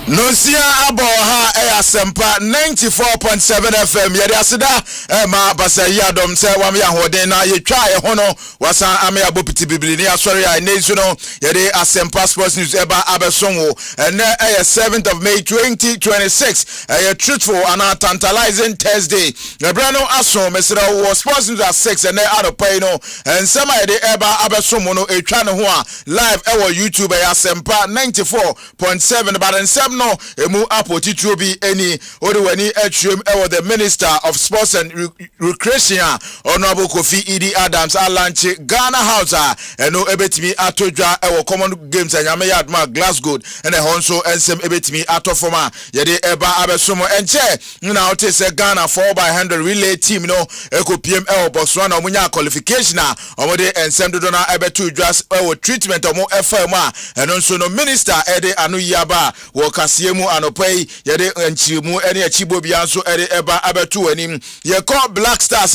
Nosia aboha Asempa 94.7 FM yede aseda ma basa yadom se wam ya hoden na ye twa ye hono wasa ame abopiti bibili ni asori ai nezu no yede Asempa Sports News eba abesonwo ene 7th of May 2026 a truthful and tantalizing Thursday ebrano aso mesera wo Sports News at 6 ene adopay no ensema yede eba abesonwo no etwa ne ho a live ewo YouTube Asempa 94.7 but ensem no emu apoti trobi eni odewani atrum ewo the Minister of Sports and Recreation Honorable Kofi Idi Adams alanche Ghana House eno ebetimi atodwa ewo common games anyame yadma Glasgow ene honso ensem ebetimi atofoma yede eba abesomo enche na ote se Ghana 4x100 relay team no ekopiem ewo Botswana omunya qualification omode ensem dodo na ebetu dwas ewo treatment omo FM eno nso no minister ede anu yaba wo kasiemu anopai yede enchimu ene achibo bia nso ede eba abetu anim ye call Black Stars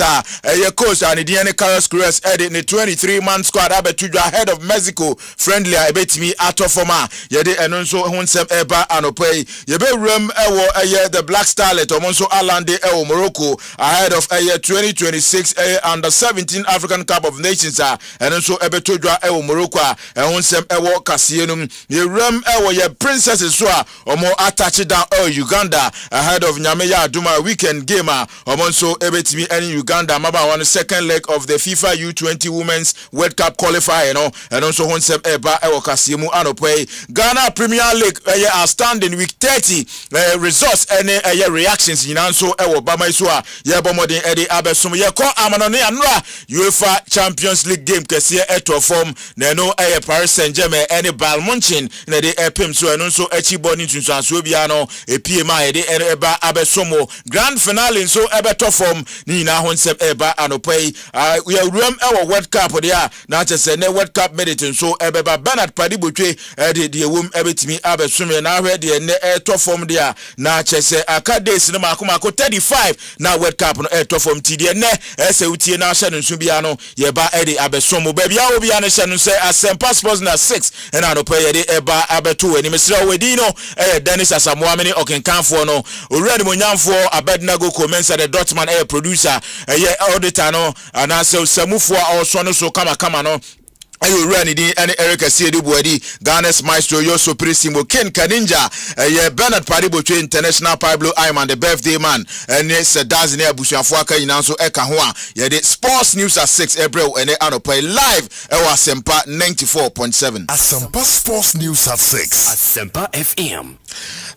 ye coach and the ene Carlos Cruz ede ne 23-man squad abetu dwa head of Mexico friendly ebetimi atofoma yede eno nso hunsem eba anopai yebe room ewo eye the Black Starlet omonso alande ewo Morocco ahead of eye 2026 under 17 African Cup of Nations eno nso ebetu dwa ewo Morocco hunsem ewo kasienum ye room ewo ye princesses so omo attach down Uganda ahead of Nyameya Aduma weekend game omonso ebetimi any Uganda maba one second leg of the FIFA U20 Women's World Cup qualifier no and also honsem eba ewo kasiemu anopai Ghana Premier League outstanding week 30 results any reactions yinanso ewo bama iso ye bomodin edi abesom ye ko amanone anura UEFA Champions League game kese eto form na no Paris Saint-Germain any Bayern Munich na de epem so eno nso achibo ni tunsanso bia no epiema ede eba abesomo grand finale nso ebeto form ni na honsem eba anopai we room ewo World Cup dia na chese ne World Cup medite nso ebeba Bernard Padibotwe de wom ebetimi abesome na hwe de ne eto form dia na chese aka days no makomako 35 na World Cup no eto form ti de ne ese utie na hye nso bia no ye ba ede abesomo ba bia obi ane hye no se Asempa Sports na 6 na anopai ede eba abeto ani mesra wedi no Dennis Asamoah many okenkanfo no already monyamfo Abednego Comensa the Dotman producer auditor no anase samufo also no so kama no ayo rani di any Eric Asiedi Buadi Ghana's Myxtro Yoso Prisimo Ken Kaninja Bernard Padibotwe International Pablo Ayman the birthday man and yes Dazine Abusuafo aka inanso eka ho a yede Sports News at 6 April ene anopai live ewa Asempa 94.7 Asempa Sports News at 6 Asempa FM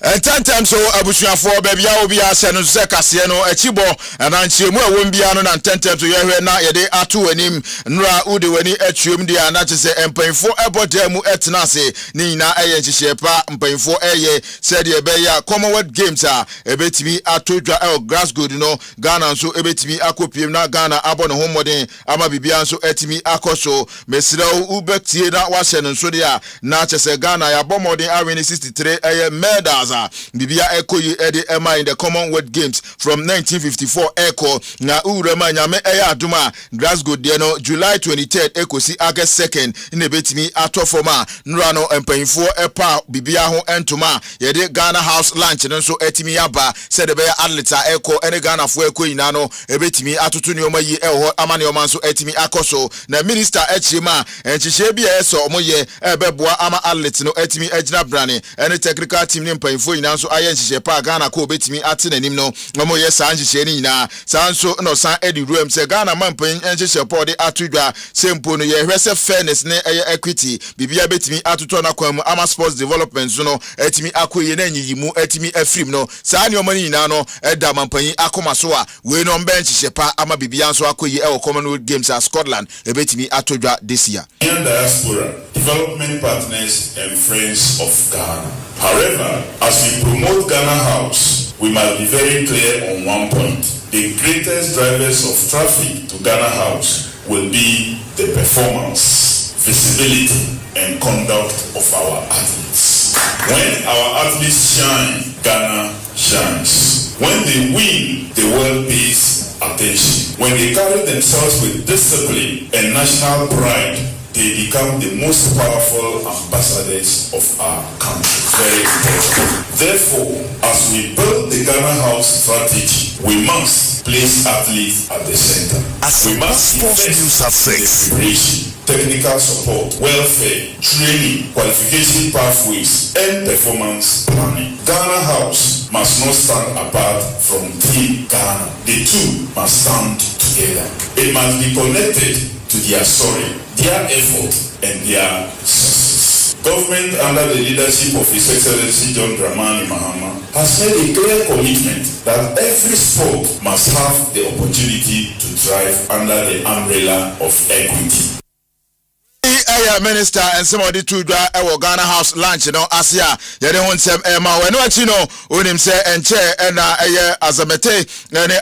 and 10 times so abusuafo baby ya obi ase no se kase no achibo ananchiemu a wombia no na 10 times so yehwe na yede atu anim nra ude wani atwem dia na chese empanfo ebodemu etnase ni nyina eye nhihyepa mpanfo eye said ye be ya Commonwealth Games ebetimi atodwa Glasgow no Ghana nso ebetimi akopiem na Ghana abo ne homoden ama bibia nso etimi akoso mesira ubetie na wahye nso dia na chese Ghana ya bomodin awini 63 eye medals bibia ekoyi ede ema in the Commonwealth Games from 1954 eko na urema nyame eye aduma Glasgow de no July 23rd ekosi August 2nd in ebetimi atofoma nrano empanfo epa bibia ho entoma yede Ghana House lunch nso etimi aba said be atleta eko ene Ghana fo eko yina no ebetimi atoto nioma yi eho amane oma nso etimi akoso na minister echima enchihye bia eso omoye ebeboa ama atlet no etimi agina brane ene technical team ni mpanfo yina nso aye nhihye pa Ghana ko obetimi atenanim no omoye sa nhihye ni yina sa nso no san edi room se Ghana mampan nhihye pa ode atudwa sempo no ye hwese fairness ne equity bibia betimi atoto na kwam ama sports development no etimi akoye na nyiyimu etimi afrim no saa ne omani nyina no eda mampanyi akoma so a we no bench shepa ama bibia nso akoye e Commonwealth Games at Scotland ebetimi atodwa this year. In diaspora, development partners and friends of Ghana. However, as we promote Ghana House, we must be very clear on one point. The greatest drivers of traffic to Ghana House will be the performance, visibility, and conduct of our athletes. When our athletes shine, Ghana shines. When they win, the world pays attention. When they carry themselves with discipline and national pride, they become the most powerful ambassadors of our country. Very important. Therefore, as we build the Ghana House strategy, we must place athletes at the center. We must invest in the preparation, technical support, welfare, training, qualification pathways, and performance planning. Ghana House must not stand apart from Team Ghana. The two must stand together. It must be connected to their story, their effort, and their success. Government under the leadership of His Excellency John Dramani Mahama has made a clear commitment that every sport must have the opportunity to thrive under the umbrella of equity. Minister and some of the two Ghana House lunch, Asia, Yadon Emma, when what Unim say and chair and Azamete,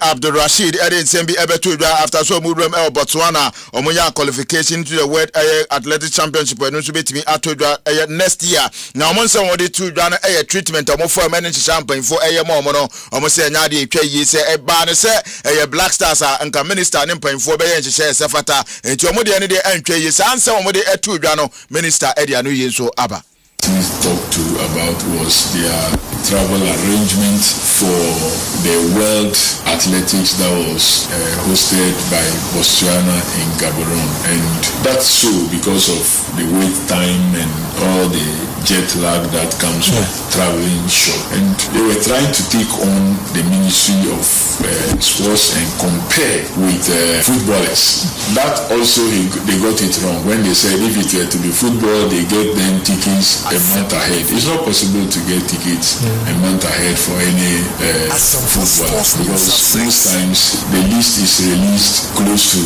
Abdul Rashid, Edin Sembi Ebetuda after so Mudram El Botswana, Omoya qualification to the World Athletic Championship, and to be to me at next year. Now, once some of the two Ghana treatment of for managed champagne for a mono, almost say Nadi K. say a banner say a Black Stars and Minister and Empire for Bayan share Safata, and to Modi and the entry is answer on the two Minister Eddie Anuye so Abba. Talked to about was their travel arrangement for the World Athletics that was hosted by Botswana in Gaborone, and that's so because of the wait time and all the jet lag that comes with traveling short. And they were trying to take on the Ministry of Sports and compare with footballers. That also they got it wrong when they said if it were to be football, they get them tickets a month ahead. It's not possible to get tickets a month ahead for any football, because most times the list is released close to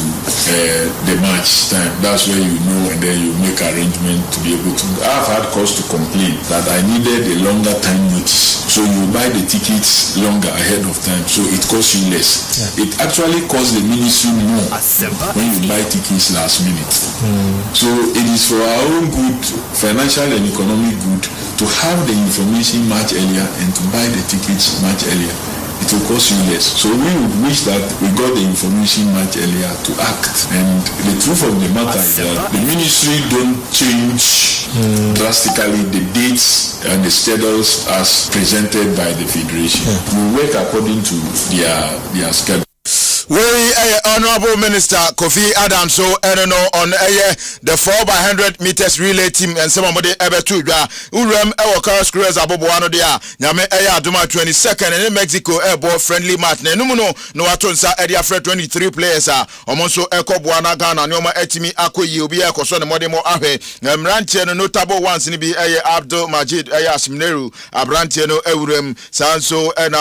the match time. That's where you know, and then you make arrangement to be able to. I've had cause to complain that I needed a longer time notice, so you buy the tickets longer ahead of time, so it costs you less. It actually costs the ministry more when you buy tickets last minute. So it is for our own good, financial and economic good, to have the information much earlier and to buy the tickets much earlier. It will cost you less. So we would wish that we got the information much earlier to act. And the truth of the matter is that the ministry don't change drastically the dates and the schedules as presented by the federation. We work according to their schedule. Very Honorable Minister Kofi Adams so on the 4x100 meters relay team and some of the Ebetuga Urem Ewaka Screws Aboboano dia Yame Aduma 22nd and in Mexico airborne friendly match Numuno no atonsa Edia Fred 23 players are Omonso Eko Buana Ghana Nyoma Etimi Akoyi Obi Ekoso Modemo Ahe Mranche no notable ones in be Abdul Majid Asmineru Abranche no Eurem Sanso and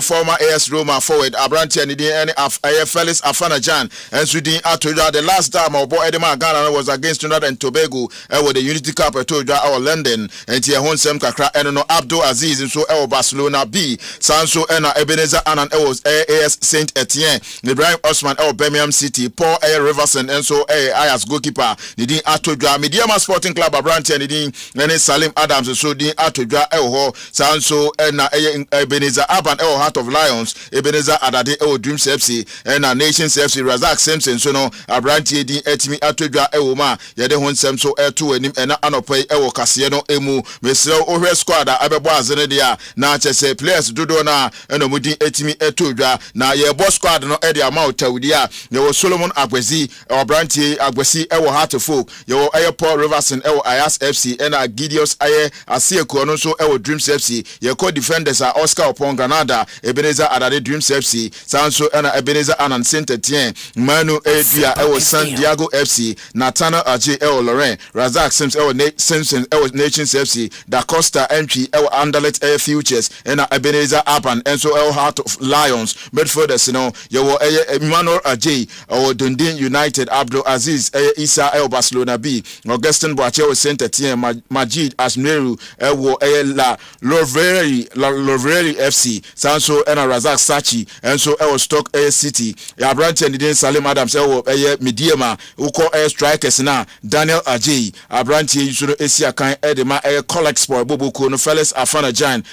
former AS Roma forward Abranche and the Felix Afanajan and Sudin Atoja. The last time our boy Edema Ghana was against Trinidad and Tobago with the Unity Cup Atoja our London and Tia Honsem Kakra and no Abdul Aziz and so Barcelona B Sanso and Ebenezer Anan was AS Saint Etienne Ibrahim Osman Birmingham City Paul Riverson and so Ayas goalkeeper Nidin Atoja Mediama Sporting Club Abranti and Salim Adams and so Din Atoja Sanso and Ebenezer Aban Heart of Lions Ebenezer Adade Dreams FC and a Nations FC Razak Simpson so no Abranti di etimi atodwa ewoma yede ho nsem so eto anim ena anopai ewo kase no emu mesre ohwe squad abebo azene dia na chese players dodo na eno mudi etimi etodwa na ye boss squad no e dia ma otawudia ye wo Solomon Agwesi Abranti Agwesi ewo Heartfolk ye wo Paul Riverson ewo Ayas FC ena Gideons aye Asieko no so ewo Dreams FC ye co defenders are Oscar upon Granada Ebenezer Adade Dreams FC Sanso ena Ebenezer Anan Saint Etienne Manu Edia ewo San Diego FC Natana Aje ewo Lorraine Razak Sims ewo Simpson ewo Nations FC Da Costa entry ewo Anderlecht Air Futures ena Ebenezer Aban enso ewo Heart of Lions midfielders no yewo Emmanuel Aje ewo Dundee United Abdul Aziz Isa ewo Barcelona B Augustin Boache ewo Saint Etienne Majid Asmeru ewo La Loveri FC Sanso ena Razak Sachi enso ewo Stock City City abrante and den Salim Adams mediema uko strikers na Daniel Ajay abrante yusuno esi akan edema Collect Spoy Bobuko no Felix Afana Jan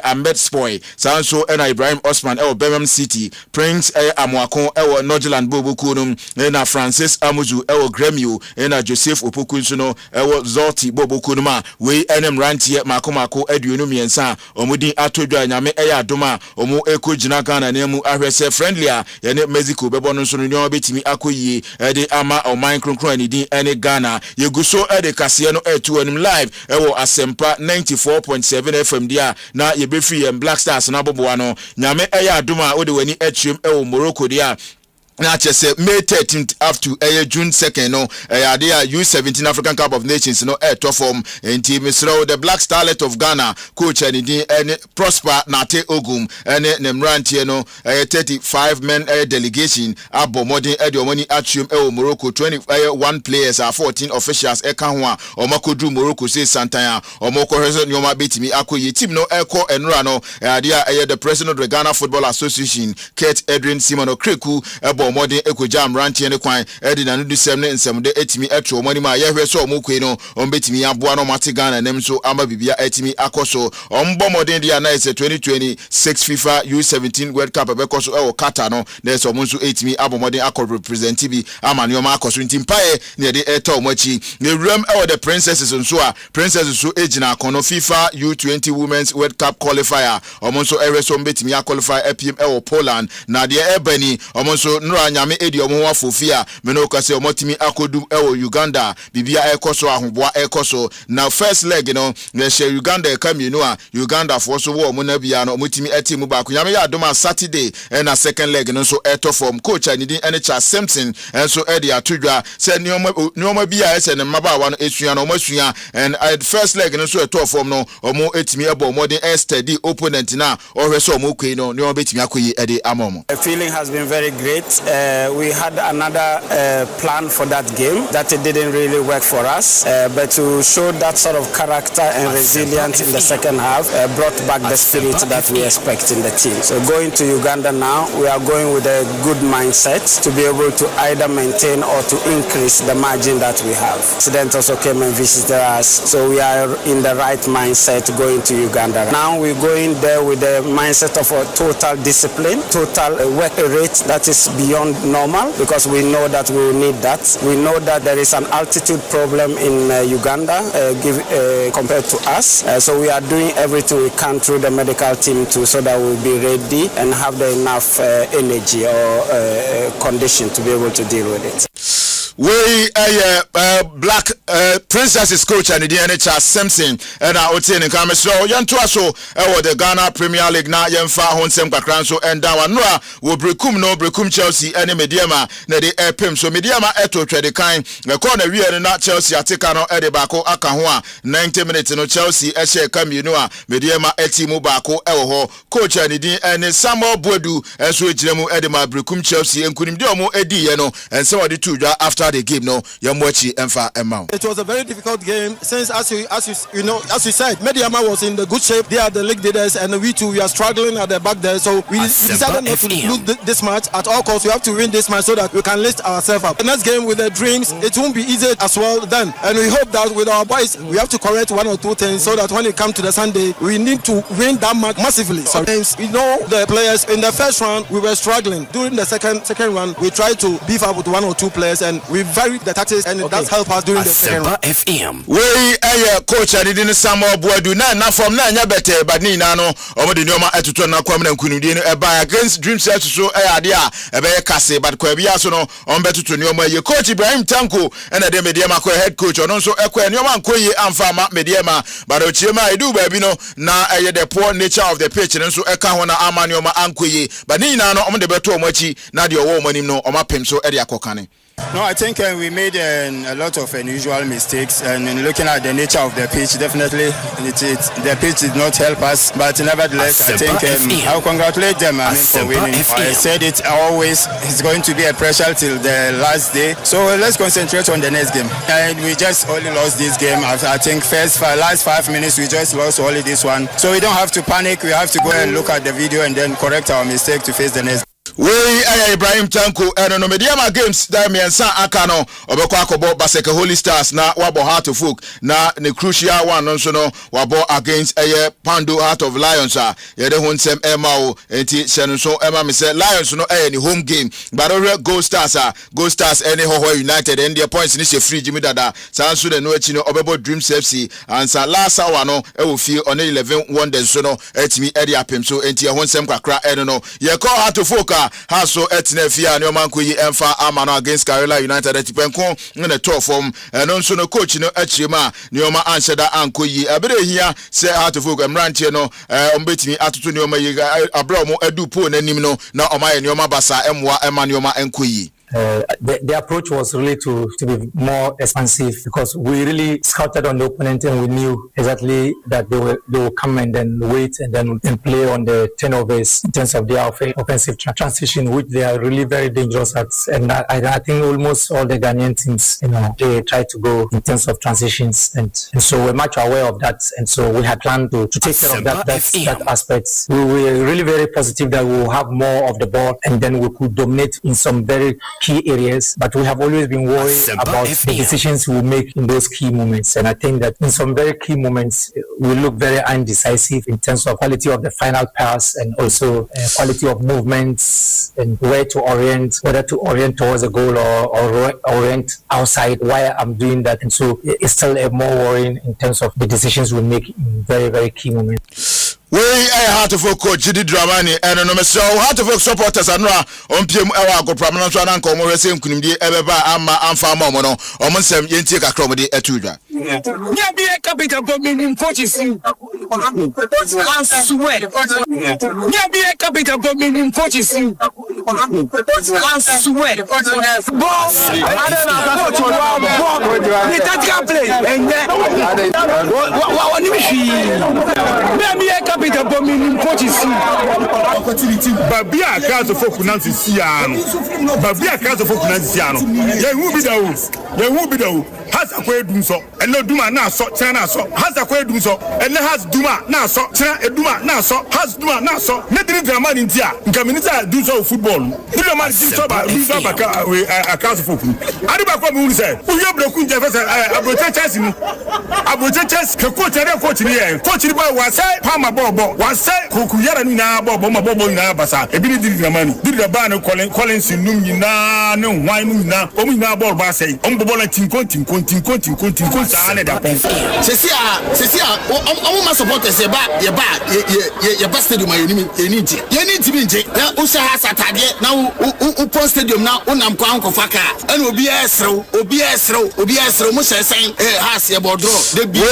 Ahmed Spoy sanso na Ibrahim Osman Birmingham City Prince Amwako Nordland Bobuko no na Francis Amuzu Gremio na Joseph Opoku nso Zolti Bobuko no ma we enem rantie mako aduonu miensa omudi atodwa nyame adoma omu ekojina Ghana nemu ahwese friendly a yene Mexico bebo no nso no betimi akoyie de ama oman kronkron ni din ene Ghana yeguso de kase no etu anim live Asempa 94.7 FM dia na yebefri Black Stars na boboa no nyame adoma ode wani atwem Morocco dia na chese May 13th up to June 2nd no ade U17 African Cup of Nations no to form enti Myxtro the Black Starlet of Ghana coach and Prosper Nate Ogum ene nemrantie no 35 men delegation abo modern ede omani atwem Morocco 21 players are 14 officials eka ho a omakodu Morocco say Santana omokohweso nyoma betimi akoyi team no eko enra no ade the president of the Ghana Football Association Kurt Edwin Simon Okreku modern ekojam rantie ne kwan edina no dusem ne nsem de etimi etro mani ma yehwe so omukwe no ombetimi aboa no mate Ghana nem so ama bibia etimi akoso ombo modern dia na ise 2026 FIFA U17 World Cup bekoso Qatar no na so monso etimi abo modern akọ represent bi ama ne oma akoso ntimpae ne de eto omachi ne rem the princesses nso a princesses so ejina akono FIFA U20 Women's World Cup qualifier omonso so ombetimi qualify epim Poland na de ebani omonso nyame edi omo afofia meno kase omotimi akodum Uganda bibia ekoso ahoboa ekoso na first leg no na she Uganda ekamienu a Uganda for so wo na bia no omotimi etimu ba ko nyame ya adoma Saturday na second leg no so eto form coach anidin Enecha Simpson so edi atudwa se nioma bia ese ne mabawa no esua no masua and first leg no so eto form no omo etimi ebo modern steady opponent na ohwe omo kwei no nioma betimi akoyi edi amomo. The feeling has been very great. We had another plan for that game that it didn't really work for us, but to show that sort of character and resilience in the second half brought back the spirit that we expect in the team. So going to Uganda now, we are going with a good mindset to be able to either maintain or to increase the margin that we have. President also came and visited us, so we are in the right mindset going to Uganda. Now we're going there with the mindset of a total discipline, total work rate that is beyond normal, because we know that we will need that. We know that there is an altitude problem in Uganda compared to us, so we are doing everything we can through the medical team too, so that we'll be ready and have the enough energy or condition to be able to deal with it. We Black Princesses coach and the Enecha Simpson and Otin and Myxtro Yantuaso the Ghana Premier League na yemfa honsem kakranso and down no will brekum Chelsea any mediama na the epim so mediama eto twede kan the corner we na Chelsea atika no e de bako aka ho a 90 minutes no Chelsea e she kamienu a mediama etimu bako e ho coach and the and Samuel Boadu enso ejiremu e de ma brekum Chelsea enkunim de omo edi ye no ense wode tudwa after the game no yamwachi emfa emma. It was a very difficult game since as you said Mediama was in the good shape. They are the league leaders and we too we are struggling at the back there, so we decided not to lose this match at all costs. We have to win this match so that we can lift ourselves up. The next game with the dreams, it won't be easy as well then, and we hope that with our boys we have to correct one or two things so that when it comes to the Sunday we need to win that match massively. Sometimes we know the players in the first round we were struggling. During the second round we tried to beef up with one or two players and we varied the tactics and that's helped us during the second round. FM. We coach and didn't Samuel Boadu na from na nya better but ni na no omo de nyoma etuto na kwam na nkunudi no eba against dream set so ade a ebe kase but kwa bia so no on betuto nyoma ye coach Ibrahim Tanko na de mediama ko head coach ono so ekwa nyoma nkoyi amfa ma mediama but ochiema edu ba bi no na the poor nature of the pitch no so eka ho na ama nyoma ankoyi but ni na no omo de beto omachi na de owo omanim no omapem so e de akokane. No, I think we made a lot of unusual mistakes, and in looking at the nature of the pitch, definitely the pitch did not help us. But nevertheless, I think I'll congratulate them for winning. I said it always, it's going to be a pressure till the last day. So let's concentrate on the next game. And we just only lost this game. I think last 5 minutes, we just lost only this one. So we don't have to panic. We have to go and look at the video and then correct our mistake to face the next. we Ibrahim Tanko and no Mediama games that me and San Akano obekwa akobo Baseke Holy Stars na wabo Heart of Oak na the crucial one nso no wabo against Pando Heart of Lions ye de hunsem ema o enti senso ema me say Lions no any home game but over Gold Stars any Hoho United and their points ni she free Jimmy Dada sanso de no echi no obebo Dreams FC and sa last hour no e wo fie on 11 wonders so no etimi edi apem so enti ye hunsem kakra no ye call Heart of Oak ha so etine fia ne omanko yi emfa amano against Carolina United etipenko ne to form no nso no coach no achirema ne oma ansheda anko yi abere hia se Heart of Oak emrantie no ombetimi atoto ne oma yi abra mo adupo nanim no na oma ye ne oma basa emwa ema ne oma enko yi. The approach was really to be more expansive because we really scouted on the opponent and we knew exactly that they will come and then wait and then play on the turnovers in terms of their offensive transition, which they are really very dangerous at. And I think almost all the Ghanaian teams, they try to go in terms of transitions, and so we're much aware of that. And so we had planned to take care of that aspect. We were really very positive that we will have more of the ball and then we could dominate in some very key areas, but we have always been worried about the decisions we make in those key moments. And I think that in some very key moments, we look very undecisive in terms of quality of the final pass and also quality of movements and where to orient, whether to orient towards a goal or orient outside while I'm doing that. And so it's still a more worrying in terms of the decisions we make in very, very key moments. We Heart of Oak coach Jidi Dramani and no so Heart of Oak supporters anora ompiem ewa go prominent so na nko mo rese nkunimdi ebeba ama amfa ma mo no omonsem yentie kakra mo de atudwa nya bi e capital government coaches I swear nya bi e capital government coaches I swear coach ni tactical play and wa ni mi capital government coaches opportunity babia cause of finance siano babia cause of finance siano ye hu bi dawo has akwedum so eno duma na so chana so has akwedum so eno has duma na so chana eduma na so has duma na so ne diri drama ni ntia nka minita do so football diri man do so ba ka we cause of football adi ba ko mu say uyo bloku nje fese abote chance ni abote chance ke coach ni boy wa say pama bobo wa say koku yara ni na bobo ma bobo na basa ebi ni diri drama ni diri da ba ne Collins num ni na ne hwan num na o mu na ball ba say o bobo na tinko sa ne da pen sesi a o ma supporters ye ba stadium ye ni bi nje na o sha ha satade na o post stadium na o nam kwa nkofa ka na obi esrew mo sesen ha se bodro de bi we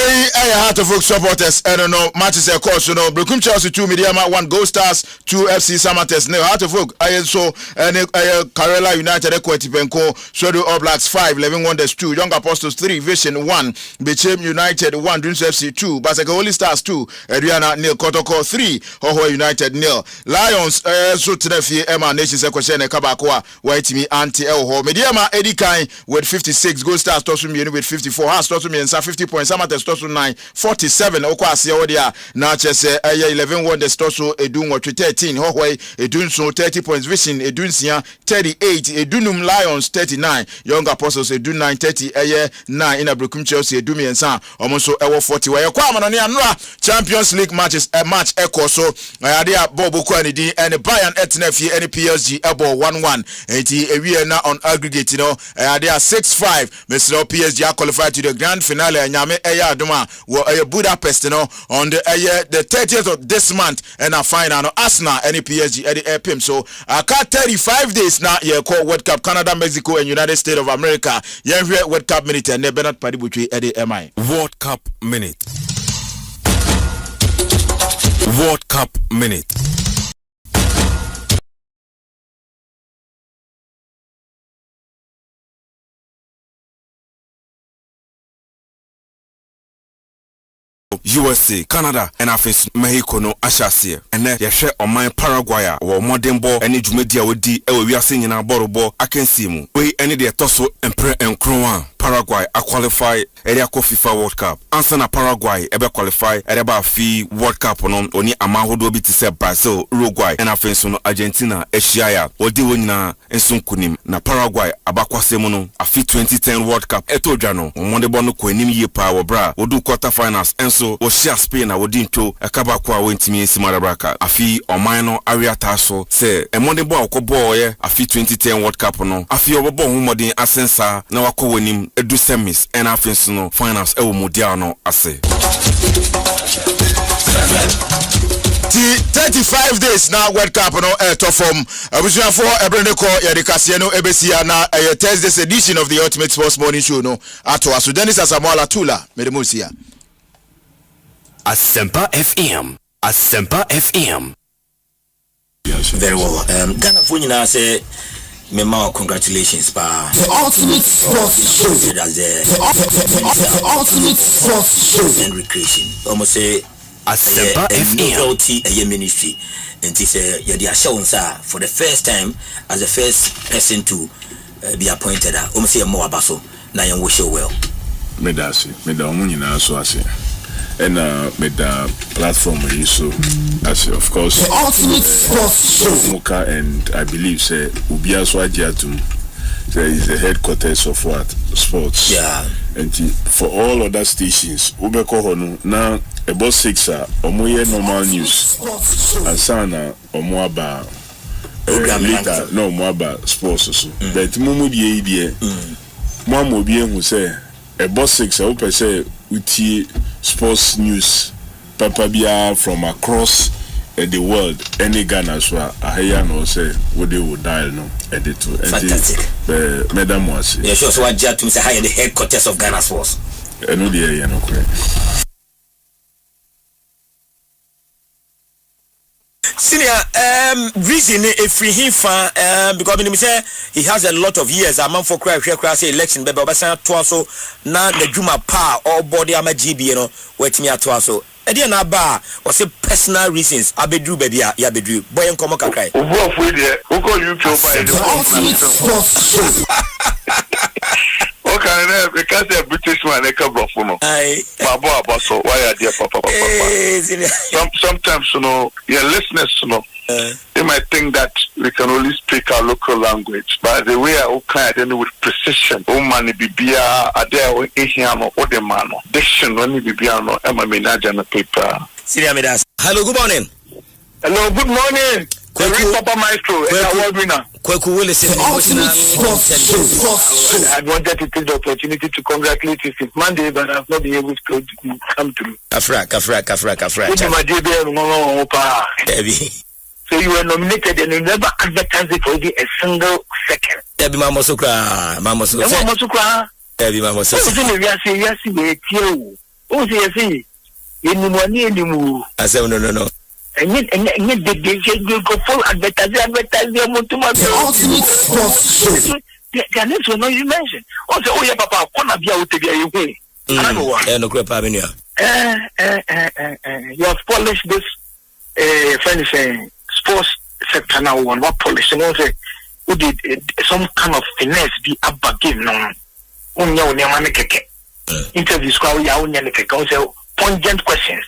Heart of Oak supporters and no matches e course no Brekum Chelsea 2 Mediama 1 Gold Stars 2 FC Samates no Heart of Oak so and Carolina United equity penko Sodo All Blacks 5 11 Wonders 2 Young Apostles 3 Vision 1 Bechem United 1 Dreams FC 2 Baseke Holy Stars 2 Adriana nil Kotoko 3 Hoho United nil Lions so tenefie Emma Nations equation kabako a waitimi anti Elho Mediama Edikan with 56 Gold Stars Tosum with 54 Has Tosum 50 points Samates Tosum 9 47 Okwase odia na chese 11 Wonders Tosu Edun 13 Hoho Edun so 30 points Vision Edun Sia 38 Edunum Lions 39 Young Apostles Edun 9 30 9 in a Brekum Chelsea Edumi and San almost ewo 40 where kwama no anora Champions League matches a match echo so adia Bobo Kwanidi and Bayern etnefie any PSG ebo 1-1 enti ewie na on aggregate adia 6-5 Mr. PSG are qualified to the grand finale anyame adoma wo Budapest on the 30th of this month and a final Arsenal any PSG at the airpim so aka 35 days now ye call World Cup Canada Mexico and United States of America ye World Cup minute and Bernard Padibutri at the MI World Cup minute World Cup minute USA, Canada, and afis Mexico no Ashasia. And then yeshe oman Paraguay or modern ball any jumedia would di we are singing our borobo I can see mu. We any de toso and pre and crowan. Paraguay a qualify area FIFA World Cup. Answer na Paraguay ebe qualify area fi World Cup no oni amahodo bi tse Brazil, Uruguay and afenso no Argentina Asia odi wonyina enso kunim na Paraguay abakwase mu no afi 2010 World Cup eto dwa no omonde bo no ko anim ye pa wo bra wodu quarter finals enso wo share Spain na wodi nto akaba kwa wentimi esimara braka afi oman no area taso se emonde bo akobo ye afi 2010 World Cup no afi obobo humodin asensa na wako wanim edu semis and afenso no finals ewo mondial no ase 35 days now World Cup no to form abusuan for ebreneko yedikase no ebesia na Thursday's edition of the Ultimate Sports Morning Show no ato aso Dennis Asamoah Tula medemosia Asempa FM very well Ghana for nyina say Mema, congratulations, pa. The Ultimate Sports Show. The Ultimate Sports Show and recreation. Almost say Asempa FM. A ministry. And this the assurance for the first time as the first person to be appointed. Almost say more abaso. Na yan wish you well. Medasi, medamunyi na so ase. And with the platform so as of course the Ultimate Sports Show Muka and I believe say Ubia Swajiatum there is the headquarters of what sports and for all other stations Ubeko Honu now about 6 omoye normal news and sana omoaba later no moaba sports so but mumu die die mo amobie hu say about 6 ope say uti sports news papa bia from across the world any Ghana so ahia no say we dey would dial no edit to fantastic madam was yeah sure so what jet to say high the headquarters of Ghana sports no dey no correct senior reason if he fan because me say he has a lot of years a man for cry say election bebe obasan to so na the juma pa or body ama GB no wetimi ato so e dey na ba o say personal reasons abedru baby ya bedru boy enkomo kakrai obu of we there who call you to buy the okay because the British man they come from no babo abaso why are there papa sometimes you know your listeners you know they might think that we can only speak our local language but the way I can with precision man bibia ade o ehiano o de man no diction when bibia no e ma menaja na paper senior medas hello good morning Papa Myxtro, award winner. Kweku will listen. I wanted to take the opportunity to congratulate you since Monday, but I've not been able to come through. Kafra. So you were nominated and you never advertised it for a single second. Debbie Mama Sukra. Debbie Mama Sukra. I said no. And you go full advertising their names were not even mentioned. Also, oh yeah, Papa, wanna be out to be a way. No crap, you have polished this friend saying sports sector now one what polish and also who did some kind of finesse be abba game no interviews also pungent questions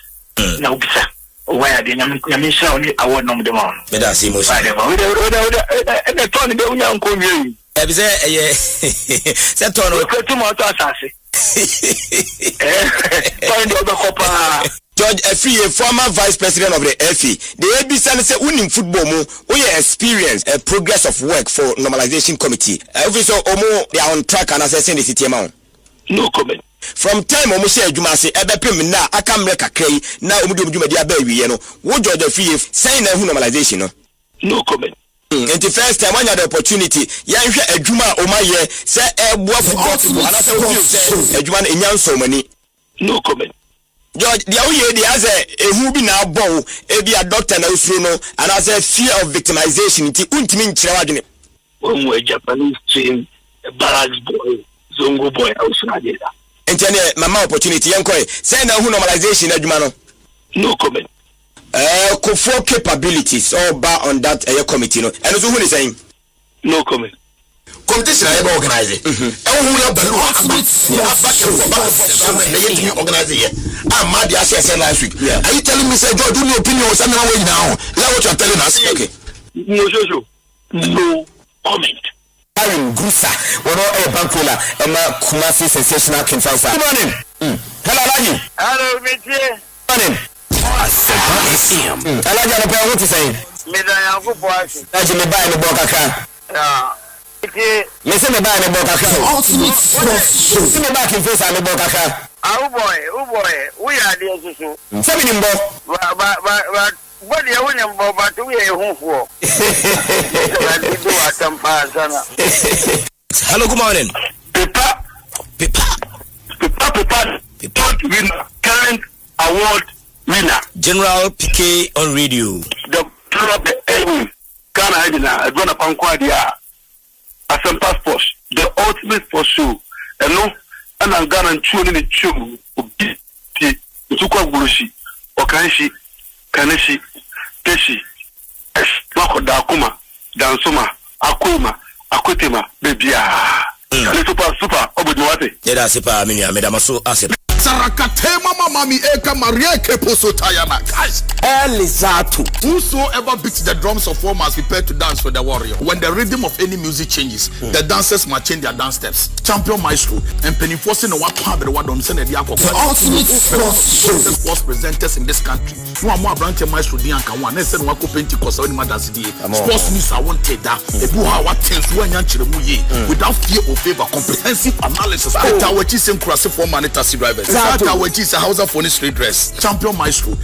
now bisa why the Yamisha only award nom the man. But that's emotion. And the Tony de Union Commune. Set on George Effie, former vice president of the FE. The ABC say winning football mo experience a progress of work for normalization committee. Obviously, they are on track and assessing the city amount. No comment. From time omo share adwuma se ebepem na akamre kakrai na omudo adwuma dia ba wiye no wo George Effie sign na hu normalization no comment. And the first time when you had the opportunity yan hwe adwuma omaye se eboa football ana se wo se adwuma na enyan so mani no comment. George dia wo ye dia se ehu bi na abon e bi a doctor na usuro no ana se fear of victimization ti untimi nkyere wadwene a Japanese team barracks boy zongo boy ausuna deda entiane mama opportunity yankoi say na hu normalization adwuma no no comment. Kofo capabilities all bar on that committee no and so who is saying no comment. competition I ever organize it. Who have the organize it. I'm mad. I said last week. Are you telling me, say, George, do your opinion on something away now? Is that what you're telling us? Okay. No comment. Aaron Gusa, one of Bankola, Emma Kumasi sensational Kinfasa. Good morning. Hello, Alaji. Hello, Monsieur. Morning. Asempa FM. Alaji, I don't know what to say. Me da yangu poasi. Alaji, me buy the boka. Yeah. Me say me buy the boka. See me back in face and the boka. Oh boy, we are there so. Say me nimbo. But what do you want but we are home for? Hello, good morning. Pepa winner, current award winner. General PK on radio. The club Ghana Idina, I gonna conquer the Asempa Sports, the ultimate for show. And no, and I'm gonna tune in the tune of Tukwa Gurushi, Okanshi, Kaneshi, Teshi, Loko Dakuma, Dansuma, Akuma, Akutema, Bebia. Super, Obuduate. Yeah, that's super. I mean, Medamaso Asep. Sarakatema mami eka Maria Keposo Tayana. Elizatu. Whosoever beats the drums of war must prepare to dance for the warrior. When the rhythm of any music changes, the dancers must change their dance steps. Champion Myxtro and Pennyforcing the Wapa, the Wadom Sen and Yako. The ultimate sports presenters in this country. No more branch of Myxtro Dianka one. They said Wako Pentecost or Madas D. Sports news I want take that. If you have what tense when Yanchimuye without fear or favor, comprehensive analysis. Tawachi Sem Krasi for Manitasi drivers. Tawachi is a house of funny street dress. Champion Myxtro.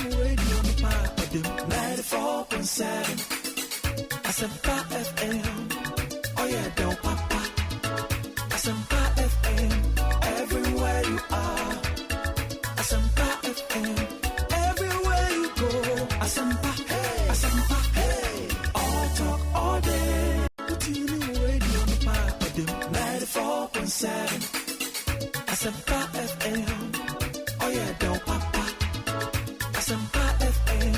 Radio 94.7 Asempa FM. Oh yeah, don't papa. Asempa FM. Everywhere you are. Asempa FM. Oh yeah, don't papa. Asempa FM.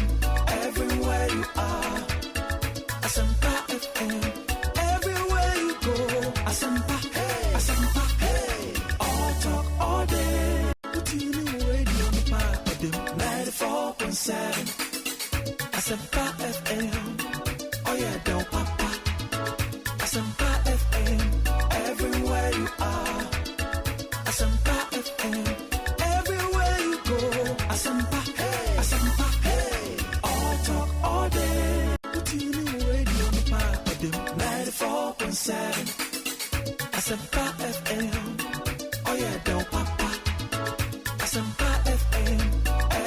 Everywhere you are. Asempa FM. Everywhere you go. Asempa. Hey. Asempa. Hey. All talk all day. Tune radio 94.7. Asempa FM. Oh yeah, don't papa. Asempa FM. Everywhere you are. Asempa FM. Everywhere you go. Asempa. Hey. Asempa. Hey. All talk all day. Tune radio 94.7. Asempa FM. Oh yeah, don't papa. Asempa FM.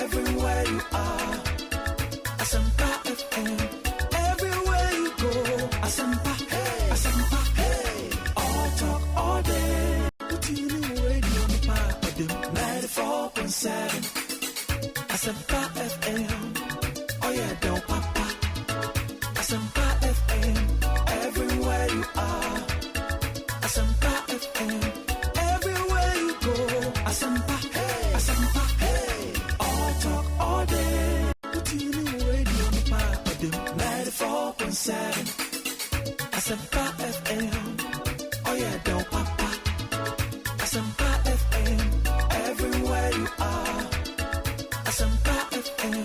Everywhere you are. Asempa FM. Everywhere you go. Asempa. Hey. Asempa. Hey. All talk all day. Tune radio 94.7. Asempa FM. Oh yeah, don't papa. Asempa FM. Everywhere you are. Asempa FM. Everywhere you go. Asempa. Hey. Asempa. Hey. All talk all day. Tune radio 94.7. Asempa FM. Oh yeah, don't papa. Asempa FM. Everywhere you are. Asempa FM.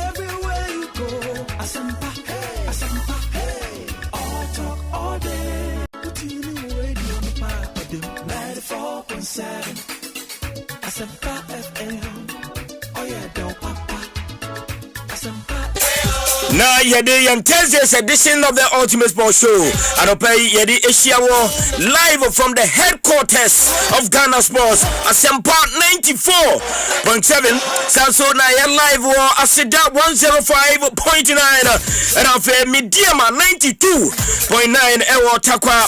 Everywhere you go. Asempa. Hey. Asempa. Hey. All talk all day. Tune radio 94.7. Asempa FM. Oh yeah, don't papa. Asempa. Now, yedi Thursday's edition of the Ultimate Sports Show. And I'll pay yedi Ishiawo live from the headquarters of Ghana Sports. Asempa 94.7. Sanso na ya live war Asida 105.9. And I'll pay Mediama 92.9. Ewo Takwa.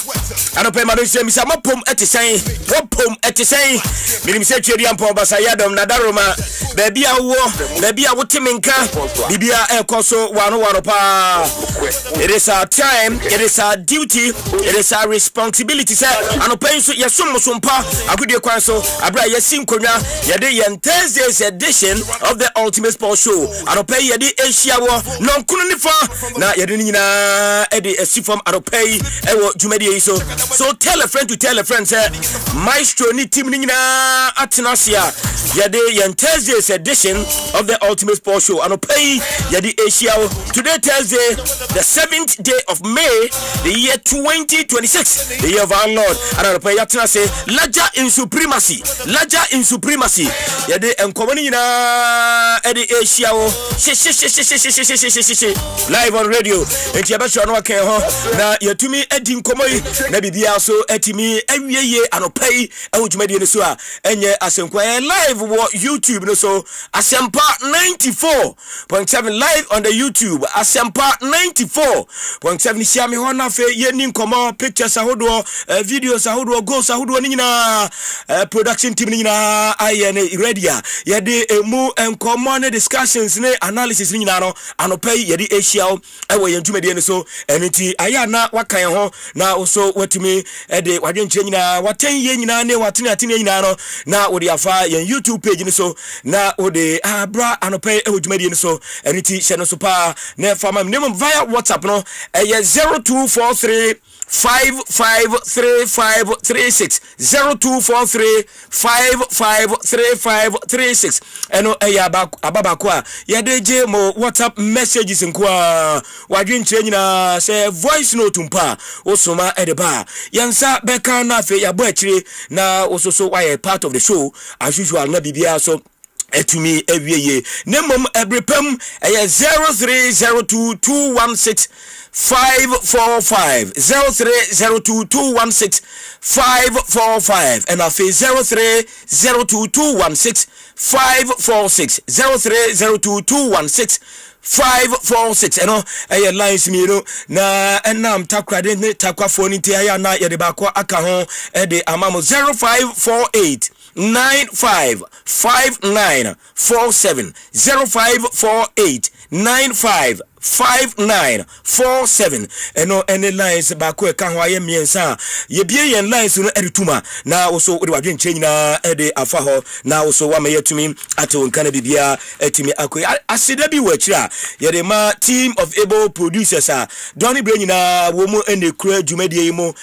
And I'll pay Manusia Misama Pum Etisay. What Pum Etisay? Minimse Chediam Pombasa Yadom Nadaroma. Baby awo timinka. Bibia Ekoso it is our time, it is our duty, it is our responsibility. Sir, and open so Yasumpa, I could do so. Abra Yasim Konya, Yadi and Thursday's edition of the Ultimate Sports Show. And pay Yadi Asia, non Kunifa, na Yadina Eddie Sifam, and pay Ewo Jumedi. So tell a friend to tell a friend, sir. Myxtro ni Timina Atinasia, Yadi and Thursday's edition of the Ultimate Sports Show. And pay Yadi Asia. Today, Thursday, the 7th day of May, the year 2026, the year of our Lord. And I'll pay Yatina say, Laja in supremacy, Laja in supremacy. Yade and Komanina Eddie Asia, live on radio. And Yabasha no can now you to me Eddie Komoi, maybe also Etimi, every year, and I'll pay Ujumedi Sua, and ye Asempa live YouTube, no so Asempa 94.7 live on the YouTube. Asempa 94.7 Siami Hona fe yenin komo pictures ahodo videos ahodo goals ahodo nina production team nina ayene ready yede emu enkomo ne discussions ne analysis nina no anopay yede Asia ewo yentumede ne so eniti aya na wakan ho na also watimi de wadwenche nyina waten ye nyina ne watene atene nyina no na wode afa yen YouTube page ne so na wode abra anopay ewudumede ne so eniti she no so pa na fama minimum via WhatsApp no 0243 553536 0243 553536 eno ababakwa yadeje mo WhatsApp messages nkwa wadwinche nyina say voice note mpa osoma edeba yansa beka na fe yabo akire na ososo why part of the show as usual na bibia so etumi ewieye nemom ebrepam 0302216545 0302216545 and afi 0302216546 0302216546 eno lines mi no na enam takwa de takwa phone ti aya na ye de ba kwa aka ho de amamo 0548 955947 0548 955947 5947 eno any lines ba ko ka ho aye miensa ye bie yen lines no erituma na wo so de wadwen chenyi na de afa ho na wo so wa me yatumi ate won kana bibia atimi akoy asida bi wachira ye de ma team of able producers Donny Brain na wo mu ene kura dwumadie yi mu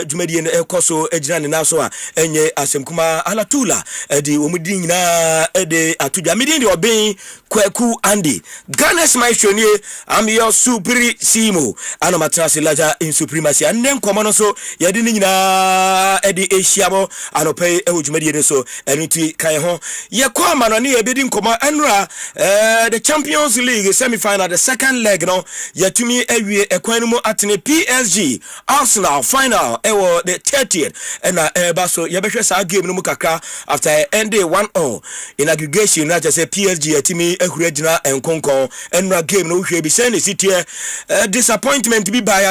dwumadie no ekoso agina ne na so enye asemkuma alatula di wo mu di nyina de atudwa medin de oben Kwaku Andy Ghana's Myxtro ni am your supremo anomatrasi laja in supremacy and then komo no so ye de nyina de ehia anopai ewudwumadie ne so eniti kan ho ye kwama no ne ye bedi nkomo enra the Champions League semi-final the second leg no yatumi awie ekwan mu atene PSG Arsenal final ewo the 30th and baso ye behwe sa game no mu kakra after end 1-0 in aggregation na just say PSG yatumi ahura gina enkonkon enra game no hwe bi say ne sitie disappointment bi by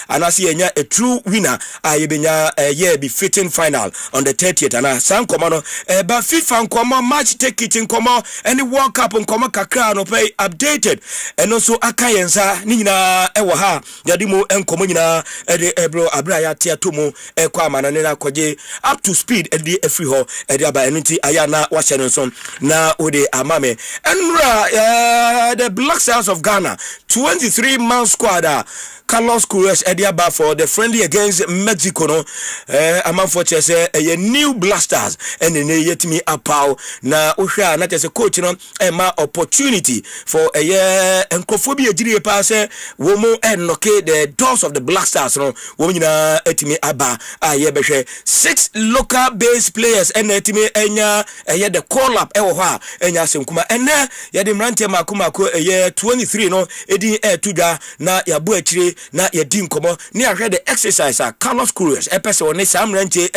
anase yenya a true winner ayebenya ye be fitting final on the 30th and san komo no ba FIFA komo match take it komo any World Cup komo kakra no pay updated and also akayensa ni nyina ewo ha yade mu enkomo nyina de ebro abraya tia tomu ekwa amana ne na kwaje up to speed e de free ho e de aba enunti aya na wa hye nso na ode amame enra the Black Stars of Ghana 23-man squad Carlos Cruz Ediaba for the friendly against Mexico no amanfo chese a new blasters and ne yetimi apaw na ohwa na chese coach no ma opportunity for a year enkophobia jiri pa se wo mo enoke the doors of the Black Stars no wo nyina etimi aba aye behwe 6 local based players and etimi enya the call up ewo ha enya senkuma enne ye de mrante makomako 23 no edi tudwa na yabo akire na yedi nkomo ni ahwe the exercise Carlos Cruz epese woni samrante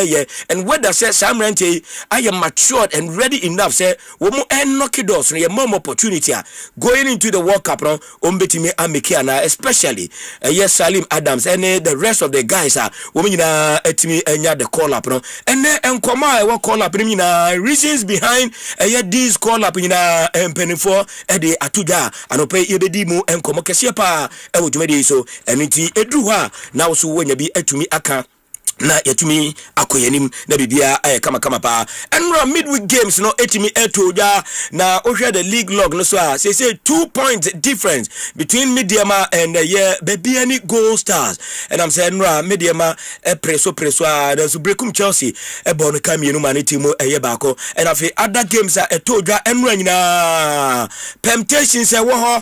and whether say samrante I am matured and ready enough say wo mu knock doors no ye more opportunity going into the World Cup no ombetimi ameki na especially Salim Adams and the rest of the guys wo nyina etimi enya the call up no and enkomo we call up ni na reasons behind this call up nyina empenifo de atuja anope yebedi mu enkomo kese pa ewodwumade so eniti edu ha na wo so wonya bi atumi aka na yatumi akoyanim na bibia kama pa enra midweek games no etimi etoja na ohwe the league log no so say 2 points difference between Mediama and Bebiani Gold Stars and I'm saying enra Mediama preso na so brekum Chelsea bon kamienu manitimu baako and afi other games etoja enra nyina temptations wo ho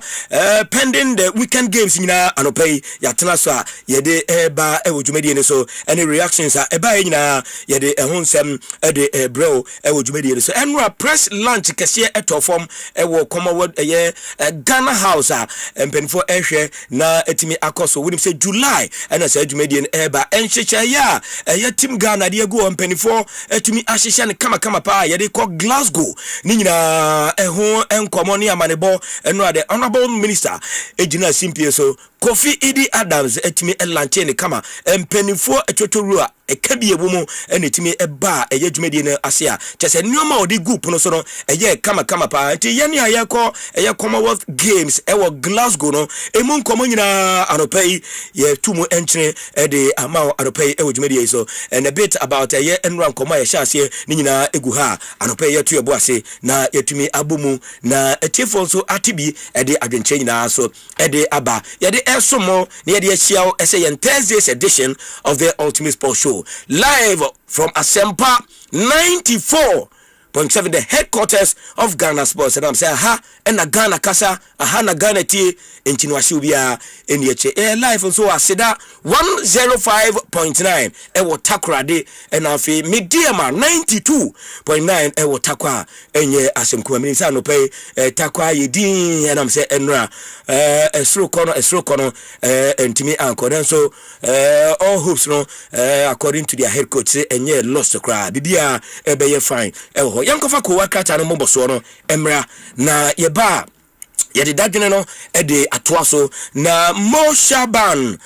pending the weekend games nyina anopay yatena so yede ba ewodwumadi ne so any reactions eba nyina yede ehonsem de bro ewodwumadi so enra press lunch kese etofom ewo Commonwealth Ghana House empenfo ehwe na etimi akoso wonim say July and say dwumadi eba enhyeche ya team Ghana de go empenfo etimi ahyehye ne kama pa yede ko Glasgow ni nyina eho enkomo ne amanebo enra the honorable minister ejina simpie so Kofi Idi Adams etimi elanche ne kama empenfo etwotowura ekabie bomu enetimi eba eyadwumadi ne asia chese nyoma odi group no so no kama pa nti yene ayeko Commonwealth Games ewo Glasgow no emu nkomo nyina anopai ye tumu enchene de amao anopai ewodwumadi so and a bit about enra nkomo ye hyaase ni nyina egu ha anopai ye to ye boase na yetumi abomu na etifo so atibi de adwenche nyina so de aba ye de esomo ne ye de ahia ese Thursday's edition of the Ultimate Sports Show live from Asempa 94.7 the headquarters of Ghana Sports and I'm saying na Ghana kasa na Ghana tie entinwahye obia eniache live so aseda 105.9 ewo takrade and afi Mediama 92.9 ewo takwa enye asemkuwa minisa no pay takwa yedin and I'm saying enra esro kono entimi anko so all hopes no according to their head coach say enye lost kra bibia ebeye fine ewo yankofa ko wakata no moboso no emra na yeba yede dadwene no de atoaso na Mo Shaban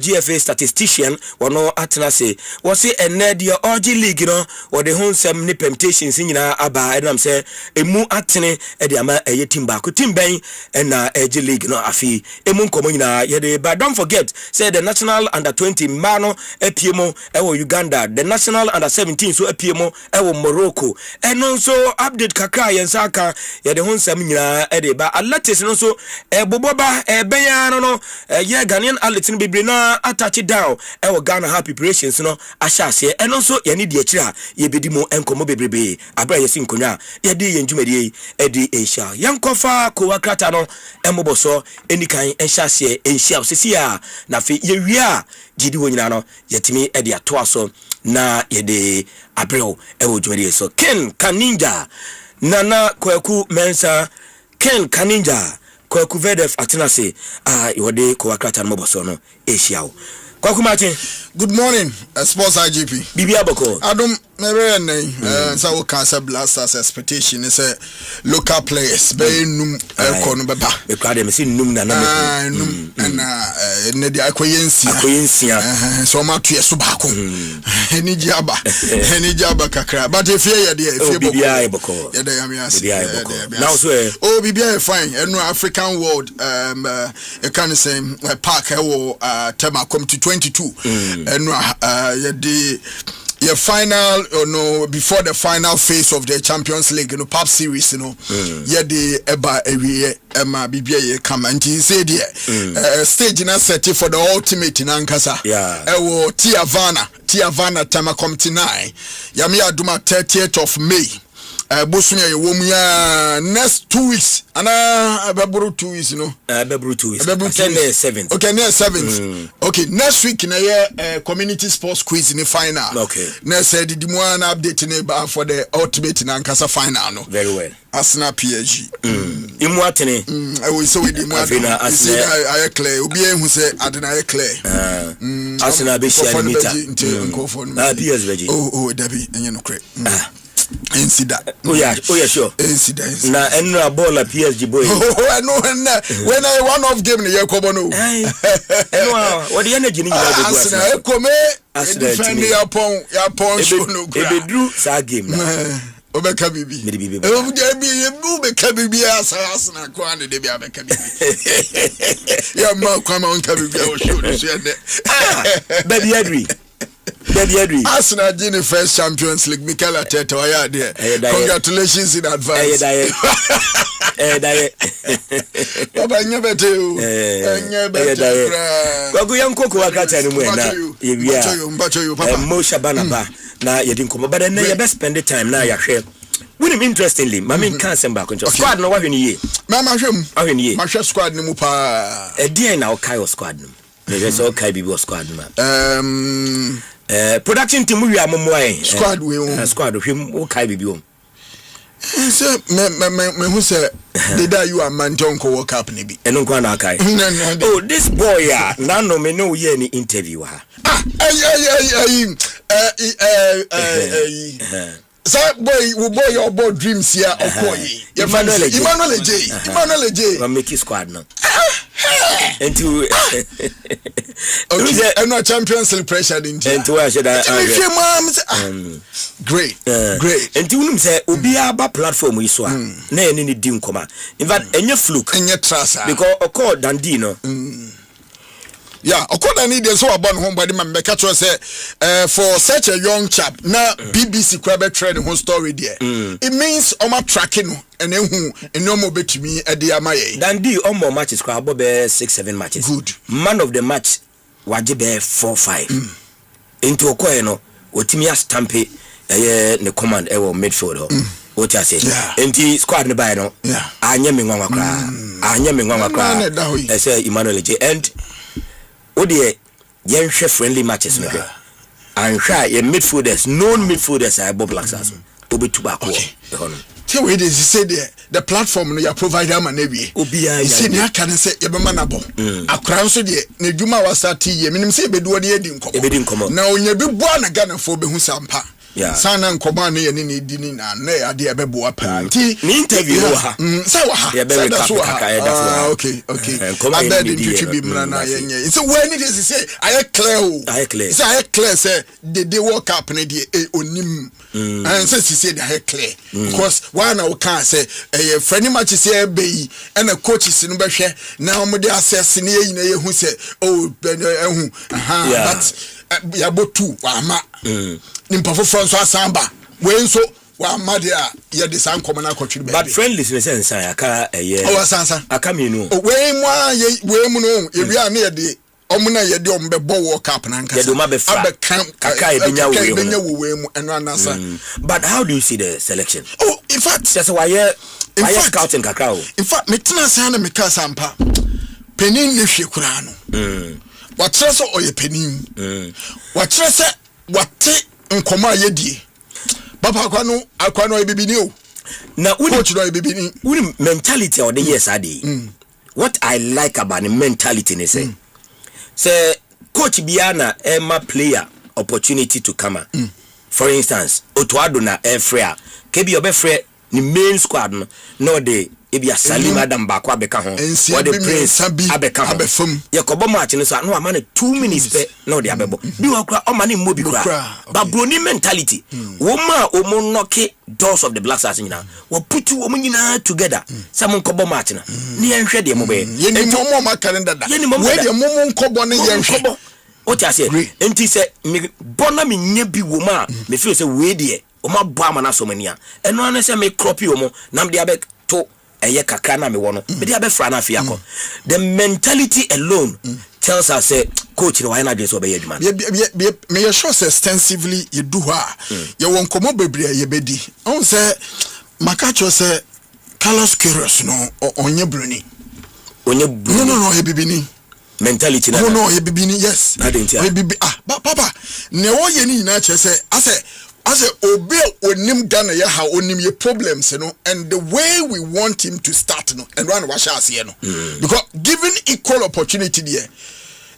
GFA statistician wono atena se wo se ene de orgy league no wo de honsem ne permutations nyina aba enam se emu atene e de ama eye team ba ko team ben na orgy league no afi emu nkomo nyina ye de but don't forget say the national under 20 mano epiemo e wo Uganda, the national under 17 so epiemo e wo Morocco eno so update kakra yensaka ye de honsem nyina e de ba athletics no so boboba benya no ye Ghanaian athletes no bebre na attach down e wo Ghana happy preparations no ahyase eno so ye ne de akira ye bedi mo enkomo bebrebe abra ye sinkonwa ye de yenjumadi e de ensha yankofa ko wakrata no emoboso enikan enhyase enhia osisia na fe ye wia gidi wonyina no yetimi e de atoaso na ye de abreo e wo jumadi so Ken Kaninja Nana Kwaku Mensa Ken Kaninja Kwaku Vedef Atenase yode ko wakrata no boso no ehia Kwaku Martin. Good morning, sports IGP. Bibi Aboko. Adum mebe nai sa wo Cancer Blasters expectation is local players be num ko no beba. E kwa dem si num na na num na ne dia akoyensia. So ma to yeso ba ko. Eni jaba kakra. But if ye de if Bibi Aboko. Ye dey am yas. Now so Bibi fine. Eno African world e can say park e wo tema come to 22. And your final, before the final phase of the Champions League, Pop Series, the Eba Ewie Emma Bibia come and he said, stage in a set for the ultimate in Ankasa. Ewo Tiavana Tama come tonight. Yamia Duma 30th of May. Bosunya Womia next 2 weeks. Bebru 2 weeks, Bebru 2 weeks. Bebru 7th. Okay, next 7th. Okay, next week in a community sports quiz in the final. Okay. Next the Dimwan update in for the ultimate in Ankasa final. No. Very well. Arsenal PSG. Imwatene. I will say with Imwatene. I clear. Obi who say Adena clear. Arsenal be share meter. PSG. Oh, Debbie, and you know correct. Incident. Oh yeah, sure. Incident. Na enra ball a PSG boy. Oh, I know when I one off game na yakobo no. What the energy ni you dey do. Arsenal come defend your pon show no. E be drew sa game na. Obeka bibi. Bibi. Obeka bibi Arsenal ko ande de bi abeka bibi. Ya ma kwa ma onka bibi o show no so yende. Baby agree. Arsenal in the first Champions League. Mikel Arteta, congratulations in advance. Baba nyebete o. Nyebete. Kwagu yankoko wakati anu mwena. Mbacho you papa. Mo Shabana ba na yedi nkomo. But then you best spend the time na ya share. With him interestingly, mami can't send back on squad no wahwe ni ye. Mama hwem. Ahwe ni ye. Ma hwe squad ni mu pa. Dia na okai o squad no. There's okay bibi squad man. Production team we are momoy squad we squad him okay bibi o. So me who say did you a man jonko work up ni bi. Eno kwa na kai. Oh this boy na no me no ye ni interview ha. So boy your boy dreams here okoyi. Emmanuel J. We make squad now. Into okay, I'm not Champions League pressure into I should great. Into him say obiaba platform we so na any ni dim koma. In fact, any fluke, any trust because occur Dundee no. Yeah, according to the so about home body man make say for such a young chap na BBC kwebe trade whole story there. It means oma tracking and who no more betumi e dey amaye. Dundee omo matches kwa bobe 6-7 matches. Good. Man of the match waje be 4-5. Into okoye no otimi a stampe ne command e wo midfield ho. What you say? Enti squad ne buy no. Anya me nwanwa kra. I say Emmanuel J and Odie yen hwe friendly matches no hwe and hwa ye midfielders known midfielders are Bob Laxas obetu ba ko tell we dey say the platform no ya provider man na wie obia ya see na kan say ye be manabo akran so de na dwuma wa start ye minim say bedu odi edi nkomo nkomo na onya bi bua na Ghana fo be hu sampa sana nkɔmɔ ne yɛ ne di ni na ne ade ɛbɛboa paa nti ni interview wɔ ha sɛ wɔ ha sɛ da so ha okay abɛ de twitwi bi mra na yɛ nyɛ nti wɔ ni de sɛ ayɛ clear o sɛ ayɛ clear sɛ de world cup ne de onim and sɛ sisi de ayɛ clear because one na woka sɛ ɛyɛ friendly matches yɛ bɛ yi ɛna coaches no bɛhwɛ na wɔn de assess ne yɛ nyina yɛ hu sɛ ɛhu but yabo two wa ama nimpa foforɔ nso asamba we nso wa ama de a yɛ de san kɔmɔ na akɔtwiri but friendly ne sense aka ɛyɛ sansa aka minu we mu no ewia ne yɛ de ɔmo na yɛ de ɔmo bɛ bɔ world cup na nkasa abɛka kaka ebenya wo we mu ɛno anasa but how do you see the selection in fact just why scouting kakao in fact me tena san na me ka sampa penin ne hwe kura no wakyerɛ sɛ ɔyɛ panin wakyerɛ sɛ wate nkɔmɔ a yɛdie papa akwa no ebibini o na coach no ebibini uni mentality of the years ade what I like about the mentality ne say coach biana ema player opportunity to come for instance Otuado na free kebi obefre ni main squad no de ebi Salim Adam Bako abeka ho or the Prince abeka ho ye kobo match no so no ama 2 minutes pe no de abebo bi wakura o ma ne mmobi kura ba broni mentality wo ma o mo knock doors of the Black Stars nyina wo put wo nyina together some kobo match na ne yenhwe de mo be ye ni mo ma calendar da we de mo nkobo ne yenhwe o ti ase enti se me bona me nya bi wo ma me feel say we de o ma bo ama na so mania eno an se me cropy wo mo nam de abek to eye kakra na me wo no me de abefra na afia ko the mentality alone tells us say coach no why na dey so be adwuma me you sure extensively you do ha you won komo bebre ye bedi on say makacho say Carlos Queiroz no onye bruni no he bibini mentality na no he bibini yes he bibi papa ne wo ye ni na che say as a obe onim Ghana ya ha onim ye problems no and the way we want him to start no and run wash us here no because given equal opportunity there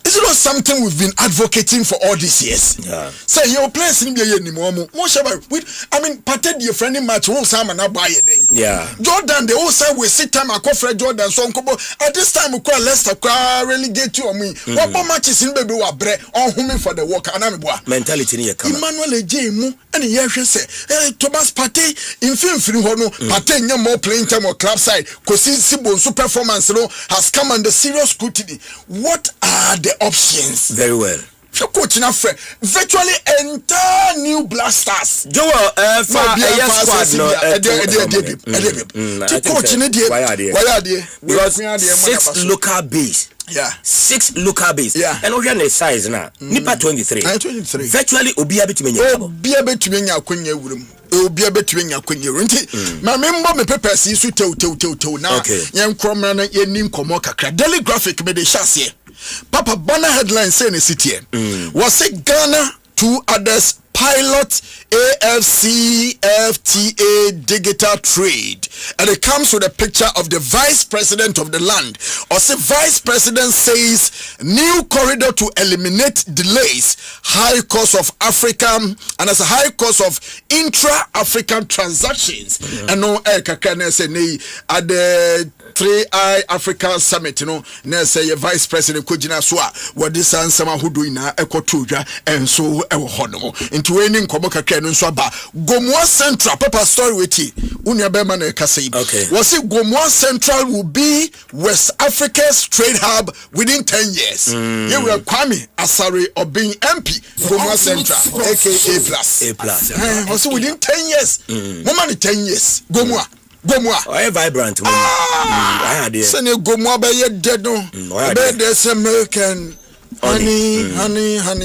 is it not something we've been advocating for all these years say your place in be ni mo I mean parted your friendly match who sama na buy then Jordan the whole side we sit time akofre Jordan so nkobo at this time we call Leicester relegate you me what matches in baby wa bre on home for the work anami boa mentality ni come Emmanuel Ejemu and ye hwe say Thomas Partey in film ho no Partey nya more playing time or club side kosi Sibonsu performance no has come under serious scrutiny. What are the options? Very well. Coach na friend virtually entire new Black Stars. Joel squad no coach ni die why are they 6 local base. 6 local base. And we have the size now. Nipa 23. Virtually obia betumi nya akwanya wurum. Obia betumi nya akwanya wurum. Nti ma membo me papers yi so tew na yen kromra na yen ni nkomo kakra. Daily Graphic me de chassis. Papa banner headline saying the city was it Ghana 2 others pilot AFCFTA digital trade, and it comes with a picture of the vice president of the land. Or say vice president says new corridor to eliminate delays, high cost of African and as a high cost of intra-African transactions. And no kakane say at the 3i Africa Summit, you know, na say vice president kujina swa what this ansama who doing na ekotuja and so hono into any nkomo kakra no nso aba Gomoa Central papa story with you unia bema na kasa was it Gomoa Central will be West Africa's trade hub within 10 years. You will Kwame Asare or being MP Gomoa Central aka plus was within 10 years more 10 years Gomoa oh vibrant sene Gomoa be ye dead no be the American honey hana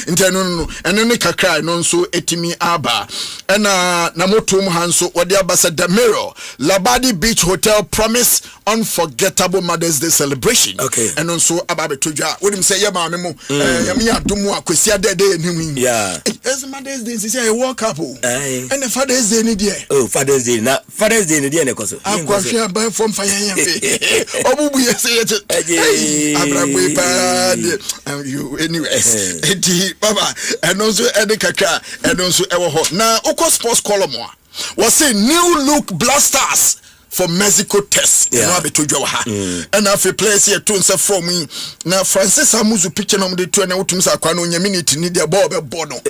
intenu eno ne kakra no nso etimi aba ena na motom hanso wode abasa the Mirror Labadi Beach Hotel promise unforgettable Mother's Day celebration eno nso aba betodwa wodim say ye ma me mo yami adomu akwesi adede enhim Yes, Mother's Day is a World Cup. And the Father's Day in the Oh, Father's Day. Now, Father's Day in the end, because I'm going to buy from Fire. Oh, we say it. You anyway. Baba, and also Edikaka, and also Ewo. Now, Oko Sports Column was a new look blasters for Mexico test. You know, I be told you and if a place here to say from me now Francis Amuzu picture on the 2 and out to Sakwano minute need their ball bono.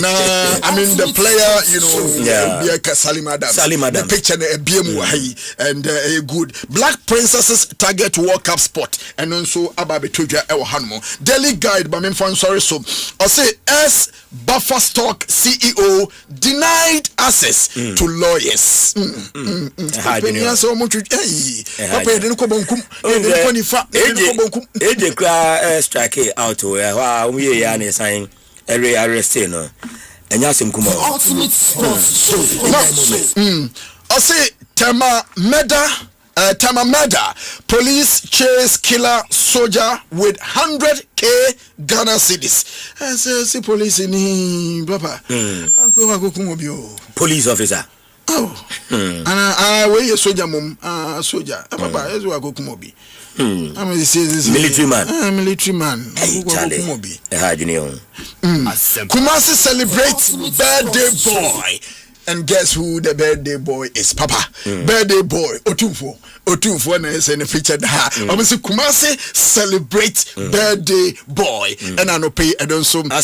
Now I mean the player, you know, Salimada. The picture a BM and a good Black Princesses target World Cup spot and also Ababe Tuja Ewa Hanmo. Daily Guide by me sorry so I say S Buffer Stock CEO denied access to lawyers. So much papa didn't come bonkum didn't strike out where we are saying every arrested no and yasim kuma I say Tama Meda police chase killer soldier with 100K Ghana cedis. I say police in papa police officer. Oh, and I wear a soldier, mum, soldier. Papa, as well go kumobi. I'm a military man. Military man. Kumobi. Kumasi celebrates birthday boy. And guess who the birthday boy is? Papa. Birthday boy. Otunfo na say the feature da. Obviously Kumasi celebrate birthday boy. And I no pay I don't so program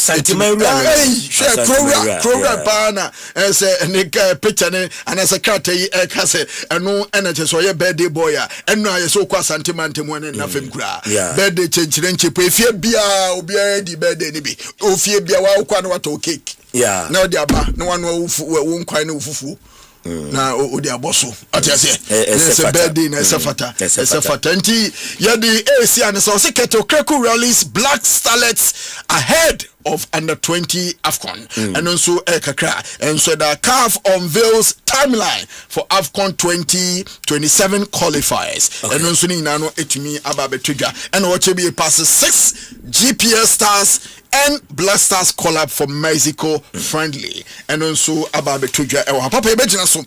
bana as a picture and as a cat and no energy so your birthday boy and no so kwa sentiment mo na fem kura. Birthday change if bia obi di birthday ni bi. Ofie bia wa kwa na wato cake. Yeah. Now they are back. No one will quite know fufu. Now, they are bosso. I tell you, it's a birthday, it's a fata. It's a fata. And the AC and so Seketo Kreku rallies Black Starlets ahead of under 20 AFCON. And also Kakra. And so the CAF unveils timeline for AFCON 2027 qualifiers. And also Nano Etimi Ababe Trigger. And Ochebi passes 6 GPS stars and Black Stars collab for Mexico friendly. And also Ababe Trigger. Papa Ebejina so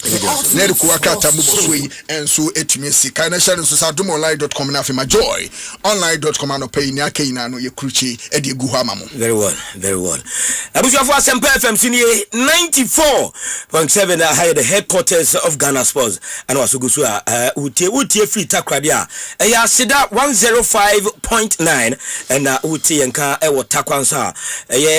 Neri Kuwakata Mubosui and so Etimi Sika. And I share so sadumonline.com and after my joy. Online.com and pay Nyake Inano Yekruchi Edi Guhamamu. Very well. Very well. Abuja for Asempa FM 94.7 high the headquarters of Ghana Sports and also Gusua utie free takradia ya sida 105.9 and utie nka ewo takwansa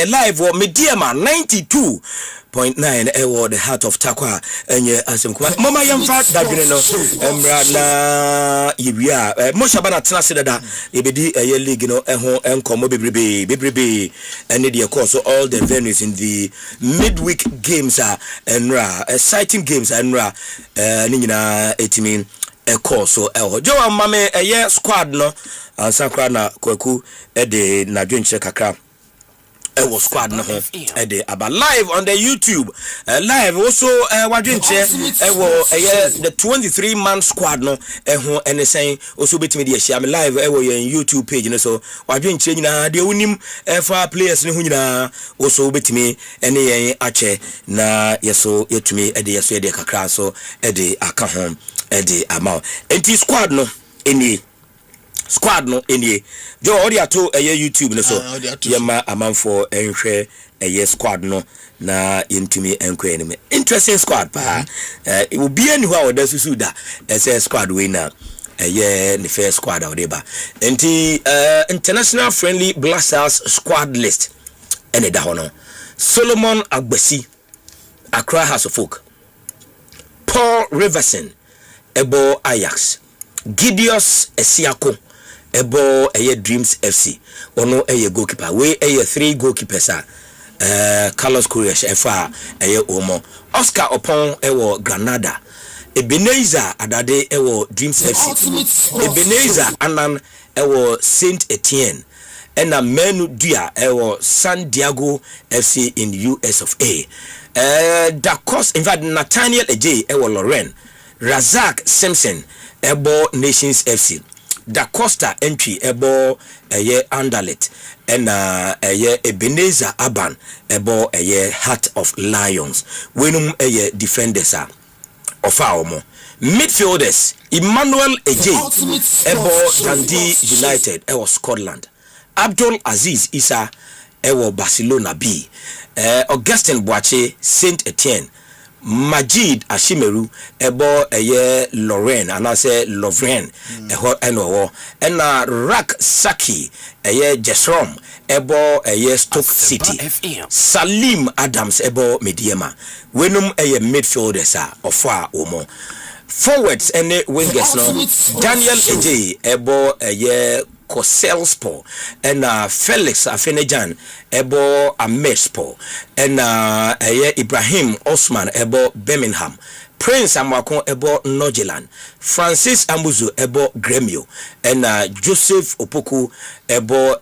live wo mediama 92.9 ewo the heart of takwa enye asemkuma mama yamfa dadwene no emra na yibia moshabana tena sedada ebedi ye league no eho enkomo bebrebe and the course so all the venues in the midweek games are enra exciting games enra ni nyina etimi e course so eho jo mame eye squad no ansakra na kwaku e de na dwenche kakra it was squad no about live on the YouTube live also wadwenche the 23-man squad no and saying also betimi dey share me live your YouTube page no so wadwenche nyina dey unim for players no nyina also betimi ene yen ache na yeso yetumi dey yeso dey kakra so dey aka home dey amount enti squad no squad no any jo odi ato YouTube no so yema amanfo enhwe squad no na yentumi enkwe enime interesting squad pa obi ani ho awoda susu da squad we na the first squad odeba enti international friendly Black Stars squad list ene da hono Solomon Agbasi Accra House of Folk, Paul Riverson ebo Ajax, Gideus Esiako ebo Dreams FC ono goalkeeper we 3 goalkeepers Carlos Kurish efa Omo Oscar Opon ewo Granada Ebenezer Adade ewo Dreams FC Ebenezer Anan ewo Saint Etienne ena Menu Dia ewo San Diego FC in US of A Dakos in fact Nathaniel Eje ewo Lorraine Razak Simpson ebo Nations FC Da Costa entry ebo eye Anderlet and eye Ebenezer Aban ebo eye Heart of Lions. Wenum eye defenders are of our midfielders Emmanuel Eje ebo Dundee United ewo Scotland. Abdul Aziz Isa ewo Barcelona B. Augustin Boache Saint Etienne. Majid Ashimeru ebo eye Lorraine anase Lovren eho eno ena Rak Saki eye Jesrom ebo eye Stoke City Salim Adams ebo Mediema wenum eye midfielders ofa omo forwards ene wingers no Daniel Eje ebo eye Koselspor and Felix Afenejan ebo Amespo and Ibrahim Osman ebo Birmingham Prince Amwakon ebo Nogeland Francis Ambuzu ebo Gremio and Joseph Opoku ebo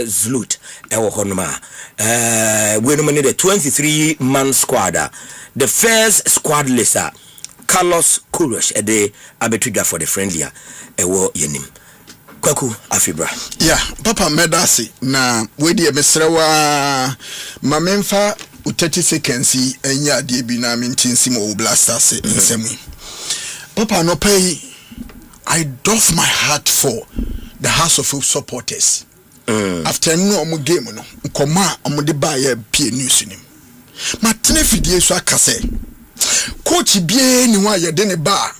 Zlut ewo honoma we nominate the 23-man squad. The first squad list Carlos Kurosh ede abetuja for the friendlier ewo yenim Kwaku Afibra. Yeah, Papa Medasi na wedi emesrewa mamemfa u 30 seconds enya die bi na mintinsi mo blasters nsemi. Papa no pay I doff my heart for the House of Folk supporters. After no omo game no nkoma omo de ba ya pie news nim. Ma tene fidie so akase. Coach bie ni wa ye de ne ba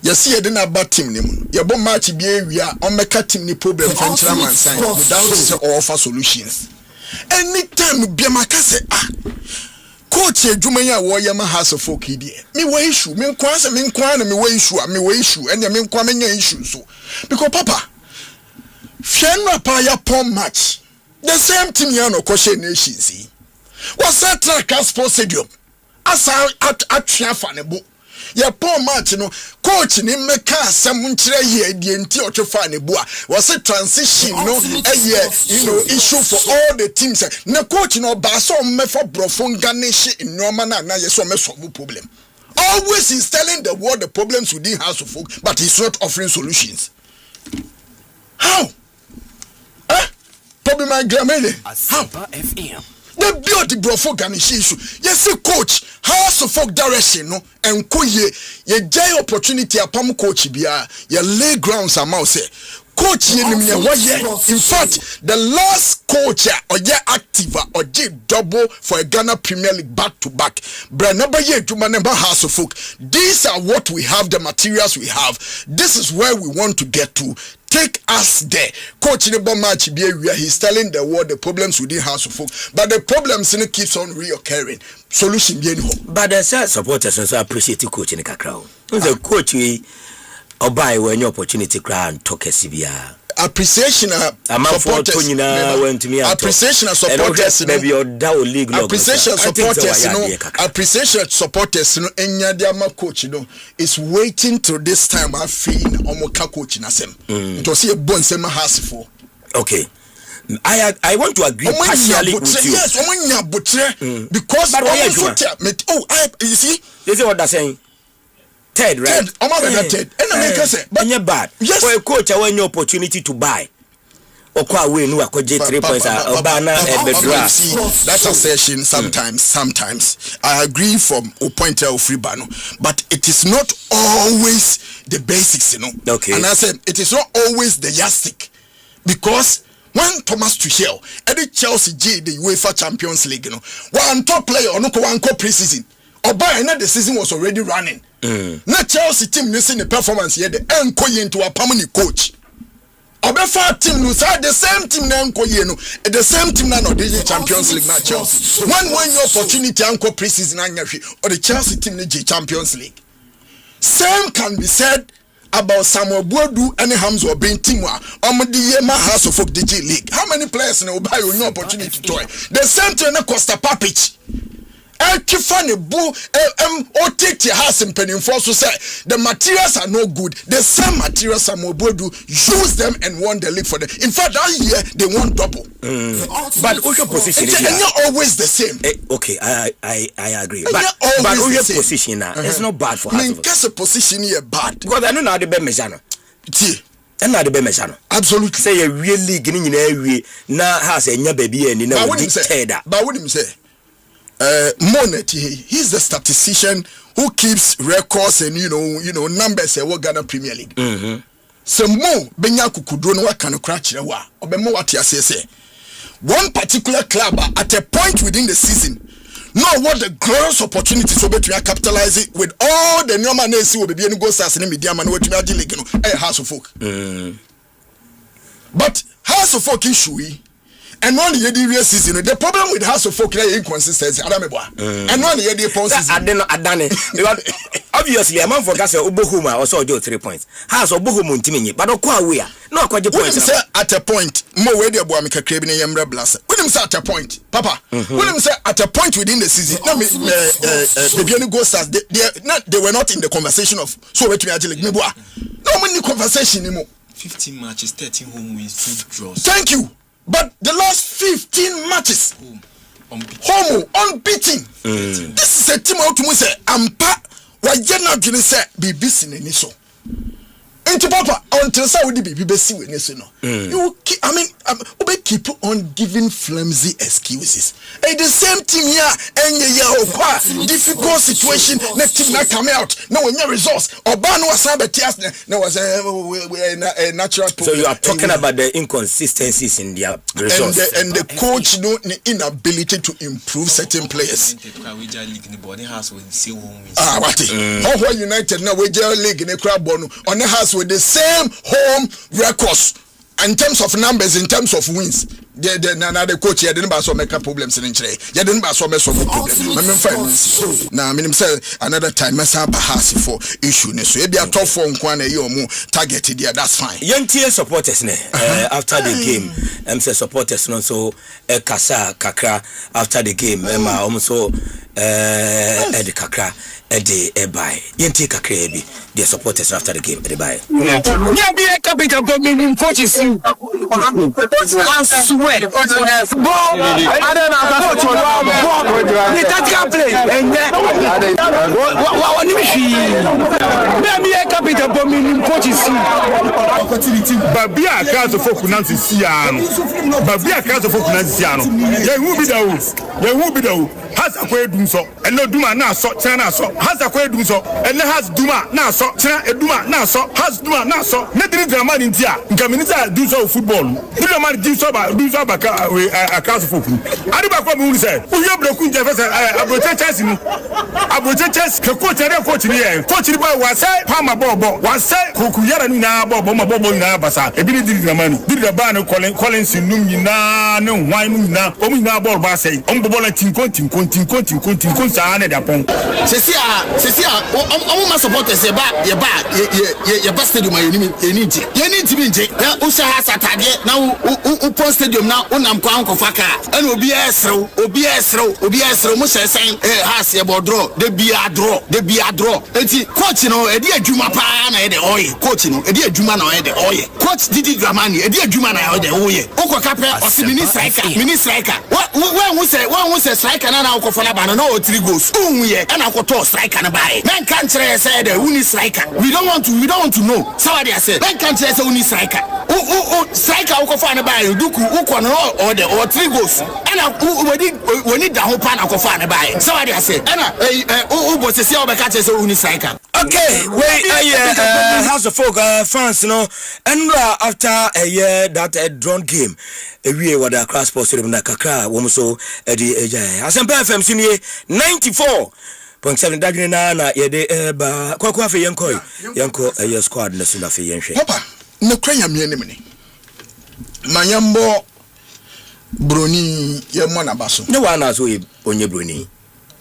Yasi ye dena ba team ni mu. Ye bo match bi ewia on meka team ni problem for chairman sign without say offer solutions. Anytime bi maka say coach edwuma ya wo ye ma House of Folk die. Me we issue, me nkwa say me nkwa na me we issue, and me nkwa me nya issue so. Because papa Fianra pa ya pom match. The same team ya no kwhye nations. Was that track sports stadium? Asa atwa fa ne bo. Ya Paul match no coach ni meka asem nkyere ye die nti otwefa ne bua was a transition no issue for all the teams na coach no ba so mefa brofo ganish in normal na yes so me solve problem. Always he's telling the world the problems within House of Folk, but he's not offering solutions. How? Problem my gramele. Asempa FM. The beauty brofo ganish issue. Yes, coach House of Folk direction no enkoye ye jay opportunity apam coach bia ye lay grounds amount say coach ye nim ye in fact the last coach or ye active or ye double for a Ghana Premier League back to back Branaba ye juma number House of Folk. These are what we have, the materials we have. This is where we want to get to. Take us there. Coach in the match behavior, he's telling the world the problems within House of Folk, but the problems in it keeps on reoccurring. Solution being home. But the supporters also appreciate the coach in the crowd. The coach or buy when your opportunity crowd talk SBR. Appreciation supporters. Appreciation supporters. Maybe your Dow League. Appreciation supporters. Appreciation supporters. Enya diama coach is waiting till this time. I feel omoka coach na sem. It was a bon sema House for. Okay. I want to agree partially with you. Yes, because you see, this is what they're saying. Ted, right? Ted. And bad. Yes. For a coach, I want your opportunity to buy. That's a session sometimes. I agree from a point of free bano, but it is not always the basics, Okay. And I said it is not always the yardstick, because when Thomas Tuchel and Chelsea G the UEFA Champions League, one top player or no one pre-season. Or by another season was already running. Not Chelsea team missing the performance here, the enko into a permanent coach. Or before team no side the same team na enko the same team na no the Champions League na Chelsea. When your opportunity enko pre-season or the Chelsea team na Champions League. Same can be said about Samuel Boadu and Hamza being team the House of Folk DG League. How many players will buy your opportunity to toy? The same thing na Costa Papic. Kifane bu otete has in penny for so say the materials are no good. The same materials are Mobodu use them and won the league for them. In fact, that year they won double. But your position is not always the same. Okay, I agree. But your position now it's not bad for us. I mean, guess a position here bad because I don't know how the be mezano. and na de be measure no absolutely say ye really gini nyina awie na has enya baby ani na we teda but what him say Monet he's the statistician who keeps records and you know numbers e Ghana Premier League so mo benya kukudro no waka no kra kire wa obemo wate asese one particular club at a point within the season know what the glorious opportunities will be to capitalize it with all the normal names will be any go stars in the media man what to league no House of Folk but House of Folk issue and one year the season the problem with House of Folk is inconsistency and one year the season adane because obviously a man for gas Obohuma also do 3 points House Obohuma ntimi but okwa we no akwaje points say at a point mo we dey boa me kakra bi na yemra blast when him say at a point papa when him say at a point within the season no me the go stars they were not in the conversation of so we to me me boa no money conversation anymore 15 matches 13 home wins 2 draws thank you but the last 15 matches home unbeaten this is a team out to say ampa wa jena dwene say BBC nani so into papa until say we be BBC we so no you keep, I mean we keep on giving flimsy excuses and the same team here and difficult situation next team not come out no when your results oba no was abetias no was a natural problem. So you are talking about the inconsistencies in their results and the coach no inability to improve certain players what United now we league in the crowd on the house with the same home records in terms of numbers, in terms of wins. The coach here didn't so make problems in Chile. You didn't so make problems. Now, I mean, another time, I have a house for issue. So, if you are tough for one year or more targeted there, that's fine. Young team supporters, after the game, say supporters, no so Kasa Kakra after the game, also Eddie Kakra, Eddie Ebai. Young team Kakra Ebi, their supporters after the game, Eddie Ebai. Yeah, be a capital government coaches. I swear. Ball, I don't know. The tactical play. And what maybe a capital government coaches. But be a cast of folk Nancy Siano. But be a cast of folk Nancy Siano. There will be those. There will be those. Has a way do so. And no Duma now so. China so. Has a way do so. And has Duma now so. China Duma now so. Has Duma now so. Nothing is a man in Tia. Community do so football. Do the man do so about a cast of folk. I don't know what say. We have broken Jefferson. About chess. About chess. Coach and coach here. Coach the boy was say Palma Bobo. Was say Kukuyara na Bobo Bobo na Basa. A bit did the money. Did the banner Collins in Numina, no wine na. Omina ball Bassay. Umbola Tinko. Sana Dapon. Cecia, my supporters your best stadium, you need to be Usa has a target now. Upon stadium now, Unam Kwanko Faka, and OBS, Musa saying, has a board draw, the beer draw. Coach, you know, a dear Juma Pan, the oil, coach, you know, a dear Jumana, the oil. Coach Didi Dramani, a dear Jumana, the oil. Oko Capra, or mini striker. One was a striker. Now for Nabana no 3 goals. And I got striker and buy. Man can't say the uni striker. We don't want to know. Somebody said, man can't say uni striker. Striker ukofana buy duku uko no or 3 goals. And we need the whole pan ukofana buy. Somebody said, and boss say can't say uni striker. Okay, wait, House of Folk fans, no, and after a year that drawn game, we were the class post in the Kakra, Womoso, Eddie Asempa FM Senior 94.7 Dagnana, Yede Kwakwa for Yanko, a year squad, Nasuna for Yanshe. Papa, no crane am enemy. Mayambo Bruni, Yamana Basso. No one has we on your Bruni.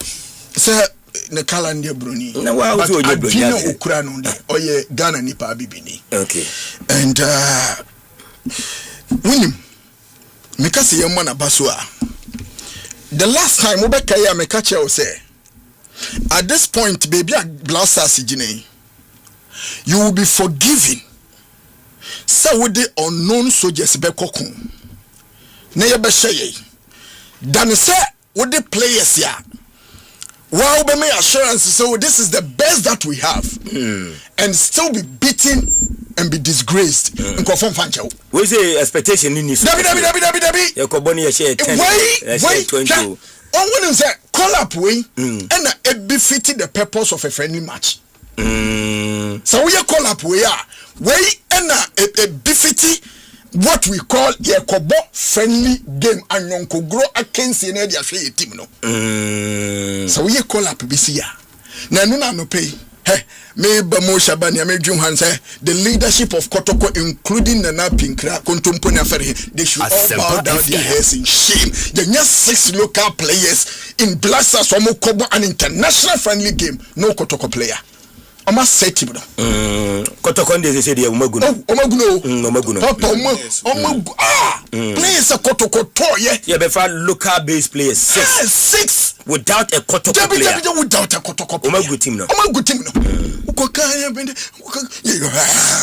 Sir. Ne kalande Bruni na wa uzo oje Bruni okura no de oye Ghana nipa bibini okay and winim meka se yemma na baso a the last time obeka ya meka che o say at this point baby a blasters gine you will be forgiven so with the unknown soldiers be kokun na ye be sheye dan say with the players ya Wow, be me assurance. So this is the best that we have, and still be beaten and be disgraced. Confirm fancho. We say expectation in this. Dabi. Your company share 10. Wait. 20. On when you say call up way, and it befitting the purpose of a friendly match. So we call up way and a befitting what we call a kobo friendly game and non grow against the Nadia team. No. So we call up BCA. Now, no pay. Hey, maybe Mosha Banya Majum Hansa, the leadership of Kotoko, including Nana Pinkra, Kontumponia Ferry, they should all bow down their heads in shame. There are just 6 local players in Blassa, Somo Kobo, an international friendly game. No Kotoko player. I must say to you, Kotokonde, they say they are Omaguno. Papa, players are Kotoko, yeah, but for local base players, 6 without a Kotoko player. Without a Kotoko player. Omagu team, no.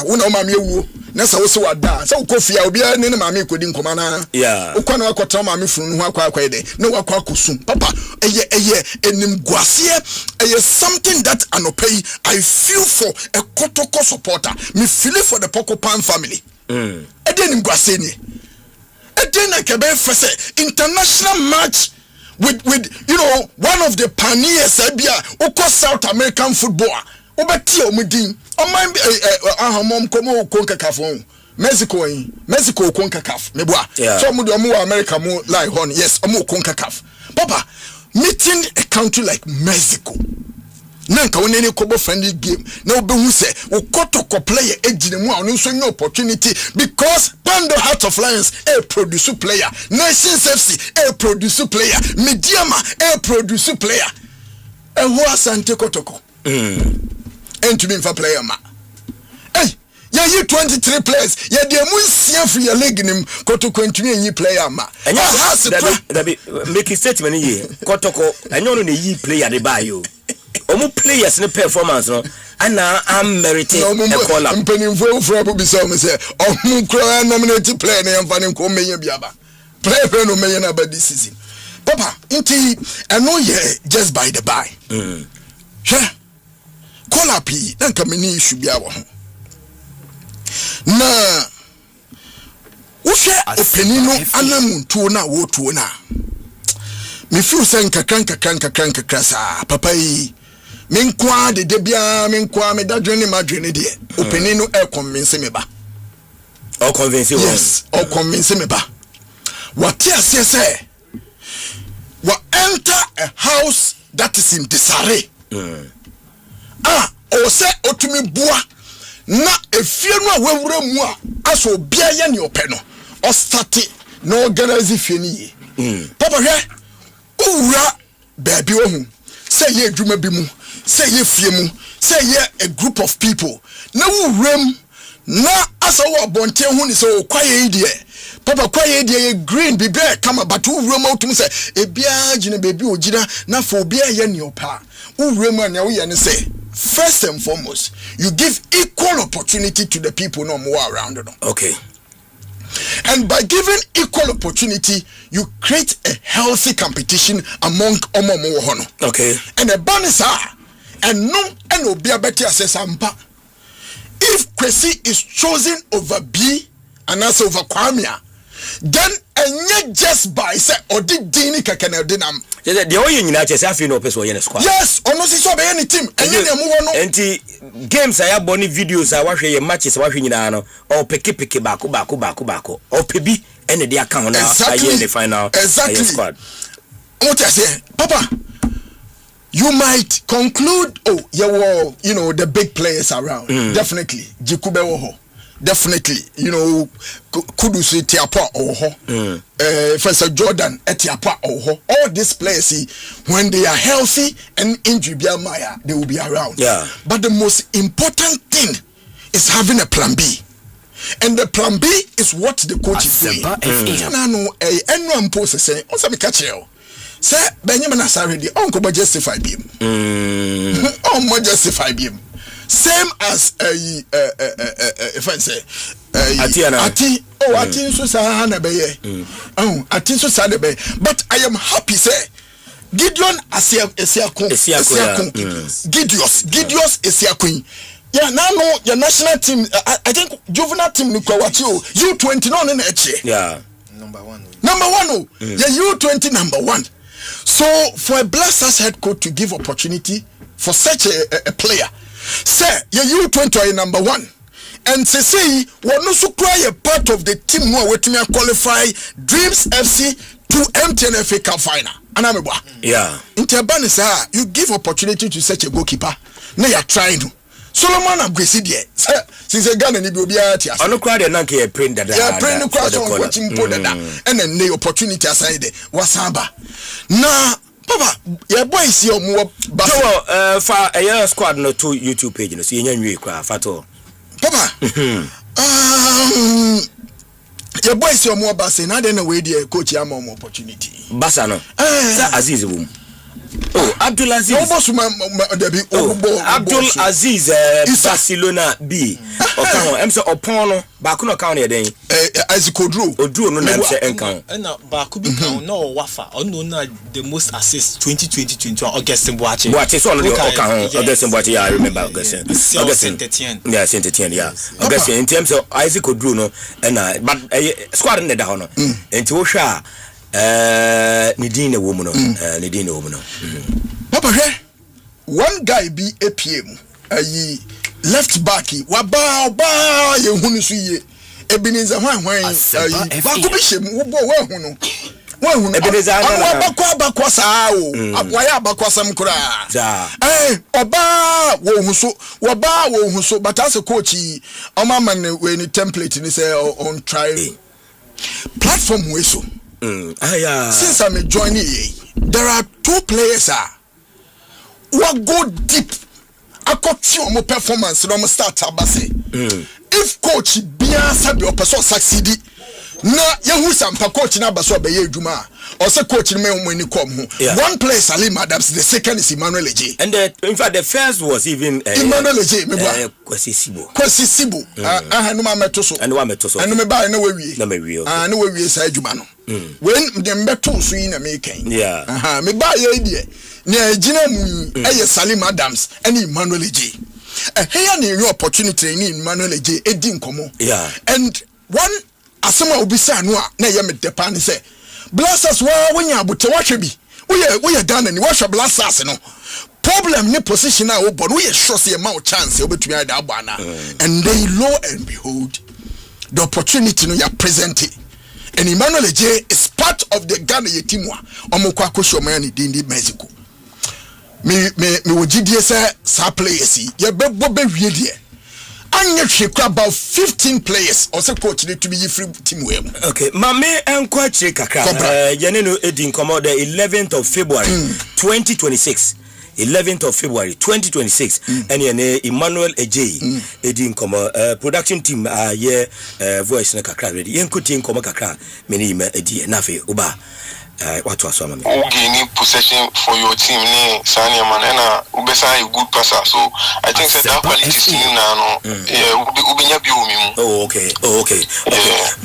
Una mami wu na sa wo se wada sa ukofia obi ne mami kodi nkomana yeah ukwa na akota mami funu ho akwa de na wakwa kosum papa eye enim guase eye something that anopay I feel for a Kotoko supporter me feel for the Pokopan family enim guase ni na kebe fese international match with you know one of the pioneers abia uko South American football obeti omudin oman ahamom komo konkakafo Mexico konkakaf meboa so omudo omo America mo like hon yes omo konkakaf papa meeting a country like Mexico nanka wonene kobo friendly game na obehu se Kotoko player ejine mu a ono so new opportunity because Pando Heart of Lions a produce player Nations FC a produce player Mediama a produce player who asante Kotoko and to be for player ma. Hey, you 23 players. You the munsia for your leg in him. Kotoko continue any player ma. And you make a statement here. Kotoko, and you only ye player the buy you. Omu players in performance no. And now I'm meriting a call up. I'm penning for be so me say. Omu cry nominated player na yamfani ko menye biaba. Player no menye na bad this season. Papa, inti I know ye just by the by. Sure. Call up he then come in issue be our na ushe openino anamuntu na wotu na me feel say nkakranka krasa papa yi me nkwa de bia me nkwa me dadwene madwene de openino e convince me ba o convince you yes o convince me ba what you say we enter a house that is in disarray o se otumi bua na efie no a wawura mu a aso bia ye ne opɛ no o start no organize fie ni papa hwɛ owura baabi ohu say ye adwuma bi mu say ye fie mu say ye a group of people na wuram na asa wo abonte hu ni say o kwaye idie papa kwaye idie ye green bi be kama but wuram otum say ebia gine baabi ogira na for bia ye ne opɛ wuram anya wo ye ne say first and foremost, you give equal opportunity to the people no more around. Okay. And by giving equal opportunity, you create a healthy competition among Omomo. Okay. And the bonus are, and no, and no be a better Asempa. If Kwesi is chosen over B and also over Kwamia, then and just by say or did Dini Kakanadinam. The only United States no person in squad. Yes, or no so be any team. And you move on. Anti games I have bonny videos I watch your matches watching in or picky back or pebi and the account exactly in the final exactly squad. What I say, Papa, you might conclude, oh, you know, the big players around. Definitely. Jikube Woho. Definitely, you know, Kudus Tiapa Oho, Professor Jordan Etiapa Oho. All these players, when they are healthy and injury Maya, they will be around. Yeah. But the most important thing is having a plan B. And the plan B is what the coach is doing. Anyone posts say, "Oh, some catch you." Say, Benjamin Asaredi, Uncle justify him. Oh, justify him. Same as if I say Ati so sa na be but I am happy say Gideon Esiakun. Gideos Esiakun. Yeah, now no, your national team. I think juvenile team U20 no neche. Yeah. Number one. Yeah, U20 number 1. So for a Blasters head coach to give opportunity for such a player, say your U20 are number 1. And say what no so cry a part of the team who waiting to qualify Dreams FC to MTN FA Cup final. Yeah. Interban say you give opportunity to such a goalkeeper. Now you're trying to. Solomon Abgesi there. Since a Ghana ni be ati asa. Ono kwa de na ke print dada. Yeah, print no kwa so watching po dada. And then the opportunity aside there. Wasaba. Na Papa, your boys here mo ba. So for a year squad no to YouTube page no so yenya nwie kwa fato. Papa. Your boys here mo ba say na dey na we there coach am more opportunity. Basa no. Sa Aziz wum. Oh, Abdul Aziz. Abdul Aziz Barcelona B. Okano, em say opon no, ba ku no kan ye den. Isaac Oduro no na say enkan. Na ba ku bi kan no wafa. Ono na the most assists 2020-21 Augustin Boache. Boache so no dey okan Augustin Boache, yeah, I remember Augustin. Saint-Étienne. Yeah, Saint-Étienne, yeah. Augustin in terms of Isaac Oduro no and but squad in the da no. Enti wo hwa Nidine woman, Nidine woman. Papa, one guy be APM, left backy, waba, ye hunusuye, Ebenezer Wang, Bakubishim, Wubo, Ebenezer, Bakwasa, Akwaya Bakwasam Kura, Oba, Wohuso, but as a coachy, Omaman, when a template in say on trial platform whistle. Since I'm joining, there are 2 players who go deep. I got you more performance. No start abase. If coach Bia sabi o person succeed, na yehu sampa coach na baso be yedwuma. Or say coach me when you come home. One player Salim Adams, the second is Emmanuel Eje. And in fact the first was even Emmanuel Eje. Kwesi Sibo. No ma metoso. And wa metoso. And me ba na we. Na me wi. No we say adwuma no. When them beto so in America. Yeah. Me ba ye die. Na ejina mu Salim Adams and Emmanuel Eje. Here na your opportunity ni Emmanuel Eje edi nkomo. Yeah. And one asema obi say anu a na ye me depa ni say Blasters when you abute watch bi. We done and watch Blasters no. Problem ni position na but we sure say amount chance obetumi ada abana. And then lo and behold the opportunity no you present. And Emmanuel Eje is part of the Ghana team omokwa akosho man in Mexico. Me wojidie say sa players ye bebo be wie die. Anya hwekwa about 15 players or say coach need to be free team we. Okay, mame enko chire kakra. Yene no edi nkomo the 11th of February 2026. 11th of February 2026 and yene Emmanuel Eje edi nkomo production team voice na kakra ready yenkuti nkomo kakra meni me edi na fe oba what was some gaining possession for your team ne sani man na ubesa a good passer so I think that quality team na no ubenya bi omi mu okay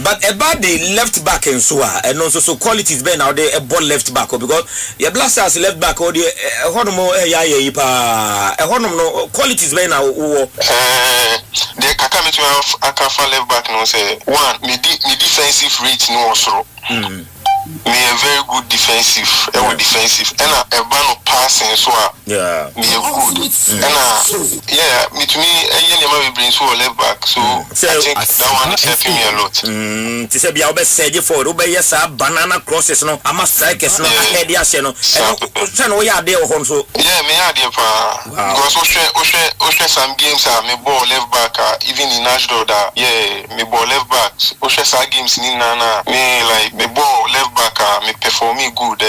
but about the left back and so and also so qualities be now the ball left back because your Blasters left back or the honomo pa honom no qualities be now the kakame to akafa left back no say one me defensive rate no also me a very good defensive defensive and a ban of passing so me a good and me to me we bring so left back so I think that one is helping me a lot to say be obe say for obe yes banana crosses no ama strikers no head ya no and we are there on so me are there because we some games me ball left back even in Nashville that me ball left back we some games in Nana me like me ball left back me perform me good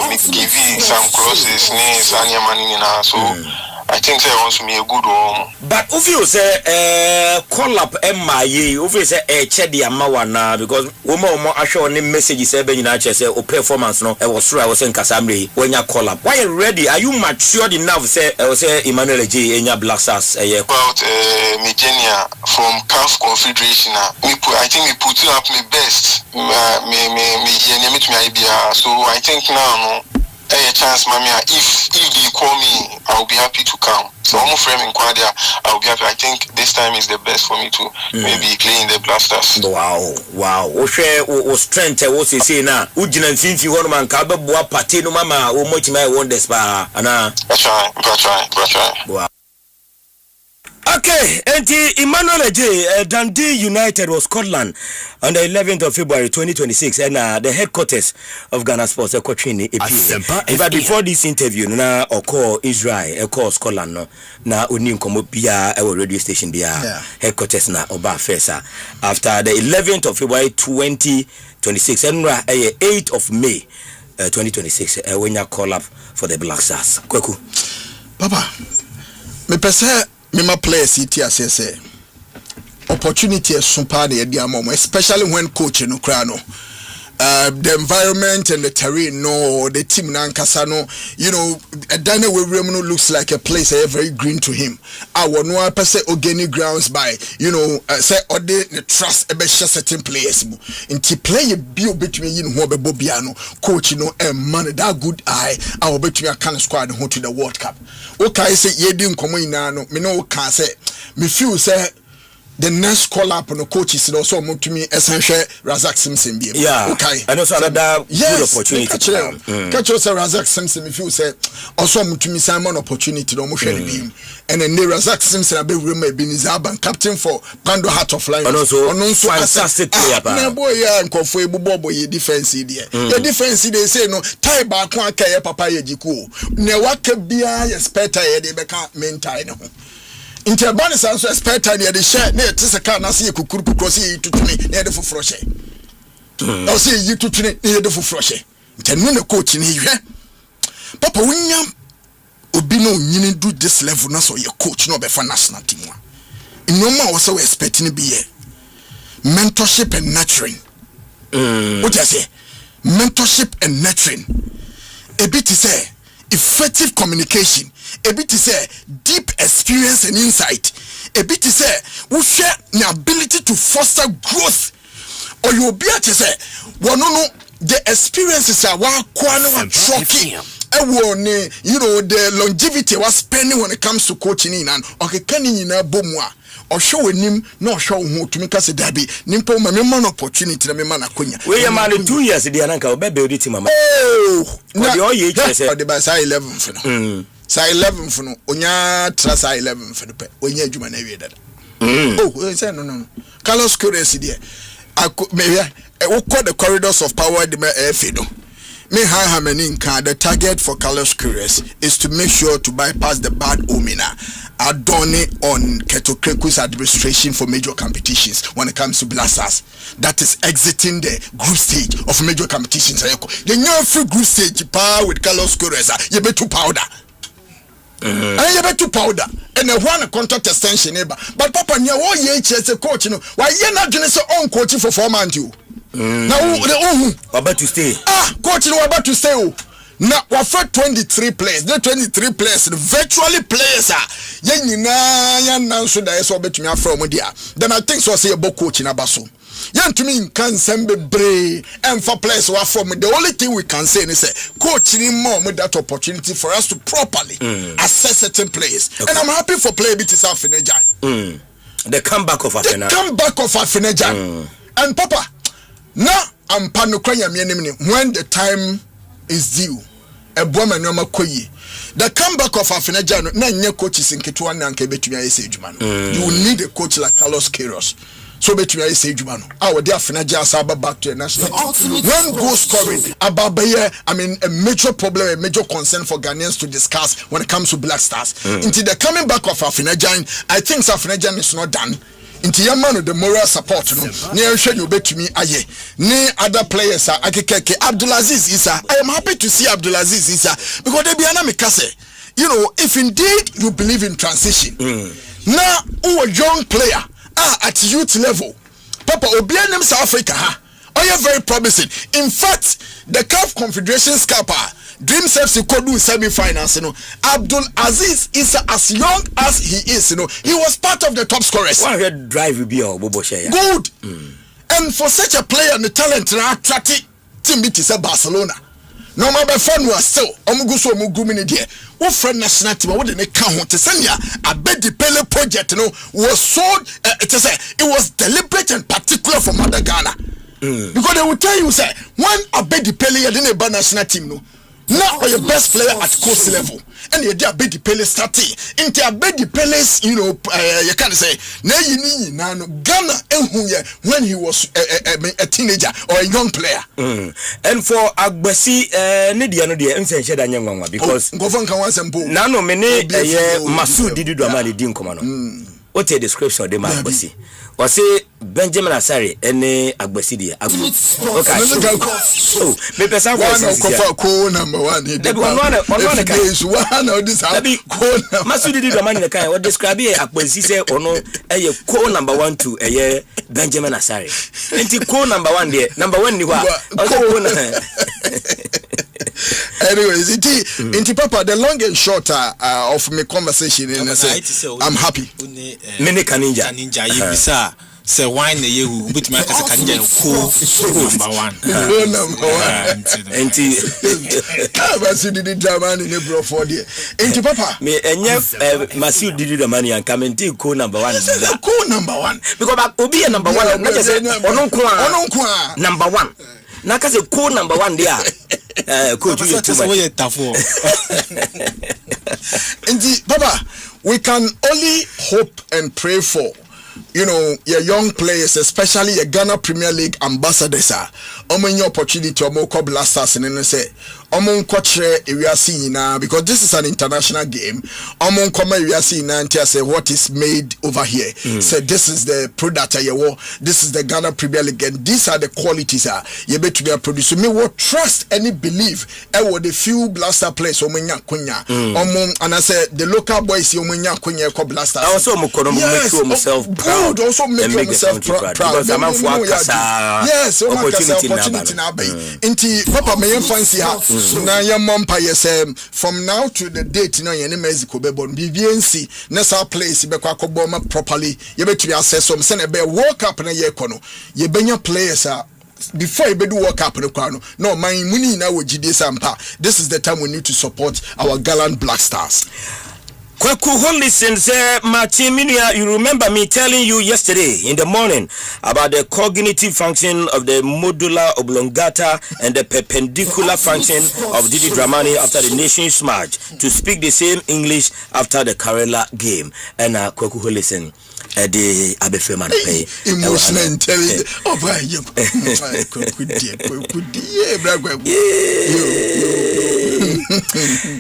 me give you some crosses ne sanya manina so I think say wants me a good one but if you say call up MIA if you say check the amawana because woman assure any messages say be na say o performance no was true I was in Kasamre when you call up why you ready are you matured enough say Emmanuel Eje enya Blasters about me Genia from CAF Confederation I think we put up my best me to my idea so I think now no a chance, Mamia. If they call me, I'll be happy to come. So I'm framing Quadia, I'll be happy. I think this time is the best for me to maybe play in the Blasters. Wow. O strength was say na. Ujina finfi hono man ka beboa party no mama o motima e won despa ana. Try. Wow. Okay, and Emmanuel J. Dundee United was Scotland on the 11th of February 2026, and the headquarters of Ghana Sports coaching but before this interview, na call Israel, call Scotland, no, na unim komo bia our radio station bia headquarters na Oba Fesa. After the 11th of February 2026, and 8th of May 2026, when you call up for the Black Stars. Kweku, Papa, me pese. Mema players say opportunity is super especially when coaching no the environment and the terrain the team nankasano Dana William looks like a place very green to him. Our no person organic grounds by say or the trust about certain players into play a bio between Bobiano coach and man that good eye our between a can squad to the World Cup. Okay, say ye didn't come in now me no can say me feel say the next call up on the coaches is also to me essential Razak Simpson. Yeah, okay. And also another good opportunity. Catch us Razak Simpson if you say also to me Simon opportunity no more him. And then Razak Simpson be been captain for Pando Heart of Lions. And also fantastic player. Na boy ya nkofo ebubo ye defense there. The defense they say no tie back one kay papa ye jiku. Ne waka bia ye speta ye de beka mentai ne ho. Interbani sanso expect time ye de share na tese car na se kukuru cross ye tutuni na de foforo she. O se ye tutuni na de foforo she. Ntenu na coach ni hwe. Papa wunyam obi no nyini do this level na so ye coach no be for national team wa. Inoma was so expecting be here. Mentorship and nurturing. What you say? Mentorship and nurturing. A bit to say effective communication. A bit to say deep experience and insight. A bit to say we share the ability to foster growth. Or you'll be able to say, well, no, the experiences are one shocking. The longevity was spending when it comes to coaching in and okay, can you know bomwa or show him no show who to make us a derby nimpo man opportunity na me man akonya we are man 2 years the ananka obe build it mama the ye say the by say 11 for no say 11 for no onya tra say 11 for the pe onya adwuma na wie dada oh say no Carlos Queiroz there we call the corridors of power the fedo. Me the target for Carlos Queiroz is to make sure to bypass the bad omina Adoni on Ketokrekus administration for major competitions when it comes to Blasters. That is exiting the group stage of major competitions. The new free group stage with Carlos Queiroz, you bet to powder. And you bet to powder and a one contract extension. But Papa, you as a coach, why you're not doing so own coaching for 4 months? Now, about to stay. Coach, you about to stay. Now, we have 23 players. The 23 players, virtually players are. Then I think so. Say about coaching Abaso. Yan to me can send be and for players who are from the only thing we can say is coaching more with that opportunity for us to properly assess certain players. Okay. And I'm happy for player bit is Afenejan. The comeback of Afenejan. The comeback of Afenejan. And Papa, now I'm panukranya when the time is due. A woman no makoyi. The comeback of Afenejan na nye coaches in Ketuan na nke betumi ayese adwuma no. You will need a coach like Carlos Queiroz. So betumi ayese adwuma no. Our dear Afenejan asaba back to a national team. When goal scoring ababaye, I mean a major problem, a major concern for Ghanaians to discuss when it comes to Black Stars. Into the coming back of Afenejan, I think Afenejan is not done. Into your man the moral support no near show you bet to me aye ne other players are akeke Abdulaziz Issa. I am happy to see Abdulaziz Issa because they be anamikase. If indeed you believe in transition now who a young player at youth level Papa Obianem South Africa are very promising. In fact, the CAF Confederation Scapa Dream Sepsi could do semi-finals. Abdul Aziz is as young as he is. He was part of the top scorers. One drive will be good. And for such a player and the talent, attractive team it is Barcelona. no ma be fun was still omugu so omugu mi ne de wo friend national team wo de ne ka ho te senia Abedi Pele project no was so it was deliberate and particular for Mother Ghana because they will tell you say when Abedi Pele ya de ne ba national team no now your best player at coast level and you dey Abedi Pele starting into Abedi Pele's you can say na yini na no Ghana ehun ye when he was a teenager or a young player and for Agbesi ne dia no dia ense hye da nyanwanwa because ngofo nkan wan sempo na no me ne Masu Didi Dramani di nkoma no what the description of the man Agbesi was say Benjamin Asare ene Agbesi dia okay so me person one ko number 1 he the one is one of this Masu Didi Dramani kan what describe Agbesi say ono eye ko number 1 to eye Benjamin Asare enti ko number 1 there number 1 ni wa anyways inti papa the long and short of my conversation and I say I'm happy mene kaninja yebisa say wine ye hu bit my kasa kaninja ko number 1 enti Masu Didi Dramani ne bro for there inti papa me enye Masu Didi Dramani an kamenti ko number 1 ko number 1 because obi number 1 na say ononko number 1 na kase ko number 1 there coach you too much indeed Baba we can only hope and pray for your young players, especially your Ghana Premier League ambassadors are your opportunity to call blasters and say coach area scene now because this is an international game. Come area scene now and say what is made over here. So this is the product this is the Ghana Premier League and these are the qualities you bet to be produced. Me will trust any belief the few blaster players and I said the local boys call blasters. I also make myself proud. Also make yourself proud because I'm for yes opportunity now inti papa me fancy ha na your mompa yes from now to the date no any Mexico be born BBNC na sa place be kwa akoboma properly you bet to access some say be World Cup na ye kono ye benya players before you do World Cup no my muni na wo gide sampa this is the time we need to support our gallant Black Stars. Kwaku listen, say Martiminia, you remember me telling you yesterday in the morning about the cognitive function of the modular oblongata and the perpendicular function of Didi Dramani after the nation's march to speak the same English after the Kerala game. And Kwaku listen, the Abefeman pay emotional intelligence.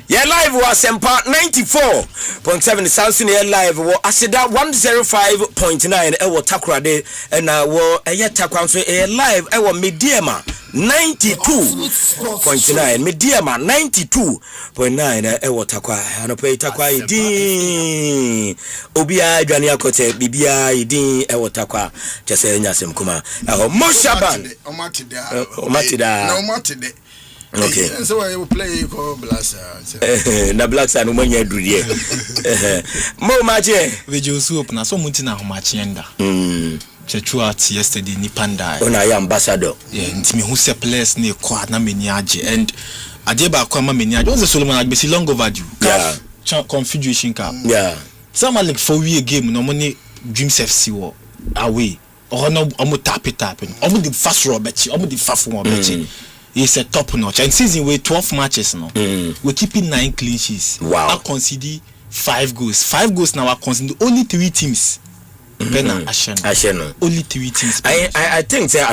Yeah, live was Asempa 94.7 Samson live was Asida 105.9 ewo Takra de and wo Takwa so live ewo Mediama 92.9 Mediama 92.9 ewo Takwa anope Takwa idin obia adwane akote bibia idin ewo Takwa chese nyasem kuma Moshaban omatida okay. So I will play for Blasta. Na Blasta no manya dudie. Mo mache. We just hope na so mutina ho mache enda. Chechu at yesterday ni panda. Ona ya ambassador. Yeah, ntimi hu se players na kwa na meni age and ade ba kwa ma meni age. Once Solomon Agbesi long overdue. Yeah. Confederation Cup. Yeah. Some like for we game no money Dreams FC wo away. Or no omo tap. Omo the fast Robert. Omo the fast one Robert. It's a top notch and season with 12 matches now. We're keeping 9 clean sheets. Wow. I concede 5 goals. 5 goals now. I concede only 3 teams. Asheno. Only 3 teams. I think say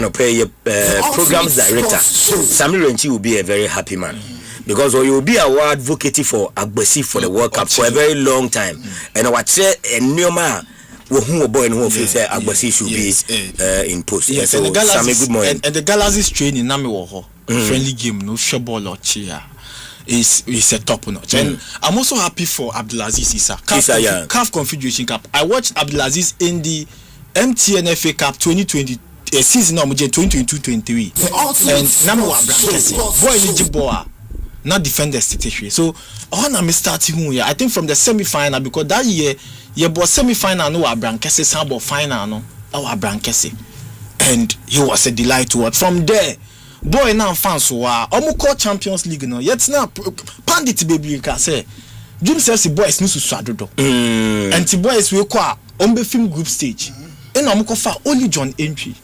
programs director Sammy Renchi will be a very happy man. Because you will be a advocate for Agbesi for the World Cup for a very long time. And I would say a new man who boy and who say Agbesi should be in post. Yes, so, and the Galaxy, good morning. And the Galaxy's training Nami Woho. Friendly game, no short ball or chair. Is a top notch. And I'm also happy for Abdulaziz Issa. CAF Confederation Cup. I watched Abdulaziz in the MTN FA Cup 2020 season 2022-23. And Nami Wabrankesi. Boy Nijiboa. Not defend the situation. So I'm starting here. I think from the semi-final because that year was semi-final no Wabrankesi sambo final no Wabrankesi. And he was a delight to watch. From there boy na fans wa omo call Champions League no yet na pandit baby ka say Dreams FC boys no susu adodo and boys we kwa ombe film group stage ena omo fa only John entry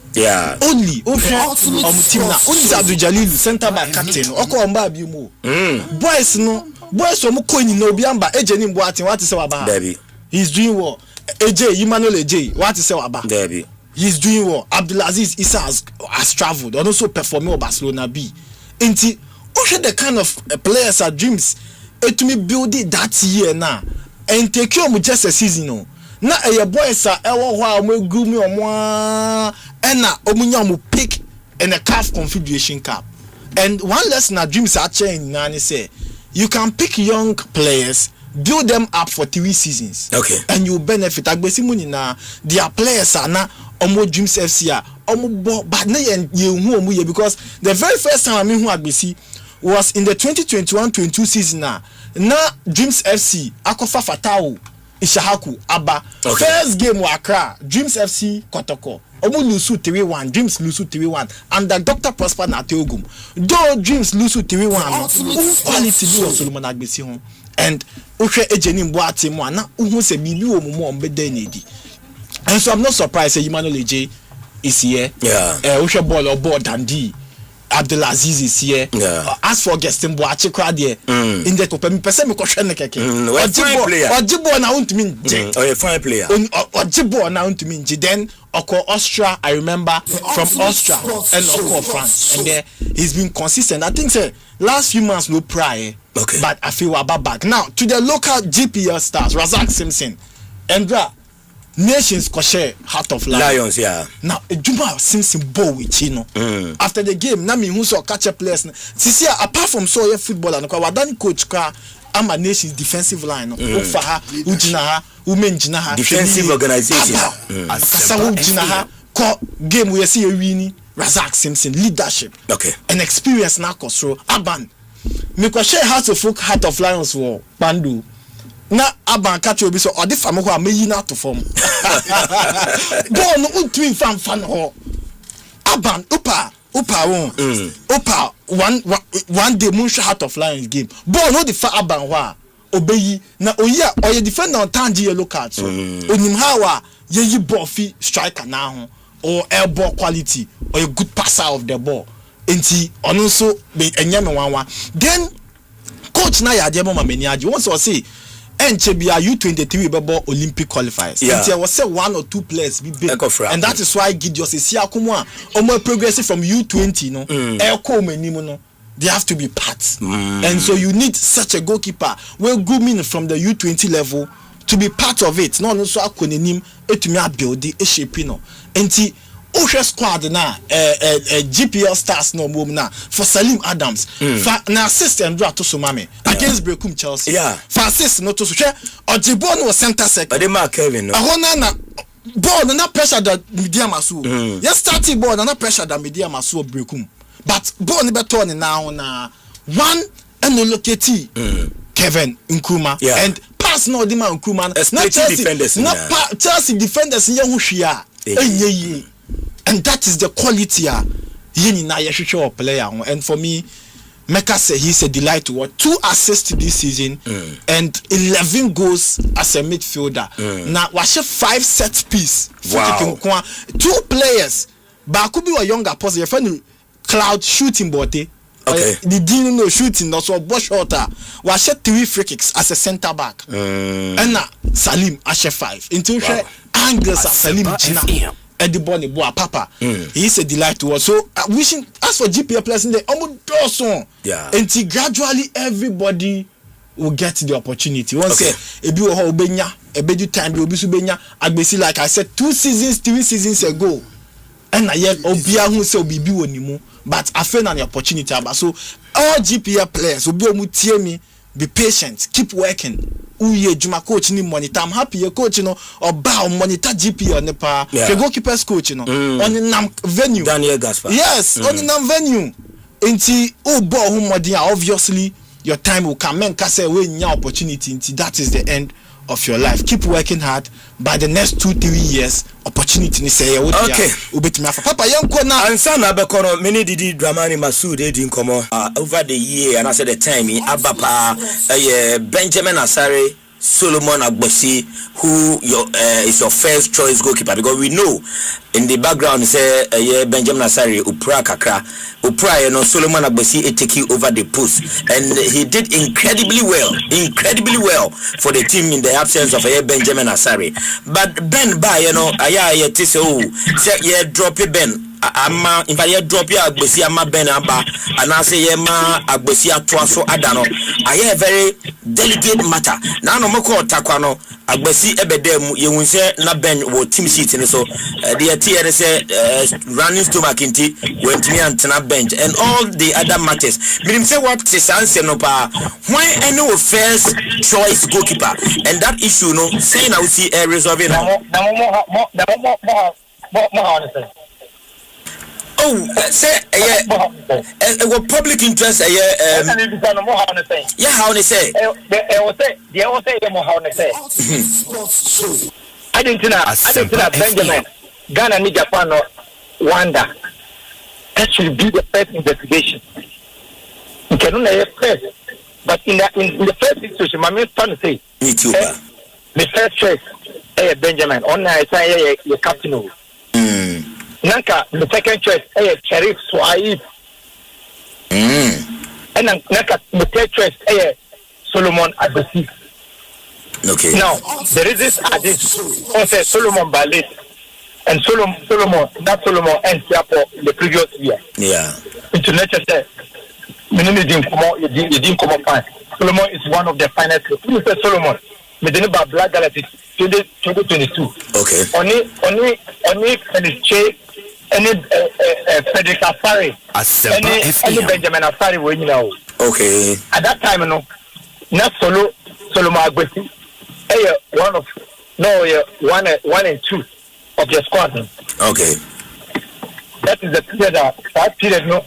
only team na only Abdul Jalil center back captain okọ omba bi mu boys omo ko ni na obi amba eje ni mbo atin what say waba he's doing well Emmanuel AJ what say waba he's doing well. Abdulaziz Issa has traveled and also performing at Barcelona B. Enti the kind of players at Dreams to me build it that year now and take you just a season no. Na your boys are we grew me on one and na omunya pick in a CAF Confederation Cup. And one lesson at Dreams are changing and say you can pick young players, build them up for 3 seasons. Okay. And you benefit. Agbesi muni na their players are na omo Dreams FC omo but na ye hu omo ye because the very first time I mean who Agbesi was in the 2021-22 season na Dreams FC akofa Fatao Ishahaku Aba. Okay. First game wa Accra Dreams FC Kotoko. Omo lusu 3-1 Dreams lusu 3-1 and the Dr. Prosper na Teogum. Though Dreams lusu 3-1 quality bi was Solomon Agbesi ho and uhwe ejeni mbo atemu na uhu se bibi wo mu ombeda nedi. And so I'm not surprised that Emmanuel AJ is here. Yeah. Uhwe ball or board Dandi Abdulaziz is here. Yeah. As for Gestin Boache crowd here in the top me person me question keke. Ojibo na untumi nje. Oh, a fine player. Ojibo na untumi nje. Then Oko Austria, I remember from Austria and Oko France, and there he's been consistent. I think say last few months no prior. Okay. But I feel about back now to the local GPL stars Razak Simpson, Endra Nations Koshe Heart of Lions. Yeah. Now Juma Simpson bow with Chino. After the game, Nami who saw catch a players. See, apart from so football and Wadani coach ka I'm a Nations defensive line. Ufaha, Ujinaha, Umenjinaha. Defensive organization. Ujinaha. Ko game we see a winning Razak Simpson leadership. Okay. An experience na Kosro Aban. Me Koshe Heart of Lions war Bandu. Na Aban catch obi so odi fam ho ameyi na to form. Go no untwin fan ho. Aban upa Opa one day Munsha Heart of Lions game. Ball no the fa Aban ho obeyi na oya oye defender on tangi yellow card so. Onim hawa ye ball fi striker na ho or air ball quality or a good passer of the ball. Enti ono so be enyame wanwa. Then coach na ya de mo mamani age. Once or say Enchebia U23 bebo Olympic qualifiers. Yeah. There was say 1 or 2 players be big. And that is why Gideon say Siakumwa almost progressive from U20 no. No. They have to be part. And so you need such a goalkeeper well grooming from the U20 level to be part of it. No so akonenim etumi build the shape no. Enti Osha squad na GPL stars no mom na for Salim Adams na assist and draw to Somame against Brekum Chelsea. Yeah. For assist no to so Ojibon was center second. But they mark Kevin no. Ahona na ball na pressure that media masu. Yes starting ball na pressure that media masu Brekum. But ball ni beto ni na one and no locate Kevin Nkrumah and pass no the man Nkrumah na Chelsea defenders in Yahushia. And that is the quality player. And for me, Mecca say he's a delight to watch. 2 assists this season and 11 goals as a midfielder. Now, watch 5 set piece. Wow. 2 players. But could be a younger person. Your friend Cloud shooting bote. Okay. The deal no shooting also bush shorter. Watch 3 free kicks as a centre back. And now Salim as 5. Into angles as Salim Jina. Eddie Bonnie Boa Papa. He's a delight to us. So wishing as for GPA players in the almost until gradually everybody will get the opportunity. Once a be a bedu time will be subenya. Agbesi like I said 2 seasons, 3 seasons ago. And I yet Obia who say Bibi Wonimu, but I feel an opportunity. So all GPA players will be me. Be patient, keep working. Uye Juma coach ni monitor. I'm happy your coach no or bow monitor GP on the pa. The goalkeepers coach no on the nam venue. Daniel Gaspar. Yes, on the nam venue. Inti ball who modia obviously your time will come and kase we nya opportunity. Inti that is the end of your life. Keep working hard. By the next 2-3 years, opportunity is say okay. Papa yanko na ansa na bekono many Didi Dramani Masood edin komo over the year and I said the time abapa Benjamin Asare Solomon Agbosi, who is your first choice goalkeeper, because we know in the background say Benjamin Asare Upra Kakra Upra Solomon Agbosi taking over the post, and he did incredibly well for the team in the absence of Benjamin Asare. But Ben ba drop Ben ama in fact drop ya Agbosi ama Ben aba and I say ma Agbosi atwa so adano aye very delicate matter na no moko takwano Agbosi ebedem yehun se na Ben wo team sheet ni so the tier say running stomach inti went me antena bench and all the other matters meaning say what is answer no pa when any first choice goalkeeper and that issue no say now see resolving say what public interest yeah how they say I didn't know Benjamin Ghana and Japan or Rwanda. That should be the first investigation. You cannot first, but in the first situation, my main son say the first choice Benjamin on I say your captain. Nanka the second choice Sheriff Swaib. And Nanka the third choice Solomon Agbosi. Okay. Now the reasons are this. On say Solomon Ballet and Solomon ends up the previous year. Yeah. International said you didn't come up. Solomon is one of the finest. Who said Solomon? Medinaba Black Galaxy 2022. Okay. Only Felice any Frederick Asari, any Benjamin Asari were you know. Okay. At that time, no, not Solomon Agbosi, one and two of the squad. Okay. That is the period that period, no.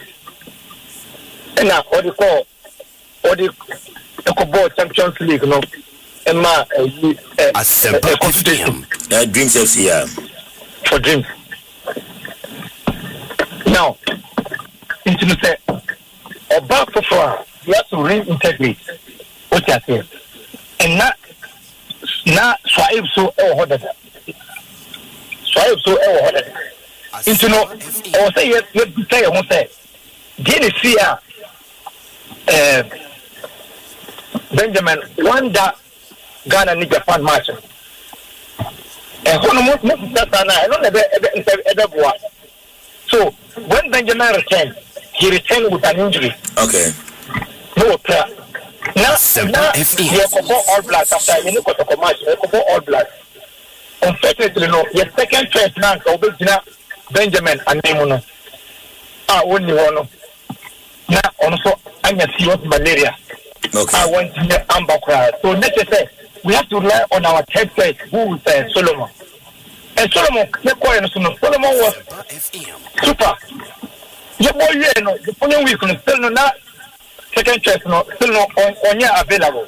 And now what the Eco Champions League, no. Emma Asempa FM. Dreams FC, yeah. For dreams. Now, into the say, about you have to reintegrate what you are saying. And not Swaib so hotter. Into no, I will say, you say, I won't say, Guinea Benjamin, Rwanda, Ghana, and Japan match. And so when Benjamin returned, he returned with an injury. Okay. No prayer. Now all blacks after you got a match, all blacks. Unfortunately, no, your second choice now Benjamin and Nemono. Only one. Now also I'm a serious malaria. Okay. I went to the Ambakra. So let's say we have to rely on our third choice, who is Solomon. And Solomon was super. Your boy, the following week, still not second choice, still not on your available.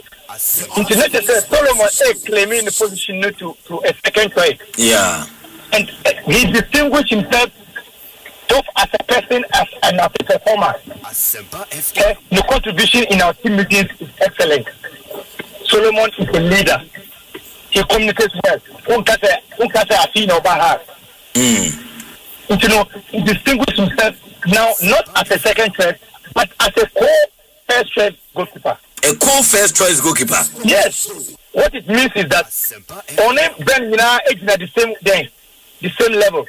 Internet says Solomon claiming the position to a second choice. Yeah. And he distinguished himself both as a person and as a performer. The contribution in our team meetings is excellent. Solomon is a leader. He communicates well. He distinguishes himself now not as a second choice, but as a co-first choice goalkeeper. A co-first choice goalkeeper? Yes. What it means is that on Ben at the same level.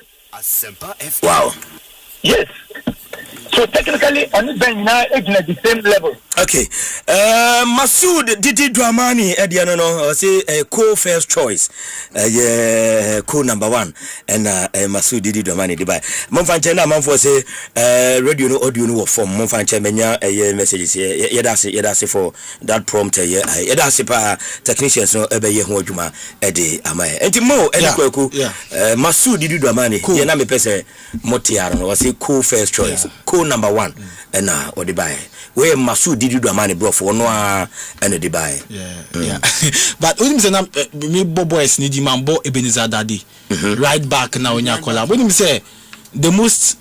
Wow. Yes. So technically, only Ben at the same level. Okay. Masood Didi Dramani Ediano say co-first choice. Co number one. And Masood Didi Dramani Dubai. Monfanchena Monfo say radio no audio no form. Monfanche menya messages here. Yedase for that prompt here. Yedase pa technicians no ebe ye ho adwuma ede amaye. Enti mo Masood Didi Dramani ye na me pese motiaro no say co-first choice. Co number 1 and or the buy where Masu did you do a money bro for no and the buy. Yeah. But when me boys need Mambo Ebenezer Daddy right back now in your collab. When you say the most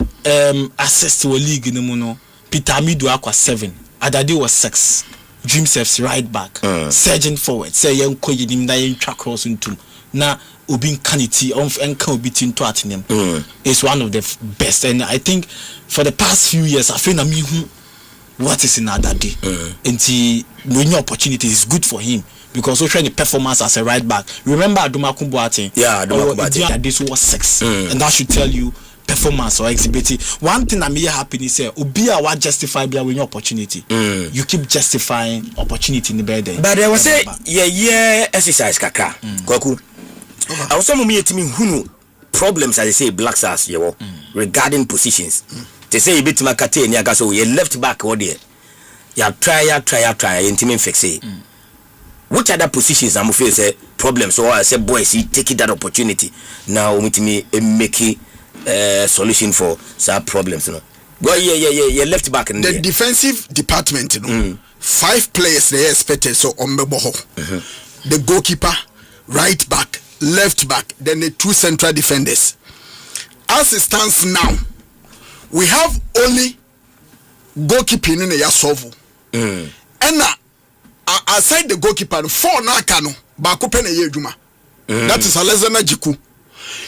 access to a league in the Muno, Peter Midu Aqua 7, Adadi was 6. Dream Sefs right back, surging forward, say young Koyin dying track cross into now Ubin Kaniti and can be between Twatinum is one of the best. And I think for the past few years, I feel what is in Adadi. And the opportunity is good for him because we're trying to performance as a right back. Remember Aduma Kumbuati? Yeah, Aduma Kumbuati. This was 6, and that should tell you performance or exhibiting. One thing I'm here happy is Ubia what justify when your opportunity. You keep justifying opportunity in the bed. But there was a exercise kaka. Kwaku. I was some me who problems as I say Black Stars regarding positions. They say a bit makate and yagaso you left back or there. You try intimate fix. Which other positions I'm afraid say problems so I say boys he take that opportunity. Now with me make it solution for some problems, Well, yeah, left back in the defensive department, 5 players they expected so on the goalkeeper, right back, left back, then the 2 central defenders. As it stands now, we have only goalkeeping in the Yasovu. And aside the goalkeeper, 4 nakano, bakupene yejuma. That is Alexander Jiku.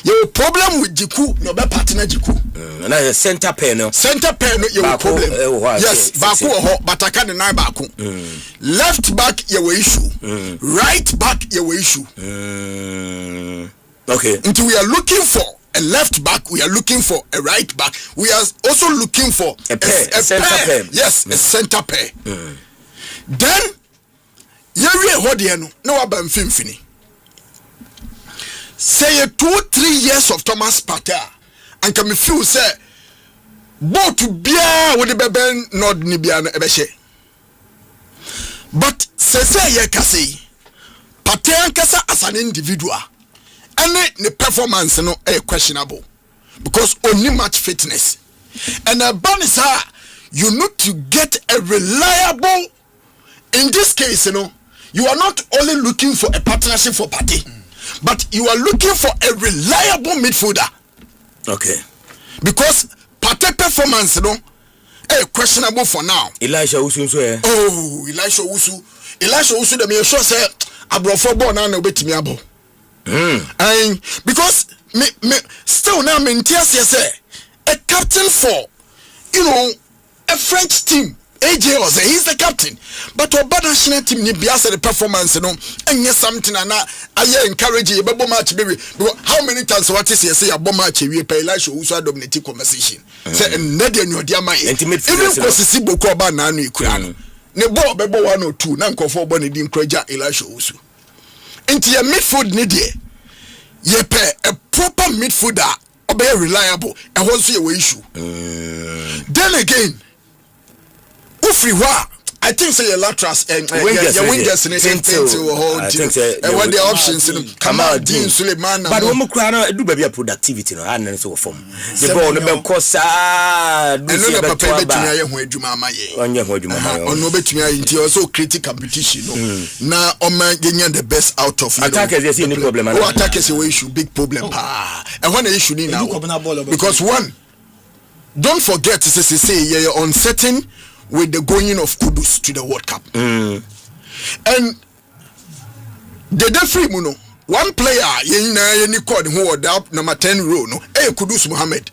Your problem with Jiku, no better partner Jiku. And a center pair, no. Center pair, no, your problem. Yes, Baku but I can't deny Baku. Left back, your issue. Right back, your issue. Okay. Until we are looking for a left back, we are looking for a right back. We are also looking for a center pair. Yes, a center pair. Then, you what the no about Fimfini. Say 2-3 years of Thomas Partey and can feel say both to be with the baby not Nibian Ebeshe. But say ye kasi Partey and Kasa as an individual and the performance no questionable because only match fitness and a bonus you need to get a reliable. In this case, you are not only looking for a partnership for Partey. But you are looking for a reliable midfielder. Okay. Because Partey performance, questionable for now. Elisha Usu, Oh, Elisha Usu, the me sure say abrofo born na obetimi abo. And because me still now maintain say a captain for a French team. AJ was he's the captain, but Oba national team ni biasa the performance and yes something and I encourage you babo match baby. How many times what is say a bomb match we pay Elisha Usu dominating conversation. Say Nadia no dia man. Even kwesisi boku Oba na anu ikura no. Ne ball bebo 1 or 2 na nkofo bo ne di encourage Elisha Usu. Into your midfield ni die. Ye pay a proper midfielder obe reliable and also your issue. Then again I think say Latras and wingers in the same thing and what the options come out Dean Suleiman but when we do baby productivity no and so form the ball no cause and no papa betumi aye ho adwuma amaye onye ho adwuma ono betumi aye nti also create competition na o man get the best out of attackers dey see any problem attackers we issue big problem and when the issue ni now because one don't forget to say you're uncertain with the going of Kudus to the World Cup. And the free muno one player ye called who was up number 10 row no Kudus Mohammed.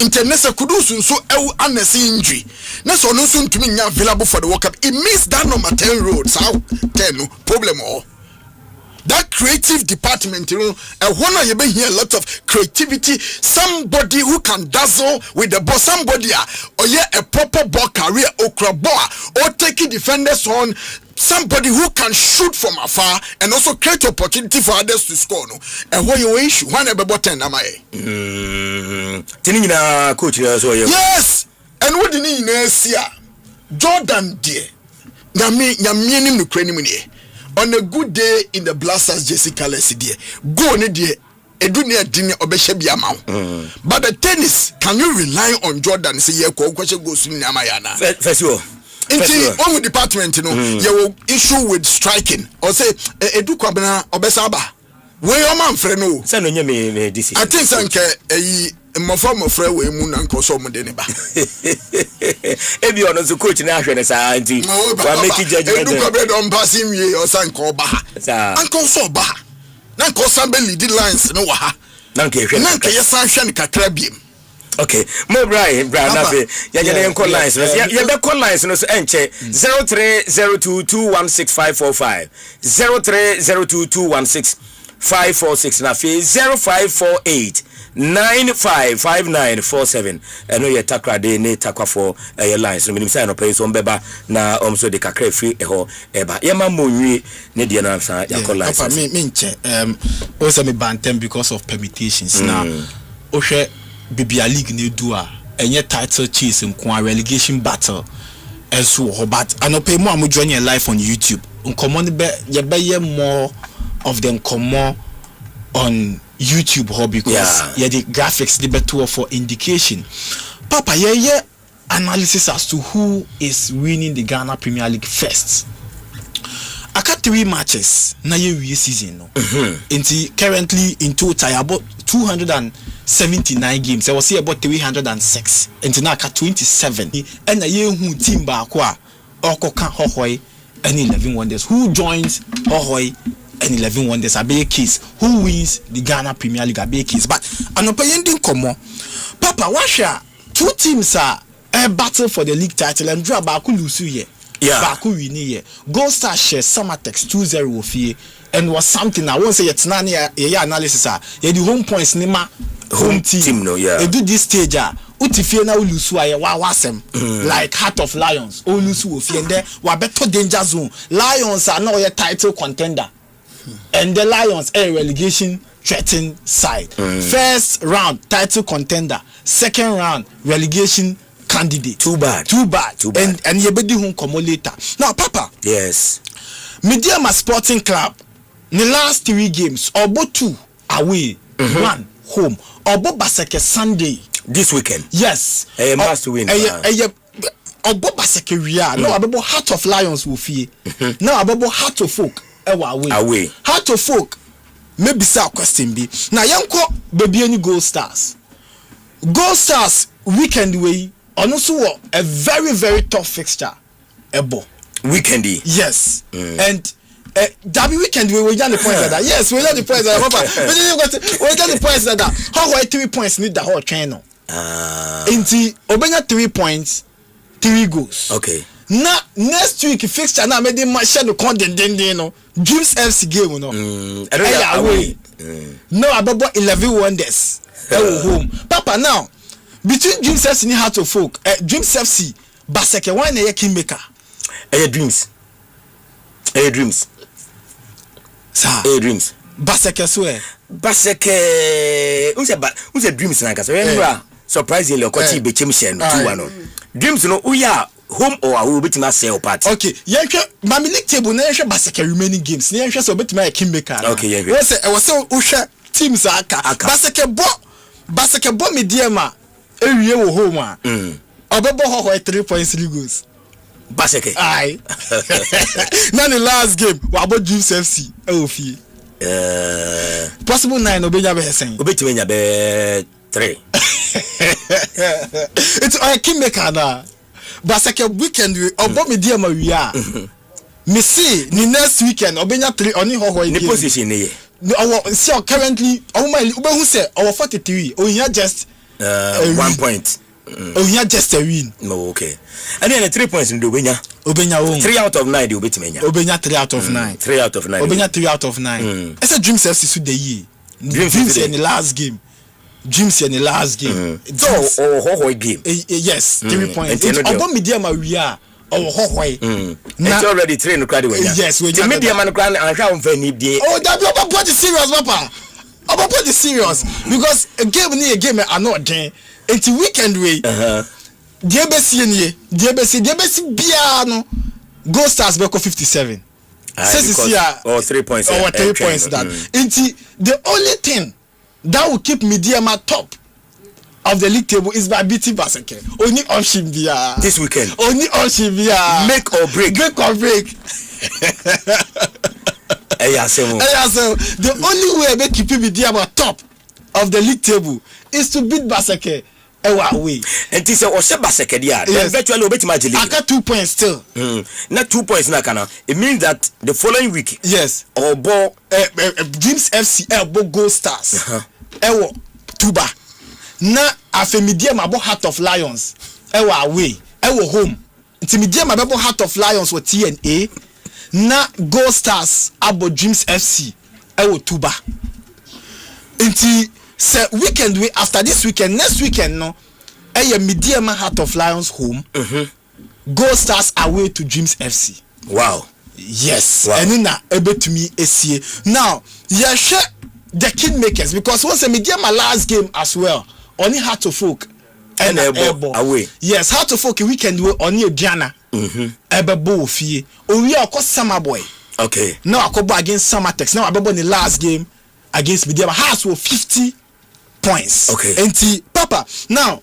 International Kudus so unnecessary injury. Na so no soon to me available for the World Cup. It means that number 10 road so 10 no problem all. That creative department, you hear a lot of creativity. Somebody who can dazzle with the ball, somebody or a proper ball carrier or taking defenders on. Somebody who can shoot from afar and also create opportunity for others to score. No, and what you issue? One ever button am I? Coach, yes, and what did you see? Jordan dear, Yami no crane. On a good day in the Blasters, Jessica Leslie, go on dear, edunia dini obehye bia ma but the tennis, can you rely on Jordan say ye ko kwese go su ni amayana first of all Inti on department you issue with striking or say edu kwabena obesaba we your man friend no say no nye me this I think sanke mofra we mu na nkoso mo de ne ba ebi ono so coach na ahwe ne sa anti wa make judgment edu kwabena don pass him we o sanke oba anko so oba na nko sambe lead lines no wa ha na nke hwe na nke yesan hwe ne kakra biem. Okay, mo Brian na be ya call lines ya be call lines no so enche 0302216545 0302216546 na fe 0548955947 eno ye takrade ne takwafo lines no minim say no pay so mbeba na omso de kakra free eho eba ye ma monwie ne de na sa ya call lines papa me nche also me bantem because of permutations na ohwe Bibia League ne do a enye title chase nko relegation battle enso ho but anope mo am join your live on YouTube nkomo ne be ye more of them come on YouTube ho because the graphics the better for indication papa ye analysis as to who is winning the Ghana Premier League first. I got 3 matches na ye season no. Inti currently in total about 279 games. I was here about 306. Inti na ka 27. And na ye hu team ba kwa okoka hohoi and 11 wonders. Who joins hohoi and 11 wonders abe case. Who wins the Ghana Premier League abe case. But anopa yendin komo. Papa washa 2 teams are a battle for the league title and draw ba ku lusu ye. Baku win here. Gold Star share Summertex 2-0 ofie and was something I won't say it's none analysis the home points nima home team no they do this stage utifie na ulusu aye wa wasem like Heart of Lions ulusu ofie and there wa better danger zone. Lions are not a title contender and the Lions a relegation threatened side. First round title contender, second round relegation candidate. Too bad. And you be doing come later. Now, Papa. Yes. Mediama Sporting Club. The last 3 games, Obo 2 away, 1 home. Obo Baseke Sunday this weekend. Yes. Must win. Obo Baseke Ria. No, Obo Heart of Lions will fee. Now, Obo Heart of Folk. Away. Heart of Folk. Maybe say question be. Now, yanko baby any Gold Stars. Gold Stars weekend way. Also a very very tough fixture ebo weekendy yes and that weekend we done the points that yes we done the points that papa we done the points that how 3 points need the whole channel inti obenya 3 points 3 goals okay na next week fixture na made the match no con den no Dreams FC game no away no about 11 wonders home papa now between Dreams FC and Heart of Folk, Dreams FC, Baseke, one a kingmaker. Dreams. Sir. Dreams. Baseke swear. Baseke. Who's a Dreams na kasa? Remember, surprisingly, Okoti became Shen 2-1. Dreams no, we are home or we will be to sell party. Okay, yanke Mami League table na yanke Baseke remaining games. Na yanke so bit my kingmaker. Okay, yeah. I was so usha teams aka. Baseke bo mediama. Area wo home a obebo ho 3 points goals Baseke aye na the last game we about Dreams FC ofie possible 9 obenya be sen obetimenya be 3 it's a kingmaker na Baseke weekend we obo medium we are me see ni next weekend obenya 3 oni ho ni position ni our currently obehu say our 43 onya just 1 point. Yeah, just a win. No, okay. And then 3 points in the Obenya 3 out of 9 the Obetimenya. Obenya 3 out of 9. 3 out of 9. Obenya 3 out of 9. I said Dreams FC so the year. Dreams in the last game. Dreams in the last game. So ho game. Yes, 3 points. Obo medium we are. It's already trained crowd way. Yes, we the medium man crowd and how need the. Oh, that be about serious papa. About the serious because a game near a game are not there. It's weekend way. DBC Biano Gold Stars Beko 57. Says here 3 points. Or 3 points that. It's the only thing that will keep Midiama top of the league table is by beating Baseke. Only option via this weekend. Only option via make or break. Make or break. The only way they keep Midiama top of the league table is to beat Baseke away. And this was Baseke there. Yes. Virtually obey my I got 2 points still. Not 2 points na kana. It means that the following week. Yes. Or bo Dreams FC elbow Gold Stars. Ewo Tuba. Na afe Midiama abo Heart of Lions. Ewo away. Ewo home. Nti Midiama abo Heart of Lions with TNA. Na Gold Stars abo Dreams FC. Ewo Tuba. Nti say weekend we after this weekend next weekend no Midiama Heart of Lions home. Gold Stars away to Dreams FC. Wow. Yes. Wow. And na ebe to me esie. Now share the Kingmakers because once a Midiama last game as well only Heart to Folk and Ebo away. Yes, Heart to Folk weekend we only Diana. Ebe bo fie. We are called Summer Boy. Okay. Now I go against Summertex. Now I in the last game against Midiama Hearts were 50 points. Okay. And Papa now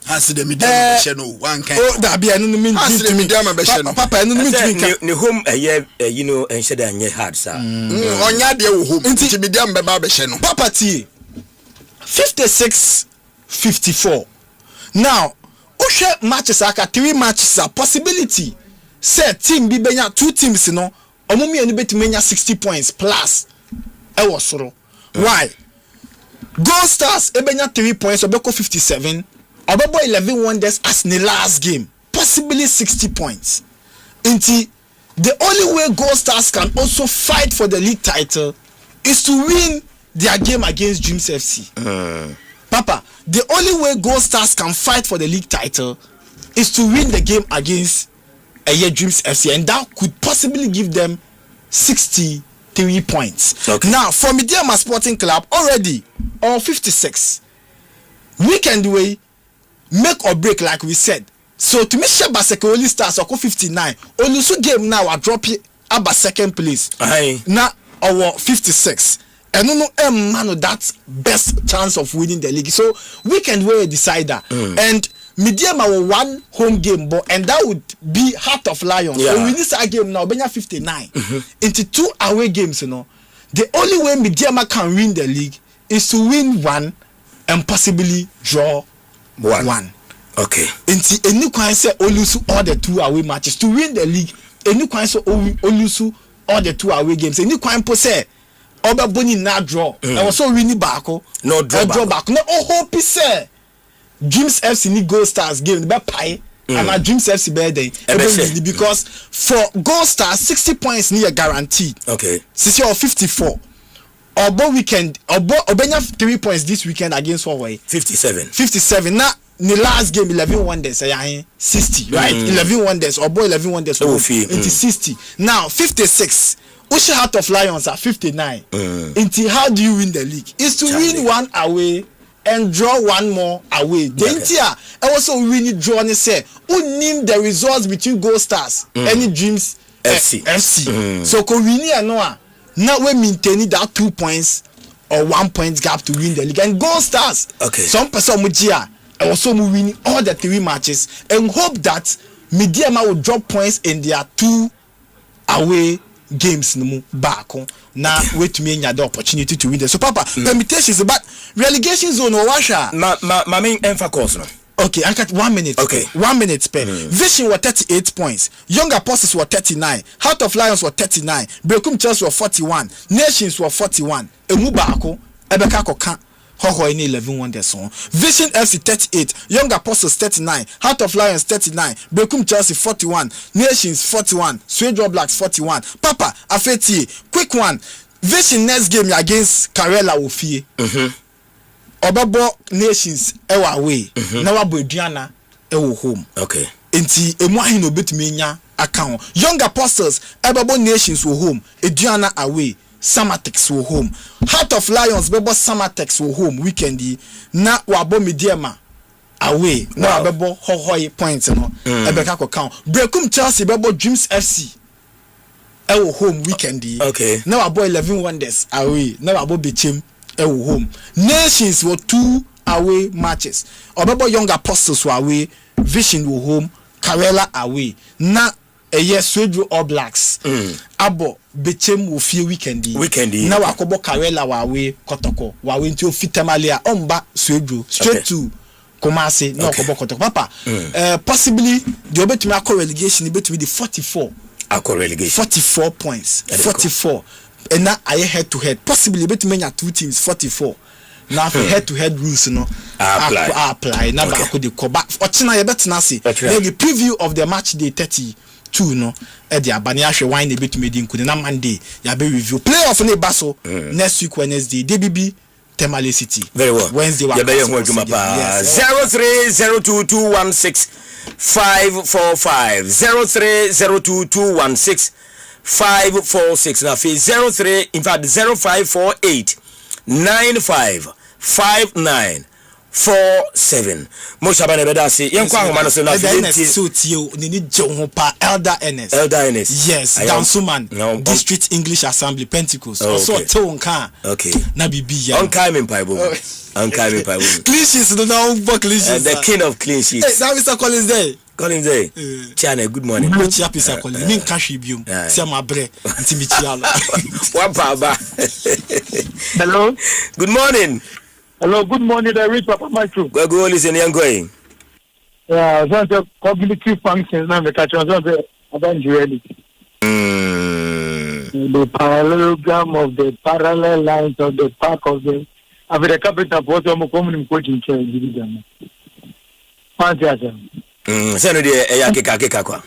has the Midiama Besheno one kind. Oh, that be an enemy. Has the Midiama Besheno. Papa, and the home you know and said and hard sir. On ya de home. Into Midiama Besheno. Papa T 56-54. Now, Osha matches aka 3 matches a possibility. Say team bi benya 2 teams no. Omumi eni betimenya 60 points plus. E was soro. Why? Gold Stars ebenya 3 points obeko 57. Obebo 11 wonders as the last game. Possibly 60 points. Inti the only way Gold Stars can also fight for the league title is to win their game against Dreams FC. Papa, the only way Gold Stars can fight for the league title is to win the game against Dreams FC, and that could possibly give them 63 points. Okay. Now, for Midiama Sporting Club, already on 56, weekend way, make or break, like we said. So to me, Baseke only starts or 59. Only so game now I drop it about second place. Now our 56. And no man that's best chance of winning the league. So weekend way decider. And Midiama will one home game, but and that would be Heart of Lions. Yeah. So we this game now, Benya 59 into 2 away games. You know, the only way Midiama can win the league is to win 1 and possibly draw 1. Okay. Into any kind say Olusu all the 2 away matches to win the league. Any kind say Olusu all the 2 away games. Any kind po say Oba Boni na draw. I was so winning back. No draw back. No hope say. Dreams FC need Gold Stars game the pie and my Dreams FC birthday because for Gold Stars 60 points near guaranteed. Okay. 60 or 54. Obo weekend Obenya 3 points this weekend against Huawei. 57. Now the last game 11 wonders 60 right 11 wonders Obo 11 wonders into 60. Now 56. Usha Heart of Lions are 59. Into how do you win the league? Is to win 1 away and draw 1 more away. The Intia also really draw and say who name the results between Gold Stars any Dreams FC. So Kowini and Noah now we maintaining that 2 points or 1 point gap to win the league and Gold Stars. Okay. Some person Mujia also winning all the 3 matches and hope that Midiama will drop points in their 2 away games no back now wait me the opportunity to win them. So Papa permutations but relegation zone or washa my main emphasis no. Okay, I got 1 minute. Okay. 1 minute spare. Vision were 38 points. Young Apostles were 39. Heart of Lions were 39. Brekum Chelsea were 41. Nations were 41. Emubako Ebeka Koka Hoho in 11 wonders on. Vision FC 38. Young Apostles 39. Heart of Lions 39. Brekum Chelsea 41. Nations 41. Swedro Blacks 41. Papa Afeti quick one. Vision next game against Karela Ofie. Obabo Nations ewa away. Na wabo Diana ewo home. Okay. Enti emu ahin no betumi nya account. Young Apostles ebabo Nations wo home. Diana away. Summertex wo home. Heart of Lions bebo Summertex wo home weekendi. Na wabo Midiama away. Na wabo hohoi points no. Ebeka ko count. Brekum Chelsea bebo Dreams FC ewo home weekendi. Okay. Na wabo 11 wonders away. Na wabo Bichim home. Nations were 2 away matches. Obebo Young Apostles were away, Vision were home, Karela away. Na Swedro All Blacks. Abo Bechem will feel weekendy. Now Akobo Karela were away, Kotoko. Were away into Fitamalia, Omba Swedro, straight to Komase, no Kobo Kotoko. Papa, possibly the Obetumako relegation between the 44. 44 points. 44. And now I head to head. Possibly bet many 2 teams 44. Now head to head rules no apply. Now I could go back. Ochina you bet nasi. Then the preview of the match day 32 no. The Abaniashe wine a bit made in Kudena Monday. Ya be review. Playoff ne baso next week Wednesday. DBB Temale City. Very well. Wednesday. 0302216545 0302216546 now 03 in fact 0548955947 Mosha bana beda say yenkwa ahoma no so na so tio ni ni jo pa Elder Ernest yes Dansuman District English Assembly Pentecost also tell nka okay na bibi ya on time in Bible clean sheets no now clean sheets the king of clean sheets hey that Mr. Collins there Chana, good morning. What you happy, Sir Collins? Me cash bium. See my bre. Inti michiala. What baba? Hello. Good morning. Hello. Good morning. The rich Papa Myxtro. Go listen, young going. Yeah, so the cognitive functions now the catch on the eventually. The parallelogram of the parallel lines of the park of the after the capital of what I'm coming coaching chair. Fantastic. Send the Yakika kwa.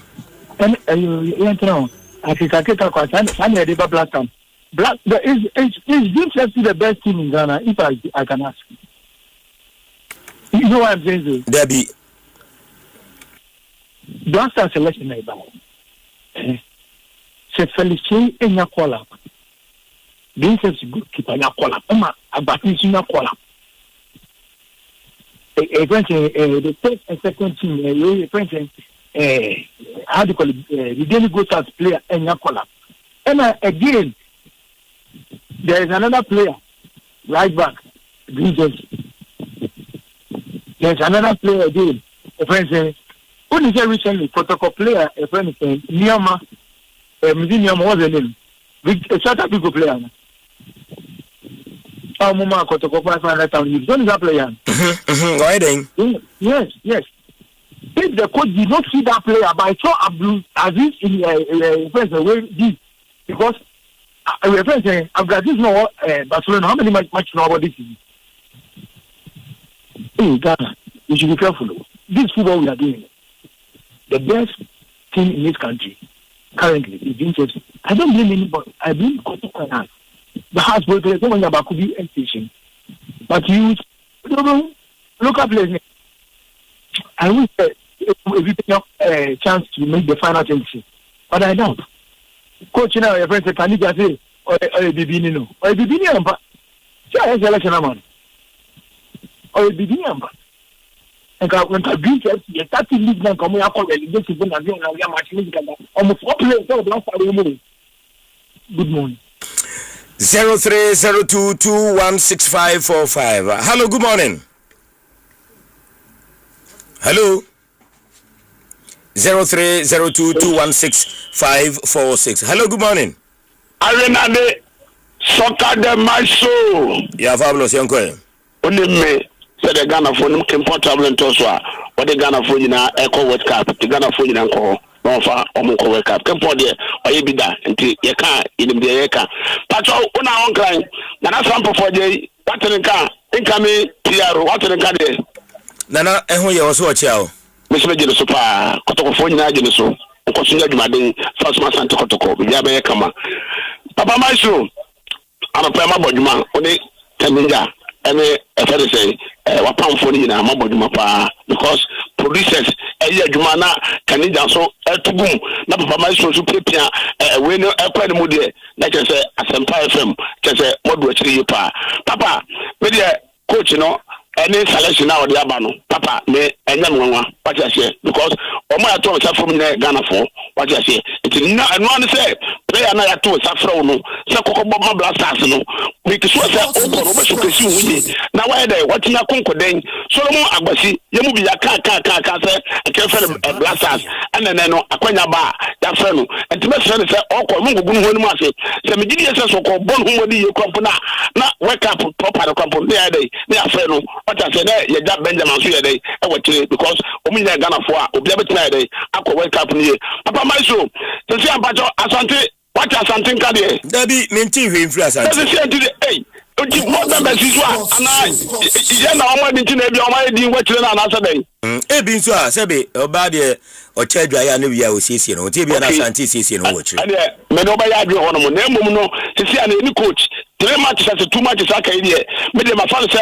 And you know, Akika kwa Sanya River Black Camp. Black is the best team in Ghana, if I can ask. You know what I'm saying? Debbie. Black Star selection about. Se Felicien in your call-up. Being such a good keeper in your call-up. About this in your call-up. The first and second team, how do you call it? The daily go as player and Yakola. And again, there is another player, right back, Green Jersey. There's another player again, a friend saying, who is there recently? Protocol player, a friend saying, Niama, Niama was the name. A short up big player. Mama Kotoko 500,000. You don't that player. Why then? Yes. If the coach did not see that player, but I saw Abdul Aziz in first way deep because we friends saying Abdul no Barcelona. How many matches know about this season? Hey Ghana, you should be careful. This football we are doing, the best team in this country currently is being Chelsea. I don't blame anybody. I blame Kotoko and us. The house will play someone about could be station. But you look up players. I wish we take a chance to make the final 20. But I don't. Coach now your friend say can you just say or Bibini no. Or Bibini amba. Say a selection man. Or Bibini amba. And when I beat us, you start to leave them come here call relegation and we are matching almost 4 players so don't follow me. Good morning. 0302216545. Hello, good morning. Hello. 0302216546. Hello, good morning. Arena de soccer de my soul. Yeah, fabulous, young boy. Only me said the Ghana phone came portable and toswa. What the Ghana phone in a echo World Cup. The Ghana phone in a Ofa Omunko World Cup. Kempo de oyebida nti ye ka inim de ye ka. Pacho una on climb. Na Asempa for the what in ka incoming TR what in ka de. Nana ehun ye wo chia o. Mesme je so pa kotoko fo nyina je so. Nko so nyaduma den first man sant kotoko bi ya be kama. Papa Myxtro anapa ma boduma oni teminga ene efere say wapam fo ni na ma boduma pa because producers adwuma na kanija so etugum na Papa Myxtro so prepare we no ekwa mu de na che say Asempa FM che say modu achiri pa papa me de coach no any selection now the abano papa me enya nwa what you say because o ma to sa from Ghana for what you say it no say player na ya to sa from no sɛ kɔkɔbɔ ma blasters no make sure sɛ okɔ no bɛso kɛsi wuye na wayɛ dɛ watina konkoden Solomon Agbasi yemu bi ya ka sɛ ɛkɛfɛ blasters ɛnɛnɛ no akwanya ba ya fɛ no ɛntime sɛ sɛ okɔ mo gugu no ho no ase sɛ me gidi sɛ so kɔ bɔ no ho di ye kɔmpo na wake up proper kɔmpo ne ya dɛ ne afɛ no wata sɛ ne ya ja Benjamin so ya dɛ ɛwɔ tire because omu nya Ghana fo a obi abɛtena ya dɛ akɔ wake up ne ye papa Myxtro sɛ sɛ ampacho Asante what Asante nka de dabi menti hwe mfiri Asante sɛ sɛ nti eh oti mo member siso ana ye na omo di ntina bi omo di nwachire na anasa dai ebi nso a sebe oba de ocha adwaya na bia osiesie no oti bia na Asante siesie no wochire ade me no ba ya adwe ho no mo na emom no sisi ana ni coach 3 matches as 2 matches aka ide me de ma fa se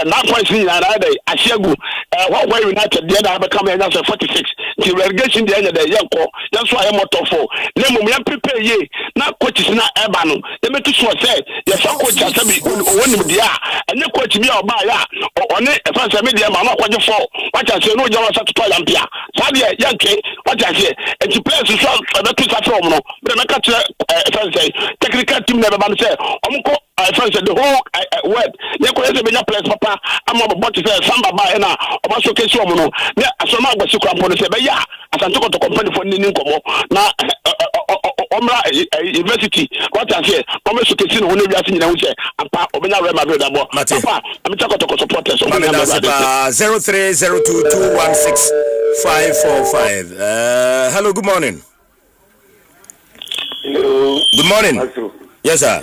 9 points ni na dai asiagu why United dey na be come here 46 the relegation dey anya dey yenko yenso aye motor for na emom ya prepare ye na coaches na eba no dey metu so say ye fa coach asabi wonim dia anye coach bi oba ya one fa se me dey ma na kwaje for what I say no jawa sa to Olympia sa dey yanke what I say and the players so betu sa from no be make fa say technical team na be ba say omko friends the whole word ye ko ese benya players papa ama bot say samba ba na oba so kesi omo no ne asoma Agbasi kwampo no say be ya Asante to company for nini nkomo na omra university what I say omo so kesi no ho na wiase nyina ho say apa obenya Real Madrid abo papa am take to supporters 0302216545 hello good morning. Hello. Good morning. Yes sir.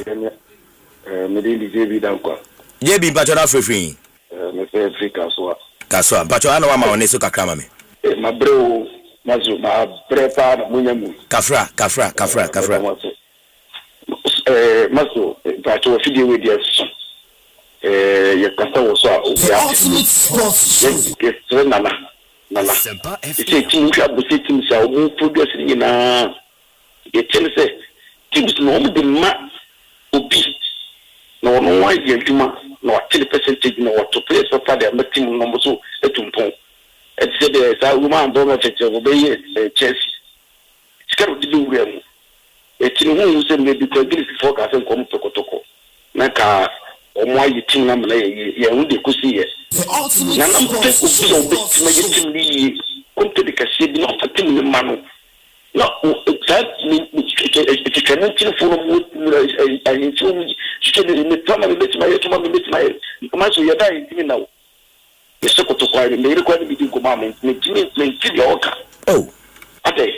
Medindi JB Dankwa. JB Pacho free. Me say free Kaswa. Pacho ana wa ma oneso kakra ma me. Ma bro mazu ma prepa na munyamu. Kafra. Mazu Pacho fidi we dia so. Ye kasa wo so a o ya. Yes nana. Asempa FM. Team ka bo team sa o progress ni na. Ye tell say teams no mo de ma obi na ono wa ye adwuma na wa 10% na wa to play so far the team no so etumpon et say the sa woman do no cheche go be Chelsea skaro di do wura mu team hu say me bi ko gris for ka se kom tokotoko na ka omo ayi team na mala ye hu de kusi ye na na mo te ko bi o be team ni konte de ka se bi na team ni manu no that it's connecting for I inform you tell me my so you die now you so to quite me require me to come me oka oh ade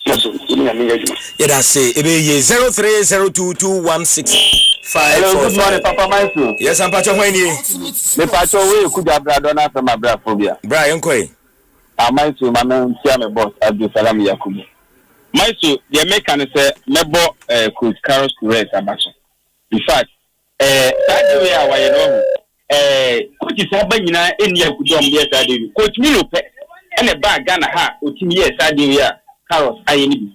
so you yeah say ebe ye 0302216545 hello good morning Papa Myxtro yes I'm Pacho when you me Pacho we kuja brado na from abrafobia Brian Koi Myxtro mama tia me boss Abdul Salam Yakubu Myxtro the mechanic say mebo coach Carlos Correct abaso in fact that way our you know coach saba nyina eni akudom dey that day coach Milo pe and a bag Ghana ha otimi yes that day ya Carlos ayeni bi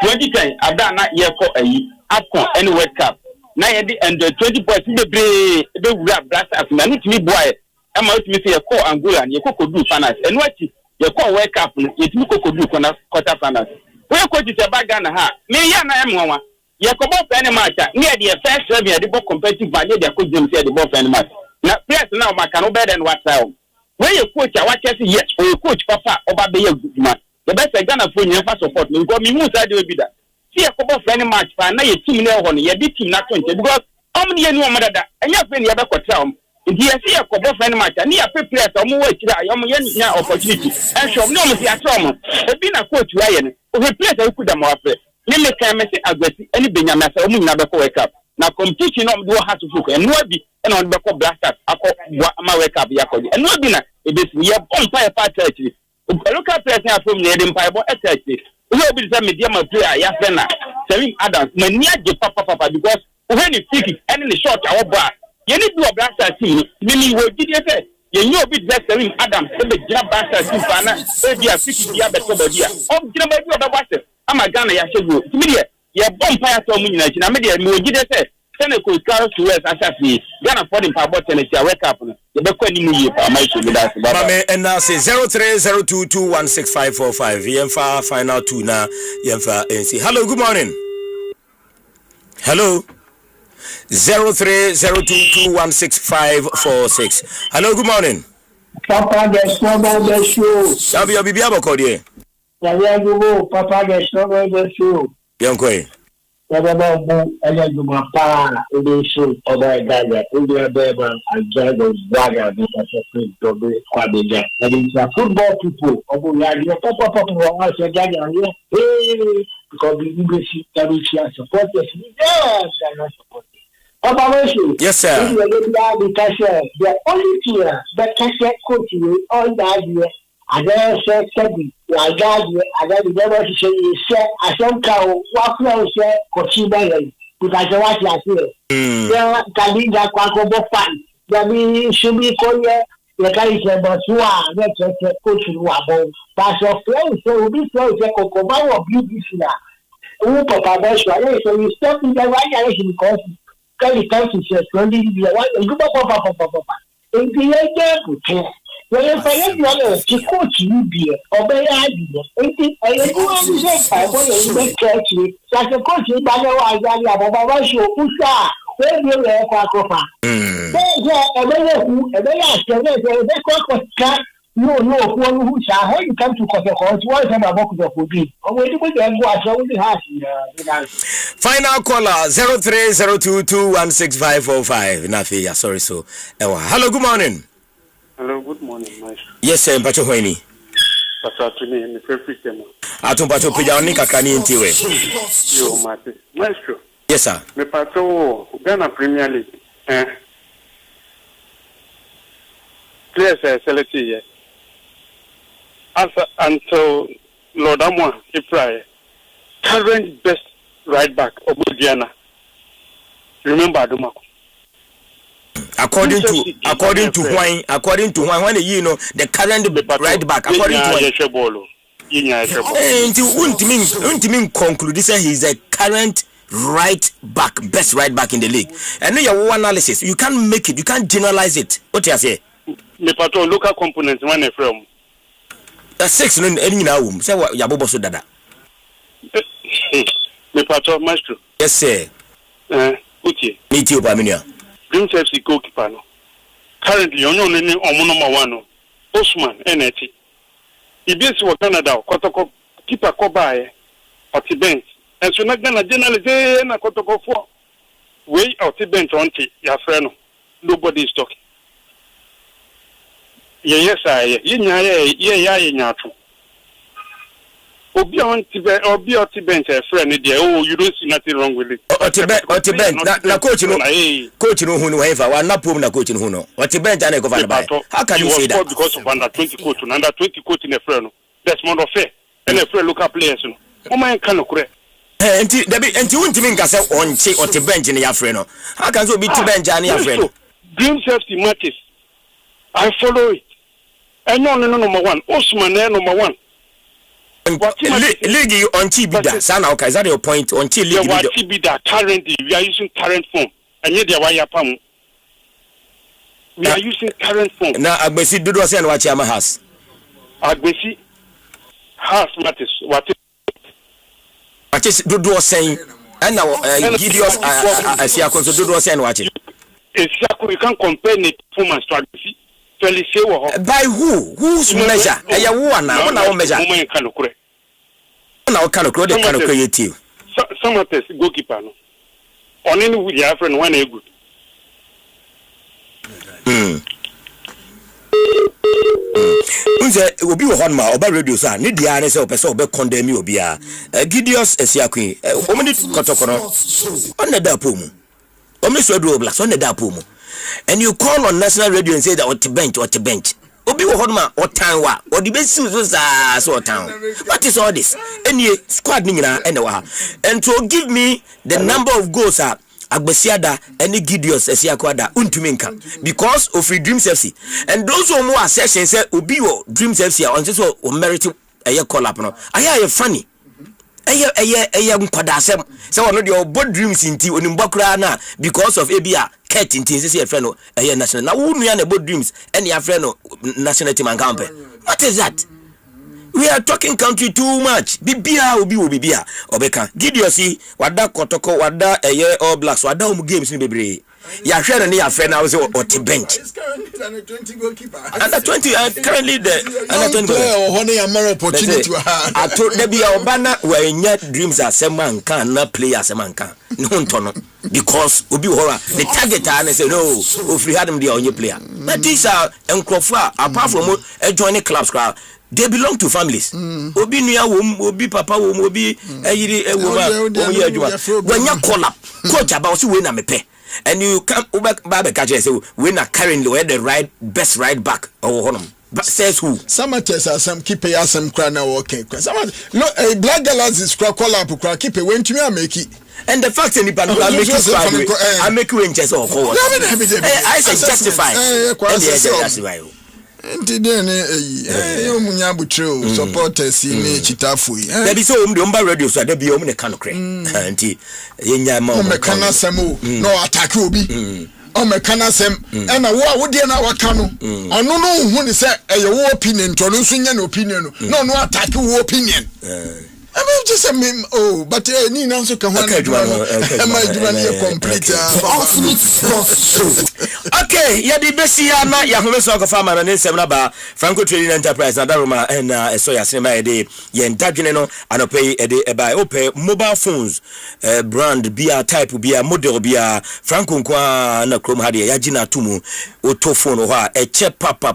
2010 ada na ye ko ayi Afcon any World Cup na ye di and 20 points be wura blast na nitimi boy ama otimi say ye ko Angola ye ko kodu finals enu ati ye ko World Cup ye timi ko kodu quarter finals we coach saba Ghana ha me ya na emwa ye ko bo any match na ye first seven ye dey competitive value dey coach them say dey bo any match na players now maka no better than what style when you coach a watch say yes or coach papa oba be good man the best Ghana for you for support me because me move side we be that see a couple of any match fa na your team na ho no your team na 20 because how many you know mother that and you friend you be kwata if you see a couple of any match and you prepare to move we try you nya opportunity and show no me see atom e be na coach wa ye no we play say ku da mo afre me can me say Agbasi any Benjamin say omu na be ko wake up na competition no do have to focus and no be and on be ko blasters akọ ma wake up yakọ and no be na e be see ye empire party actually local players na from the empire bo actually we will be say media ma player ya fe na Selim Adams mani age papa because when he kick and in the short our bar ye ni do blasters team ni we gidi say ye nyo bi say Selim Adams e be gira blasters team fa na e dia kick dia be to ba dia o gira ba bi o be wase ama Ghana ya shegu timi de ye empire to mu nyina china me de me gidi say Senegal Carlos West asafi Ghana for the power button is wake up no ye be kwani mu ye pa Myxtro me that ba me and now say 0302216545 yemfa final 2 na yemfa NC hello good morning Hello. 0302216546. Hello, good morning. Papa, there's no the show. Sabi obibi aboko die. Papa, there's no the show. Yonkwe. Yababu, Ayaduma Pa, the show, Oba Gaga, Udia Beba, and Jago Baga, because of it to be Quabiga. And it's a football people, Obu Yaga, Papa, also Gaga, hey, because the English supporters, yes, they're not supporting. Yes, sir. The only year that can get coach all that year, and then say, I got you, I got the devil to say, I some cow, walk now, say, Cochiba, because I watch last year. There can be that Quaco fun. There should be Korea, the guy said, but you are not coach who are home. That's your friend, so will be close, a Cocoba or beauty. Oh, Papa, so you stop in the right direction because. Can you come to say, "One, you go papa." In the end, when you find out to coach you be obey idea. I go and say, "I want to make catch me." That's a coach. You don't know why Baba show Usha. Where you are, Papa. No, one who shall have you come to Cotocourt, why am I about to be? Or where do we go? I only have Final caller 0302216545. Nafi, sorry, so. Hello, good morning. Hello, good morning, Maestro. Yes, sir, Pacho Hoini. Pastor Tuni, and the favorite tema. Atum Pacho Pijani Kakani Intiwe. Yo, Maestro. Yes, sir. Me Pacho, Ghana Premier League. Players are selected here. Until Lord Amwa, current best right back of Budiana. Remember Adumako. According to when you know the current right back, according to when conclude this, he's a current right back, best right back in the league. And then your analysis, you can't make it, you can't generalize it. What do you say? Me pato local components one from. The 6 no any na wom say yabobo so dada. Me pato Maestro. Yes sir. Okay. Meet you Pamina. Dreams FC goalkeeper no. Currently only on number 1 Osman NT. He base for Canada Kotoko keeper ko bae oti bench. And so na Ghana generally na Kotoko 4. Way oti bench onti ya friend nobody is talking. Yes, I. Nyatu. Obi on bench a friend there. Oh, you don't see nothing wrong with it. Oti bench. Na coach no who no ever. Wa na pom na coach no who no. Oti bench ane go find by. How can you say that? Because of under 20 coach and under 20 coach in a friend. That's more of fair. And a friend local players no. O man can correct. Enti untimi nka say onche oti bench ne ya friend no. How can so be ti bench ane ya friend? Dream safety matches. I follow it. And no number 1. Osman number 1. League on Tibida. Sana okay, is that your point? On Tibida currently we are using current form. And yet they wire pam. We are using current form. Now Agbesi Dodo say what Chama has. Agbesi has matters. What is Dodo saying? And now Gideos Asiakon so Dodo saying what? You can't compare the performance to Agbesi. By who? Whose measure? Aya who na measure? Na kind of creative. Some of this goalkeeper no. On any with your friend one good. Unse obi wo hon ma oba radio sa ne dia ne se opese obe condemn obi a. Gideos Esiakun. Omni kotokoro. On the dapomu. Omni so do blacks on the dapomu. And you call on national radio and say that what bench. Obi wo hodma o tan wa o di besi so tan. What is all this? Any squad ni na ene wa. And to give me the number of goals Agbesiada any Gideos Esiakwada untumi nka because of Dreams FC. And those who more session say obi wo Dreams FC on so o merit eye call up no. Aya funny. Eye nkwada asem say one dey obo Dreams nti onimbakura na because of ebia Ket nti say friend no eye national na wo nua na obo Dreams any your friend no national team and camp. What is that? We are talking country too much. Bibia obi obibia obeka. Gidiosi wada kotoko wada All Blacks wada games ni bebre. Ya hwere ne ya fe na we say oti bench. Under 20 goalkeeper. Under 20 currently the under 20 player one ya more opportunity I told them be obana we nya dreams asema nka na player asema nka. No ntono because obi hora the target and say no if we had him there only player. But these are encrofa apart from joining clubs crowd. They belong to families. Obi nuya wom, obi papa wom, obi eyiri ewoma, omo adwuma. When you call up, coach about si we na mepe. And you come back catch say we na currently we the best right back or honum. Says who? Some keep a some crana okay. Some a Black Galaxy is call up keep a when to me make it. And the fact any pan I make it I make you in chess or forward. I say justify. That's why. Nti dene munya butro supporters ni chitafu there be so umba radio so there be ne kanokre nti yenya ma me kana semo no attack obi o me kana sem e na wo de na waka no ono no hu ni se eye wo opinion to no so nya na opinion no no attack wo opinion I mean just but ni na so ka ho na complete okay ya di besi ya na ya home so ko farmer na nsem na ba Franco Trading Enterprise na daruma na so ya sinema e de ye ndadwene no anope e de e ba ope mobile phones brand bia type bia model bia Franco kwa na chrome hade ya gina tumu oto phone ho a e che papa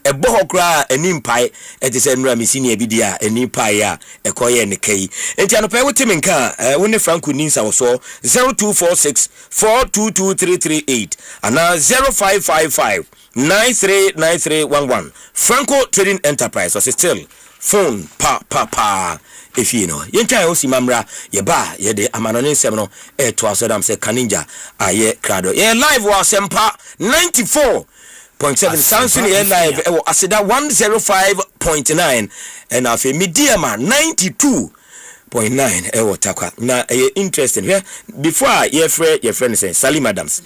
e bo ho kra anim pai e te se nura misini e bidia anim pai a e koye ne kai enti anope wote menka woni Franco ninsa wo so 0246 422338 ana 0555 939311 Franco Trading Enterprise was still phone pa if you know yen try osi mamra ye ba ye de amanone nsem no to asodam se kaninja aye krado ye live wa Asempa 94.7 Samsung ye live e wo aseda 105.9 and afi mediama 92.9 ewo takwa na interesting here before your friend say Salim Adams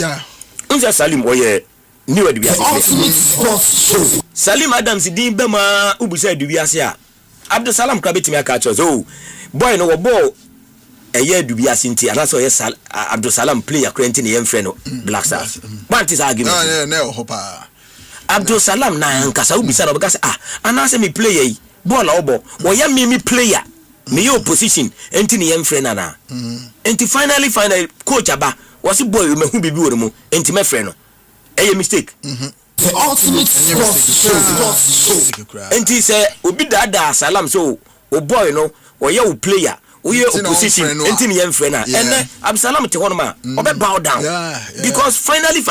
unja Salim oye ni wadi biase Salim Adams din bema ubusa dubiase a Abdul Salam ka betimi aka cho so boy no wo ball dubiase nti anaso oye Abdul Salam player currently ne friend no Black Stars but is argument na hopa Abdul Salam na nkasa ubisa no because anase me player yi ball obo wo ya me player me your position enti ne yem friend na enti finally coach aba was boy me hu bibi wo mu enti me friend no eye mistake the ultimate sports enti say obi dada Salam so o boy no o ye o player o ye opposition enti ne yem friend na ene Absalam te hono ma obe bow down because finally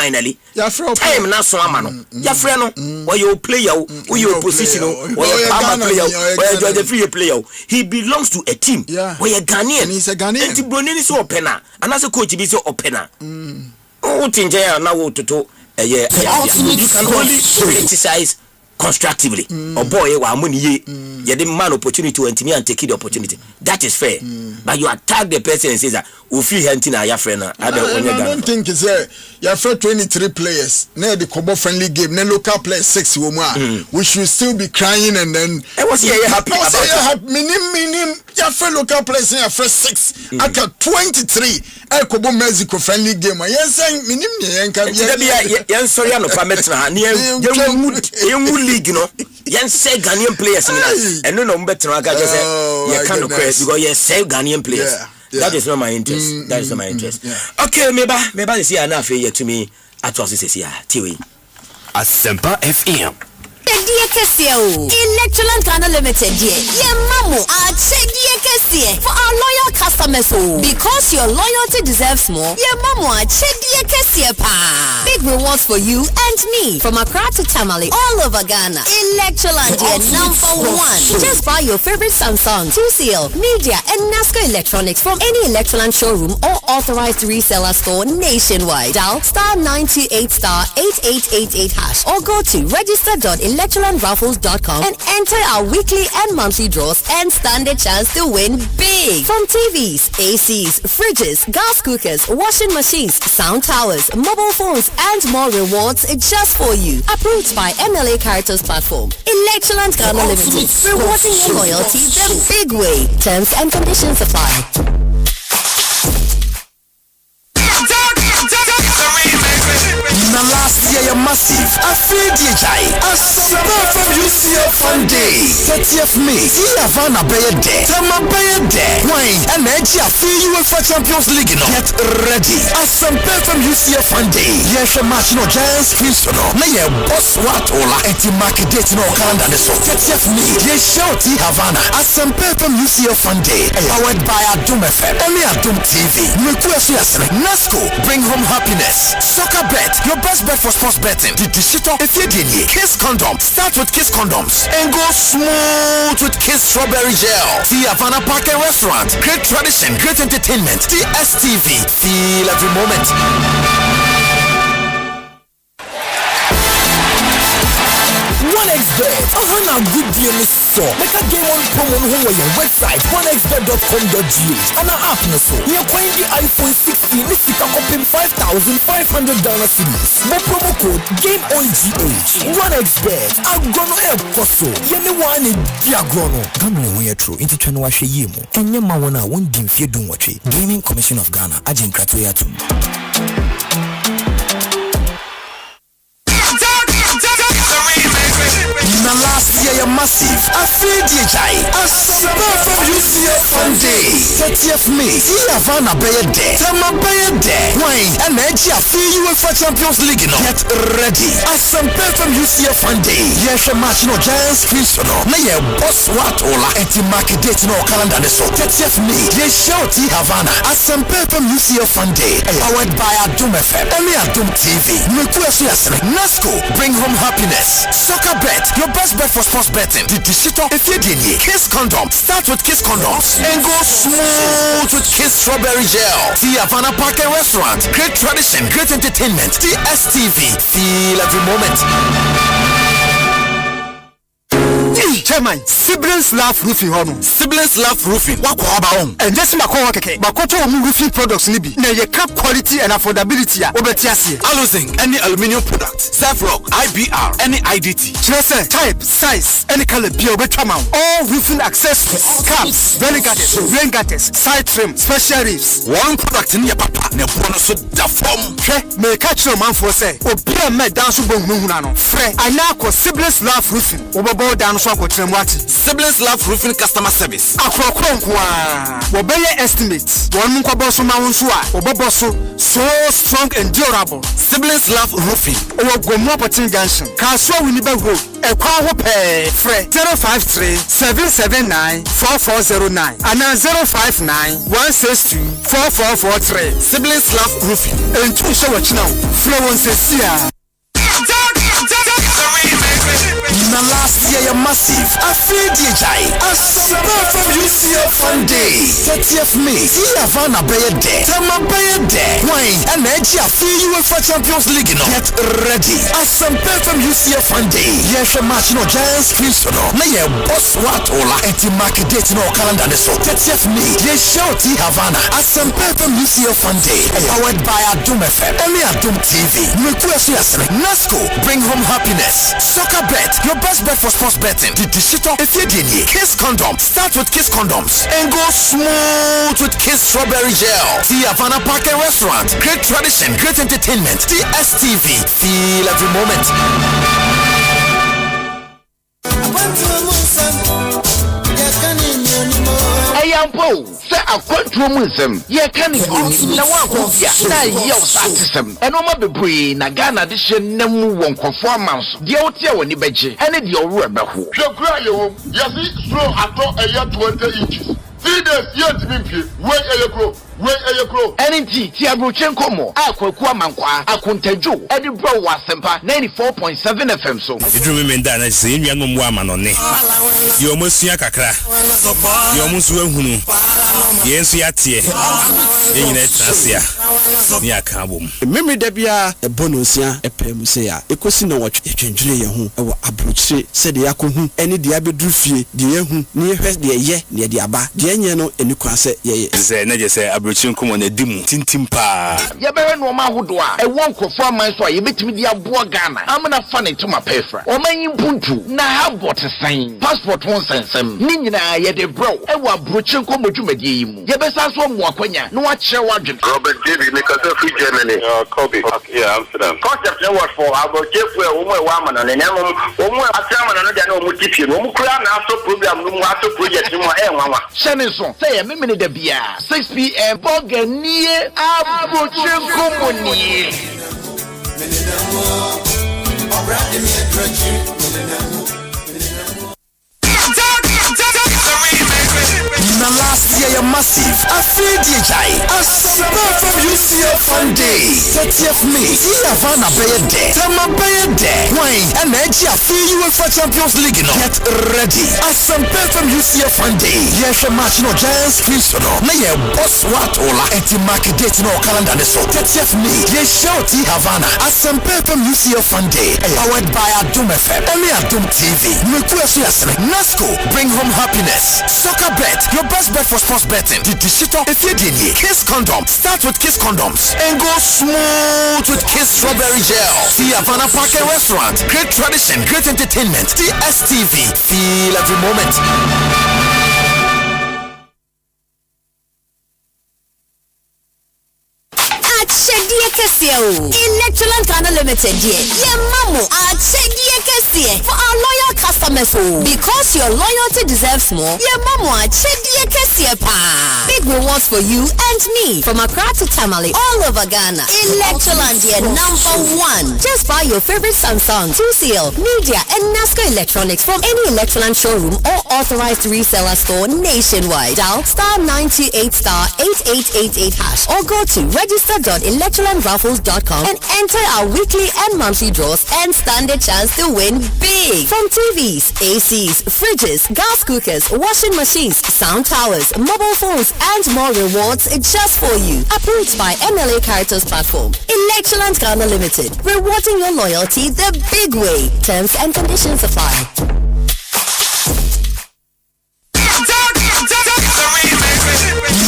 time na so ama no ya friend no o ye o player o ye opposition o ye power player o ye George free player he belongs to a team o ye Ghanaian and he's a Ghanaian enti broni so opena anase coach bi so opena o tinje ya na wo toto you can only criticize constructively or boy wa money ye the man opportunity to enter and take the opportunity that is fair but you attack the person and say that we feel hunting our friend I don't think it's your friend 23 players na the combo friendly game na local players 6 we should still be crying and then I was here happy about minim your friend local players your friend 6 aka 23 I combo Mexico friendly game yes minim yen sorry no pametra na yen league no yen say Ghanaian players and no better aka just you can't because you say Ghanaian players that is not my interest that is not my interest okay meba see na afi to me atwas say tiwi Asempa FM Electroland Ghana Limited, Mamo, for our loyal customers, because your loyalty deserves more. Mamo, big rewards for you and me from Accra to Tamale, all over Ghana. Electroland, #1. Just buy your favorite Samsung, TCL, Media, and NASCO Electronics from any Electroland showroom or authorized reseller store nationwide. Dial *98*8888# or go to register.electrolandraffles.com and enter our weekly and monthly draws and stand a chance to win big. big. From TVs, ACs, fridges, gas cookers, washing machines, sound towers, mobile phones, and more rewards just for you. Approved by MLA Caritas Platform. Electroland Ghana Limited. Rewarding your loyalty the big way. Terms and conditions apply. Na last year massive. I feel DJI. Asempa from UCF Sunday. 30th May. See Havana Bayer Day. Tama Bayer Day. Wine and edge. I feel UEFA Champions League. Get ready. Asempa from UCF Sunday. Yes, a match no Giants Crimson. Na ye boss watola. Enti market date no calendar so. 30th May. Yes, show T Havana. Asempa from UCF Sunday. Powered by Adum FM. Only Adum TV. Request yasne. Nasco. Bring home happiness. Soccer bet. Your best bet for sports betting. The digital if you did Kiss Condom. Start with Kiss Condoms and go smooth with Kiss Strawberry Gel. The Havana Park and Restaurant. Great tradition, great entertainment. The STV. Feel every moment. OneXBet. Now good deal is so. Make a game on promo on your website onexbet.com.gh and our app na so. You find the iPhone 16 is to open $5,500 series. More promo code GameOnGH. OneXBet. Agrono help koso. Yene one diagrono. Gamble when you're true. Into channel washe yemo. Enye mawana won't dim fear doom watch. Gaming Commission of Ghana. Agent Kratoya too. Na last year massive. I feel DJI. Asempa from UCF Sunday. 30th May. See Havana Bayer Day. Tama Bayer Day. Wine and edge. I feel UEFA Champions League. Get ready. Asempa from UCF Sunday. Yes, a match no Giants Crimson. Na ye boss watola. Enti market date no calendar so. 30th May. Yes, show T Havana. Asempa from UCF Sunday. Powered by Adum FM. Only Adum TV. Request yasne. Nasco. Bring home happiness. Soccer bet. Your best bet for sports betting. The digital if you did Kiss Condom. Start with Kiss Condoms and go smooth with Kiss Strawberry Gel. The Havana Park and Restaurant. Great tradition, great entertainment. The STV. Feel every moment. Chairman, Siblings Love Roofing Honor. Siblings Love Roofing. Wako abaon. And just makowa keke. Bakoto omu roofing products nibi. Na ye cap quality and affordability ya. Obetiasi. Aluzing. Any aluminium product. Self-rock. IBR. Any IDT. Chrese. Type. Size. Any color. Be obetama. All roofing accessories. Caps. Belly gutters. Rain gutters. Side trim. Special reefs. One product in your papa. Ne bonus da form. Che. Me catch no man for say. Obia me dansu bong nuhunano. Fre. Anako Siblings Love Roofing. Obobo dansu ako Siblings Love Roofing Customer Service. Wobeye estimate. One mukwaboso maunsuwa. Oboboso so strong and durable. Siblings Love Roofing. Owogomo Potin Junction. Kaswa Winnipeg Road. Ekwa hope. Fre 053-779-4409 and 059-162-4443. Siblings Love Roofing. And two show what now. Fre won says na last year massive. I feel DJI. Asempa from UCF Sunday. 30th May. See Havana Bayer Day. Tama Bayer Day. Wine and edge. I feel UEFA Champions League. Get ready. Asempa from UCF Sunday. Yes, a match no Giants Crimson. Na ye boss watola. Enti market date no calendar so. 30th May. Yes, show T Havana. Asempa from UCF Sunday. Powered by Adum FM. Only Adum TV. Request yasne. Nasco. Bring home happiness. Soccer bet. Your best bet for sports betting. The digital if you did Kiss Condom. Start with Kiss Condoms and go smooth with Kiss Strawberry Gel. The Havana Park and Restaurant. Great tradition, great entertainment. The STV. Feel every moment. Ayampo, say a quantum wisdom. Ye can you no one na yo satism. And no be bree na Ghana edition nemu won performance. The otia woni beje. Ene the owuraba ho. Hwe kra yo. Yesi slow ato eya 20 inches. 3 days yet me pie. Wait ayekro. Enti ti abrochen komo akwaku amankwa akontajo edi bro wa Asempa 94.7 FM so idru me nda na se nwa ngom wa manone yo mosua kakra yo musu ahunu Yes, yatie. Yenye trasia. Ni akabom. Memory da bia e bonusia e pemu se ya. Ekosi na watwe twendwere ye ho e wo abrochire se de yakohu ene de abeduru fie de yehu ni ehwe de ye ne de aba de enye no eni kwa se ye ze na je se abrochire nkomo na dimu tintim pa. Ye bewe no ma hodo a e won kofo aman so a ye betimi de aboa Ghana. Amna fa ne tuma pefra. O man yimpuntu na ha bot sign. Passport won sensem. Ni nyina ye de bro e wo abrochire nkomo dwumadie yi mu. Ye besa so mo akwanya no wa kire wadwen. Robert David because of free Germany. Kobe. Yeah, Amsterdam. Concept ne was for about Jefu e wo mo e wa amana ne nyam wo mo atrama no de na wo mo tipie no mo kura na aso program no mo aso project no e nwanwa. Shane so say ye memene da bia 6 p.m. Boganie abrochire nkomo ni. Na last year you're massive. I feel DJI. Asempa from UCF Sunday. 30th May. Havana Bayede. Tama Bayede. Wine. And Edge. I feel UEFA Champions League. Get ready. Asempa from UCF Sunday. Yes, a match no Giants Crimson. Na ye boss watola. Enti market date no calendar so. 30th May. Yes, shouty Havana. Asempa from UCF Sunday. Powered by Adum FM. Only Adum TV. Mekuesu Yasme. Nasco. Bring home happiness. Soccer bet. Your best bet for sports betting. The digital if you did Kiss Condom. Start with Kiss Condoms and go smooth with Kiss Strawberry Gel. See Havana Park and Restaurant. Great tradition, great entertainment. DSTV. Feel every moment. Chedie Kessie Electroland Ghana Limited ye mamu Chedie Kessie for our loyal customers because your loyalty deserves more. Ye mamu Chedie Kessie pa. Big rewards for you and me from Accra to Tamale all over Ghana. Electroland #1. Just buy your favorite Samsung, 2CL, Media and Nasco Electronics from any Electroland showroom or authorized reseller store nationwide. Dial *98*8888# or go to register.electrolandraffles.com and enter our weekly and monthly draws and stand a chance to win big. From TVs, ACs, fridges, gas cookers, washing machines, sound towers, mobile phones, and more rewards just for you. Approved by MLA Caritas Platform. Electroland Ghana Limited. Rewarding your loyalty the big way. Terms and conditions apply.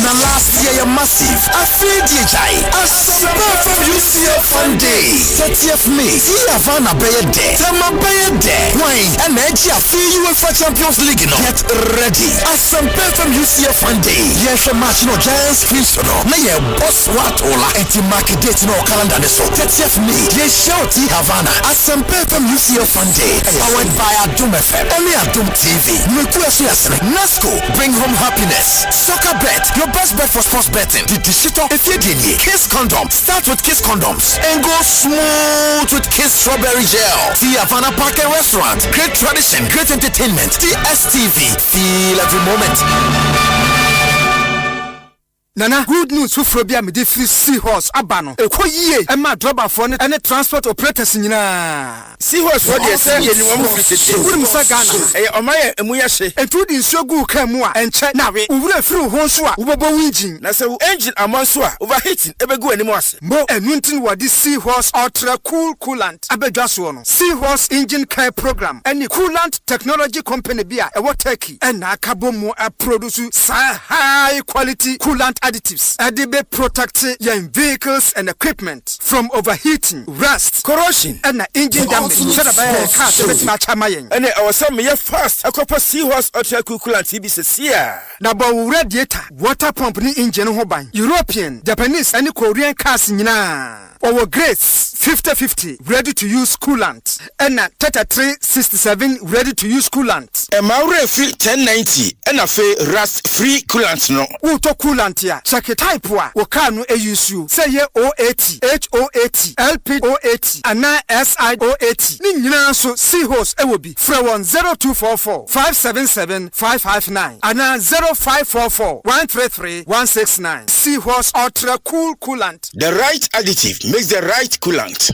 Na last year you're massive. I feel DJI. Asempa from UCF Sunday. 30th May. See Havana Bayede. Tama Bayede. Wine. And Edge. I feel UEFA Champions League. Get ready. Asempa from UCF Sunday. Yes, a match no Giants Crimson. Na ye boss watola. Enti market date no calendar so. 30th May. Yes, shouty Havana. Asempa from UCF Sunday. Powered by Adum FM. Only Adum TV. Mekuesu Yasme. Nasco. Bring home happiness. Soccer bet. Your best bet for sports betting. The digital if you did Kiss Condom. Start with Kiss Condoms and go smooth with Kiss Strawberry Gel. See Havana Park and Restaurant. Great tradition, great entertainment. DSTV. Feel every moment. Nana, good news for Frobia me free seahorse abano. Ekoye, Emma driver for any transport operators in seahorse for the say you want to visit. We must Ghana. Omaya emuyashe. Including Sogu Kemwa and check now. We will through Honsua, Ubo engine. Na say engine amansua overheating ebegu animo. Mo and Nuntin what this seahorse ultra cool coolant. Abedaswono. Seahorse engine care program. Any coolant technology company beer a what turkey. And Nakabomo a produce high quality coolant additives. Adibe protect your vehicles and equipment from overheating, rust, corrosion, and engine damage. So the car with match amayen. And our son me fast. A copper seahorse ultra cool coolant TBC here. Now, radiator, water pump ni engine hoban. European, Japanese, and Korean cars in our Grace 50-50 ready to use coolant. And 3367 ready to use coolant. A Maure free 1090 and a rust free coolant no. Auto coolant ya. Check it type wa. Wakanu AUSU. Say ye 080 HO80 LP080 and SI080. Nina so seahorse ewobi. From 0244 577 559 and 0544 133 169. Seahorse ultra cool coolant. The right additive makes the right coolant.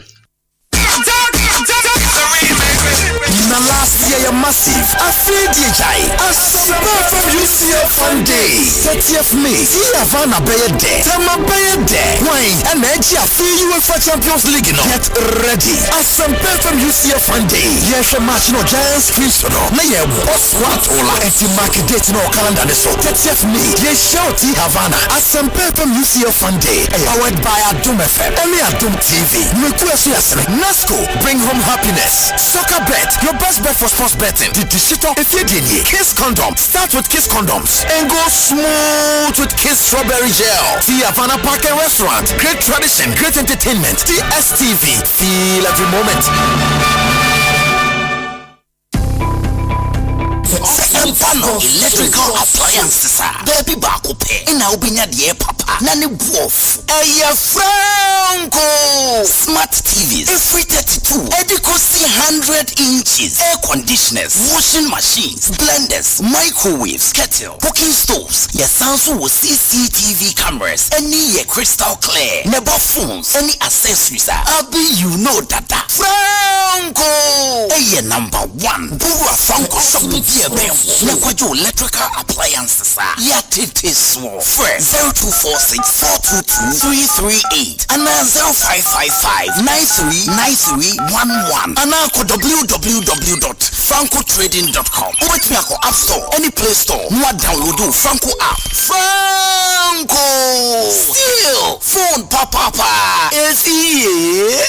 Na last year massive. I feel DJ. Asempa from UCF Sunday. 30th May. See Havana Bay Day. Tama Bay Day. Wine and Edge. I feel UEFA Champions League. Get ready. Asempa from UCF Sunday. Yes, a match no Giants Christian. Na ye boss what ola. Eti mark date no calendar so. 30th May. Yes, show T Havana. Asempa from UCF Sunday. Powered by Adum FM. Emi Adum TV. Mekuasu Yasene. Nasco. Bring home happiness. Soccer bet. Your best bet for sports betting. The digital if you did Kiss condom. Start with Kiss condoms and go smooth with Kiss strawberry gel. The Havana Park and Restaurant. Great tradition, great entertainment. DSTV. Feel every moment. Empano electrical appliances baby baako pɛ na obinya de papa na ne buof Franco smart TVs every 32 edicosi 100 inches air conditioners washing machines blenders microwaves kettle cooking stoves your Samsung with CCTV cameras any crystal clear never phones any accessories abi you know that Franco number 1 Bura Franco shop Nekwajo electrical appliances Yatete first 0246-422-338 and 0555-939311 and now www.francotrading.com. Wait me ako App Store, any Play Store. More download Franco app. Franco still phone papa is here.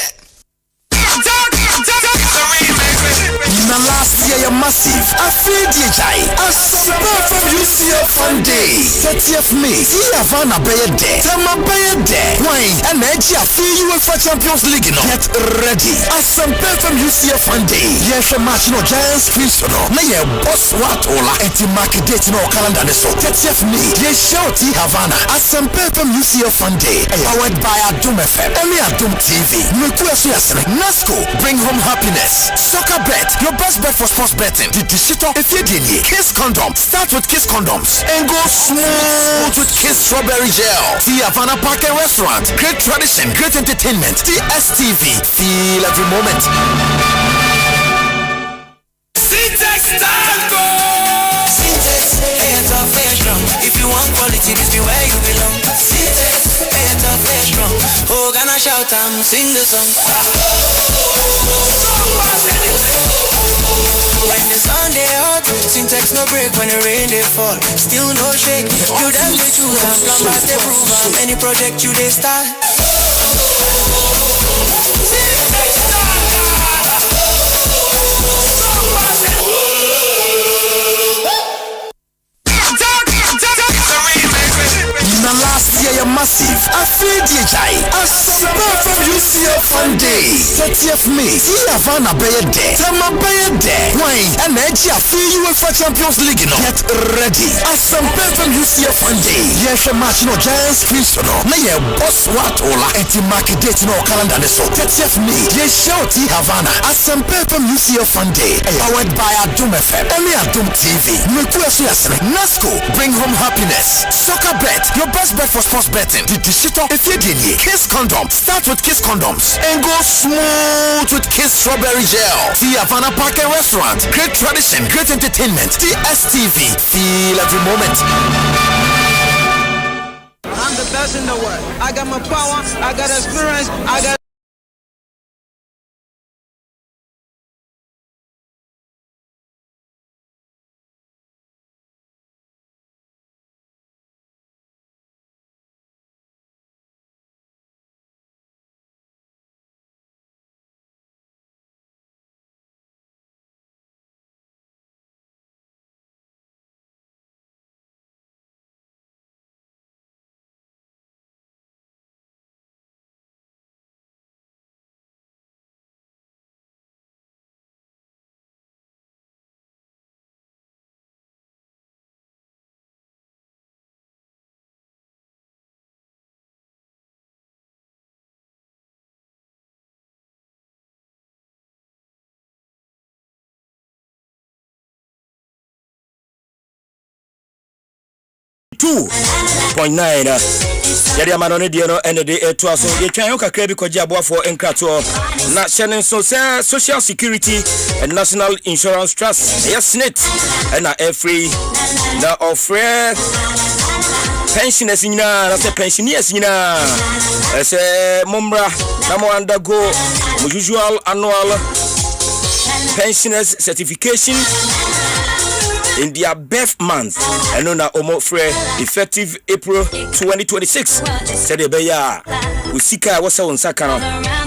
Na last year massive. I feel DJ. Asempa from UCF Sunday. 30th May. See Havana Bay Day. Tama Bay Day. Wine and Edge. I feel UEFA Champions League. Get ready. Asempa from UCF Sunday. Yes, a match no Giants Christian. Na ye boss what ola. Eti mark date no calendar so. 30th May. Yes, show T Havana. Asempa from UCF Sunday. Powered by Adum FM. Emi Adum TV. Mekuasu Yasene. Nasco. Bring home happiness. Soccer bet. Your best bet for sports betting. The digital if you did Kiss condom. Start with Kiss condoms and go smooth with Kiss strawberry gel. The Havana Park and Restaurant. Great tradition, great entertainment. DSTV. Feel every moment. Syntax Tango. Syntax, strong. If you want quality, this be where you belong. Syntax, strong. Oh, gonna shout and sing the song. When the sun they hot, Syntax no break when the rain they fall. Still no shake. You them they choose and plumbers they prove and any project you they start. Na last year massive. I feel DJ. Asempa from UCF Sunday. 30th May. See Havana Bay Day. Tama Bay Day. Wine and Edge. I feel UEFA Champions League. Get ready. Asempa from UCF Sunday. Yes, a match no Giants Christian. Na ye boss what ola. Eti mark date no calendar so. 30th May. Yes, show T Havana. Asempa from UCF Sunday. Powered by Adum FM. Emi Adum TV. Mekuasu Yasene. Nasco. Bring home happiness. Soccer bet. Your best bet for sports betting. The digital if you did Kiss condom. Start with Kiss condoms and go smooth with Kiss strawberry gel. The Havana Park and Restaurant. Great tradition, great entertainment. DSTV. Feel every moment. I'm the best in the world. I got my power. I got experience. I got 92.9 yɛde ama no ne deɛ no ɛne de ɛtoa so yɛtwan yo kakra bi kɔgye aboafoɔ nkratoɔ na hyɛ ne nso sɛ social security and national insurance trust ɛyɛ snit ɛna ɛfiri na ɔfrɛ pensioners nyinaa na sɛ pensioners nyinaa ɛsɛ mommra na mo undergo mo usual annual pensioners certification in their birth month and on omo free effective April 2026 said ebeya usika wasa wonsa kan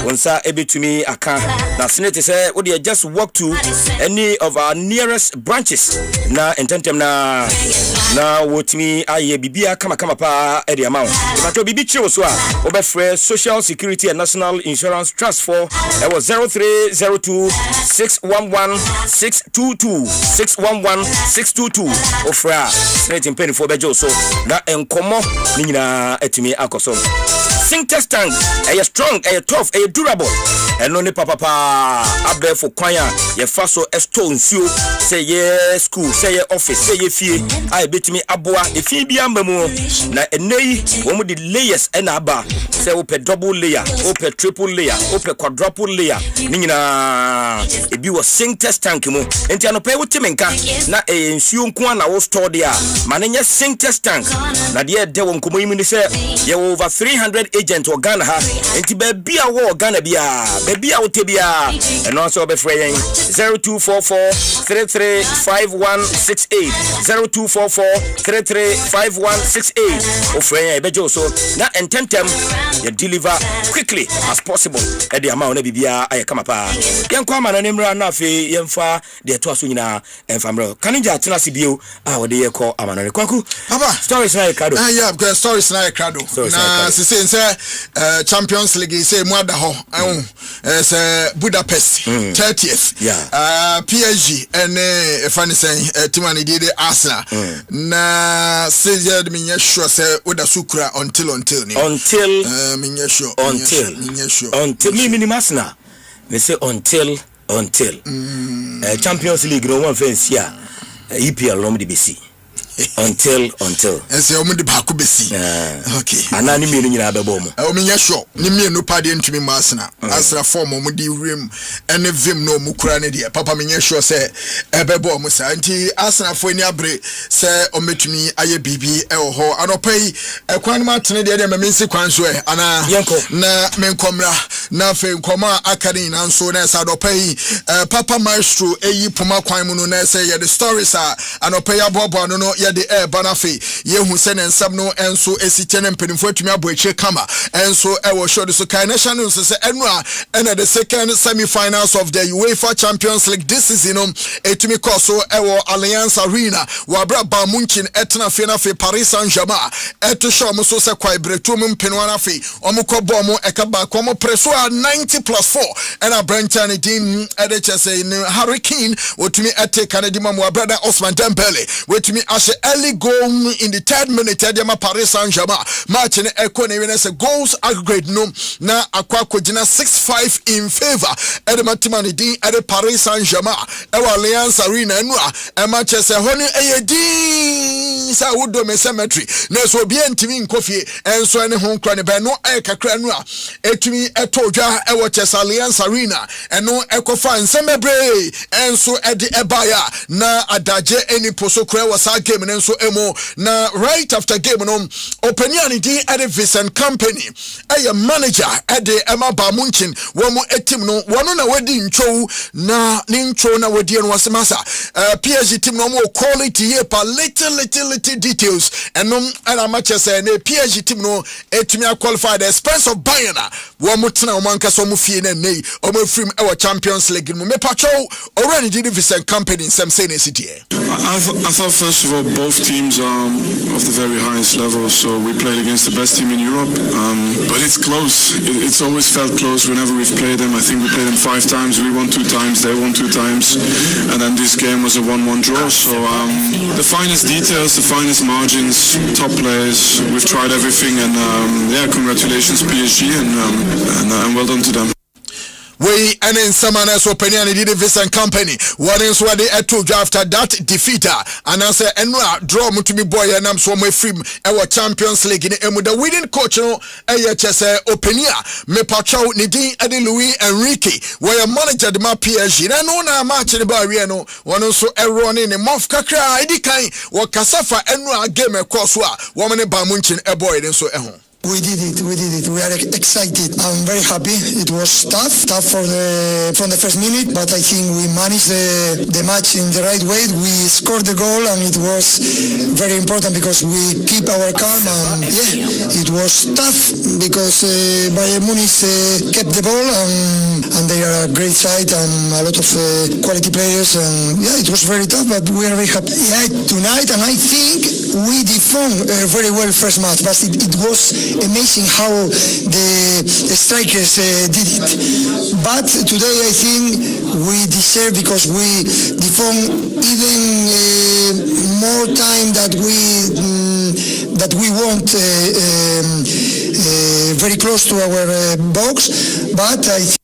wonsa ebetumi aka na senate say we just walk to any of our nearest branches na intentem na wotumi aye bibia kama pa e de amount but bibi chiro so a obefre social security and national insurance trust for that was 0302 611 622 611 622 ofra straight in penny for bejo so na enkomo ni nyina atumi akoso sing test tank a strong a tough a durable and no ne papa abe for kwanya ye fa so stone nsuo say ye school say ye office say ye fie ai betimi aboa e fie bia mamu na enei wo mu the layers na aba say wo pe double layer wo pe triple layer wo pe quadruple layer ni nyina e bi wo sing test tank mu enti anopa wo timenka na e nsuo nko na wo store there ma ne nye sing test tank na de de wo nkomo yimi ni say ye over 300 agent or Ghana ha enti ba bia wo Ghana bia ba bia wo te bia eno so be frɛ yen 0244 335168 0244 335168 o frɛ yen be jo so na ententem you deliver quickly as possible e de amount na bibia aye kama pa yen kwa ma na nemra na afi yen fa de to aso nyina enfamro kanija tena sibio a wo de ye kɔ amana ne kwaku papa stories na ye krado yeah because stories na ye krado na se Champions League say muada ho say Budapest 30th PSG and funny saying timani did Arsenal na say me sure say oda sukura until me sure until me Arsenal they say until Champions League no one fence here EPL no me BC until say o de ba ko besi okay anani me nyina bebo mo o me sure ni me no pade ntumi Arsenal form o di rim ene vim no mu kura ne de papa me sure say ebebo mo sa nti Arsenal fo ni abre say o metumi aye bibi e wo ho anopai kwan ma tene de me nsi kwan so ana na me nkomra na fe nkoma akari na nso na sa dopai papa Myxtro eyi poma kwan mu no na say ye the stories anopai abobo no ye de banafe ye hu se ne nsam no enso esiche ne mpenimfo atumi aboache kama enso e wo show so kai national so se enu a ena the second semi-finals of the UEFA Champions League this season etumi koso e wo Allianz Arena wa bra ba Munchen etna fe na fe Paris Saint-Germain eto show mo so se kwai bretum mpenwa na fe omukọ bo mo eka ba ko mo preso a 90+4 ena Brenton din edechese in Hurricane otumi ete Canada mo brother Osman Dembele wetumi ashe early goal in the 3rd minute Edema Paris Saint-Germain match in Echo ne goals aggregate no na akwa kojina 6-5 in favor Edema Timani din at Paris Saint-Germain Allianz Arena enu a match se honi eyedi sa wodo me cemetery na so bi antimi nkofie enso ne ho nkra ne be no kakra nu a etumi etodwa e wo Chess Allianz Arena eno ekofa nsemebre enso ede ebaya na adaje eni poso kra wasa game nenso emo na right after game no opinion di Advertisements company a manager ede ema ba Munchen wo mu etim no wono na wadi ncho na ncho na wadi no wasemasa PSG team no mo quality here pa little details eno ana match say na PSG team no etimi qualify the expense of Bayern wo mu tena wo manka so mu fie na nei o mu film e Champions League mu me pacho already the Advertisements company some say na city I thought first of all both teams are of the very highest level, so we played against the best team in Europe, but it's close. It's always felt close whenever we've played them. I think we played them 5 times, we won 2 times, they won 2 times, and then this game was a 1-1 draw. So the finest details, the finest margins, top players, we've tried everything, and congratulations PSG, and well done to them. We and in Samana so Penny did Vincent Company. One is what they had to after that defeat. And I say Enra draw to me boy and I'm so my free our Champions League in the winning coach no AHS Openia me patrol Nidin Adi Louis Enrique where manager the ma PSG na no na match the barrier no one also run in the Mof Kakra Idi Kai or Kasafa Enra game across woman Bamunchin a boy and so We did it. We are excited. I'm very happy. It was tough from the first minute, but I think we managed the match in the right way. We scored the goal, and it was very important because we keep our calm. And it was tough because Bayern Munich kept the ball, and they are a great side and a lot of quality players. And it was very tough, but we are very happy. Tonight, and I think we defended very well first match, but it was amazing how the strikers did it. But today I think we deserve because we defend even more time that we want very close to our box. But I think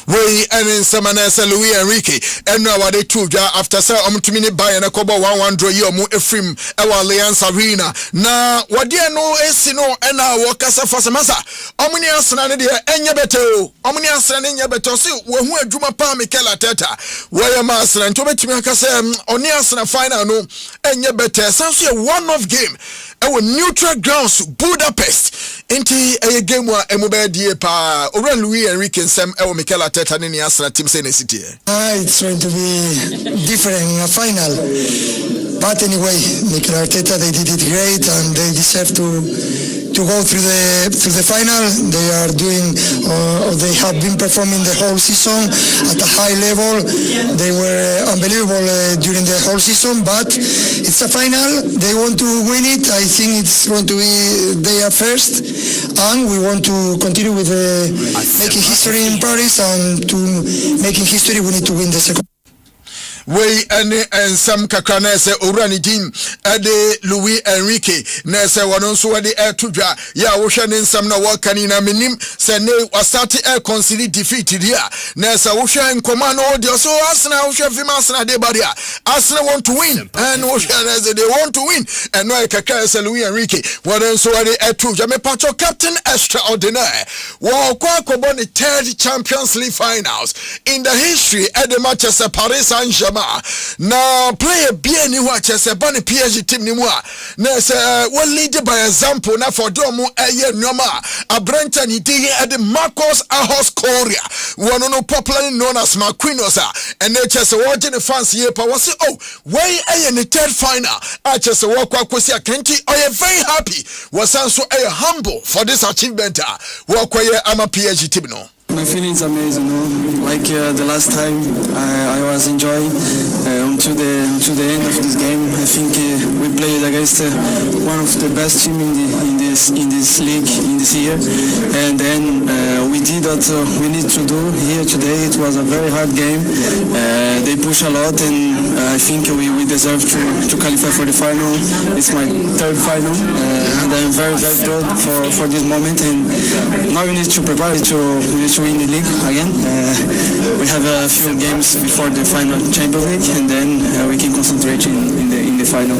we and in Samanesa Louis Enrique and now they two after say to me buy and a cobo 1-1 draw you mu efrim our Alliance Arena na what dear no esino and our workers for samasa omni asana de enye beto omni asana enye beto se we hu adwuma pa Mikel Arteta where masana nto betimi aka say oni asana final no enye beto sanso a one off game our neutral grounds Budapest inti a game wa emube die pa ora Louis Enrique nsem e Mikel Arteta ni Arsenal team say city. It's going to be different in a final. But anyway, Mikel Arteta, they did it great and they deserve to go through the final. They are doing, they have been performing the whole season at a high level. They were unbelievable during the whole season, but it's a final. They want to win it. I think it's going to be they are first, and we want to continue with making history in Paris, and to making history we need to win the second. We and some kakana say Urani Dean Ade Louis Enrique Nessa Wanonso Ade Air Tuja Ya Ocean in some no work canina minim say ne wasati air concede defeated here Nessa Ocean command audio so Arsenal Ocean Fimasna de Badia Arsenal want to win and Ocean as they want to win and no kakana Louis Enrique Wanonso Ade Air Tuja me pacho captain extraordinaire wa kwa the third Champions League finals in the history at the Manchester Paris Saint-Germain na player bien ni wa chese ba ne PSG team ni mu a na say we lead by example na for do mu eye nyoma abranta ni dey at the Marcos Ahos Korea one no popularly known as Marquinhos and they chese what the fans here pa was oh why eye ni third final a chese wo kwa kwesi akanti oye very happy was so humble for this achievement wo kwaye ama PSG team no. My feelings amazing, like the last time I was enjoying until the end of this game. I think we played against one of the best team in this league in this year, and then we did what we need to do here today. It was a very hard game. They push a lot, and I think we deserve to qualify for the final. It's my third final, and I'm very proud for this moment. And now we need to prepare to win the league again. We have a few games before the final Champions League, and then we can concentrate in the final.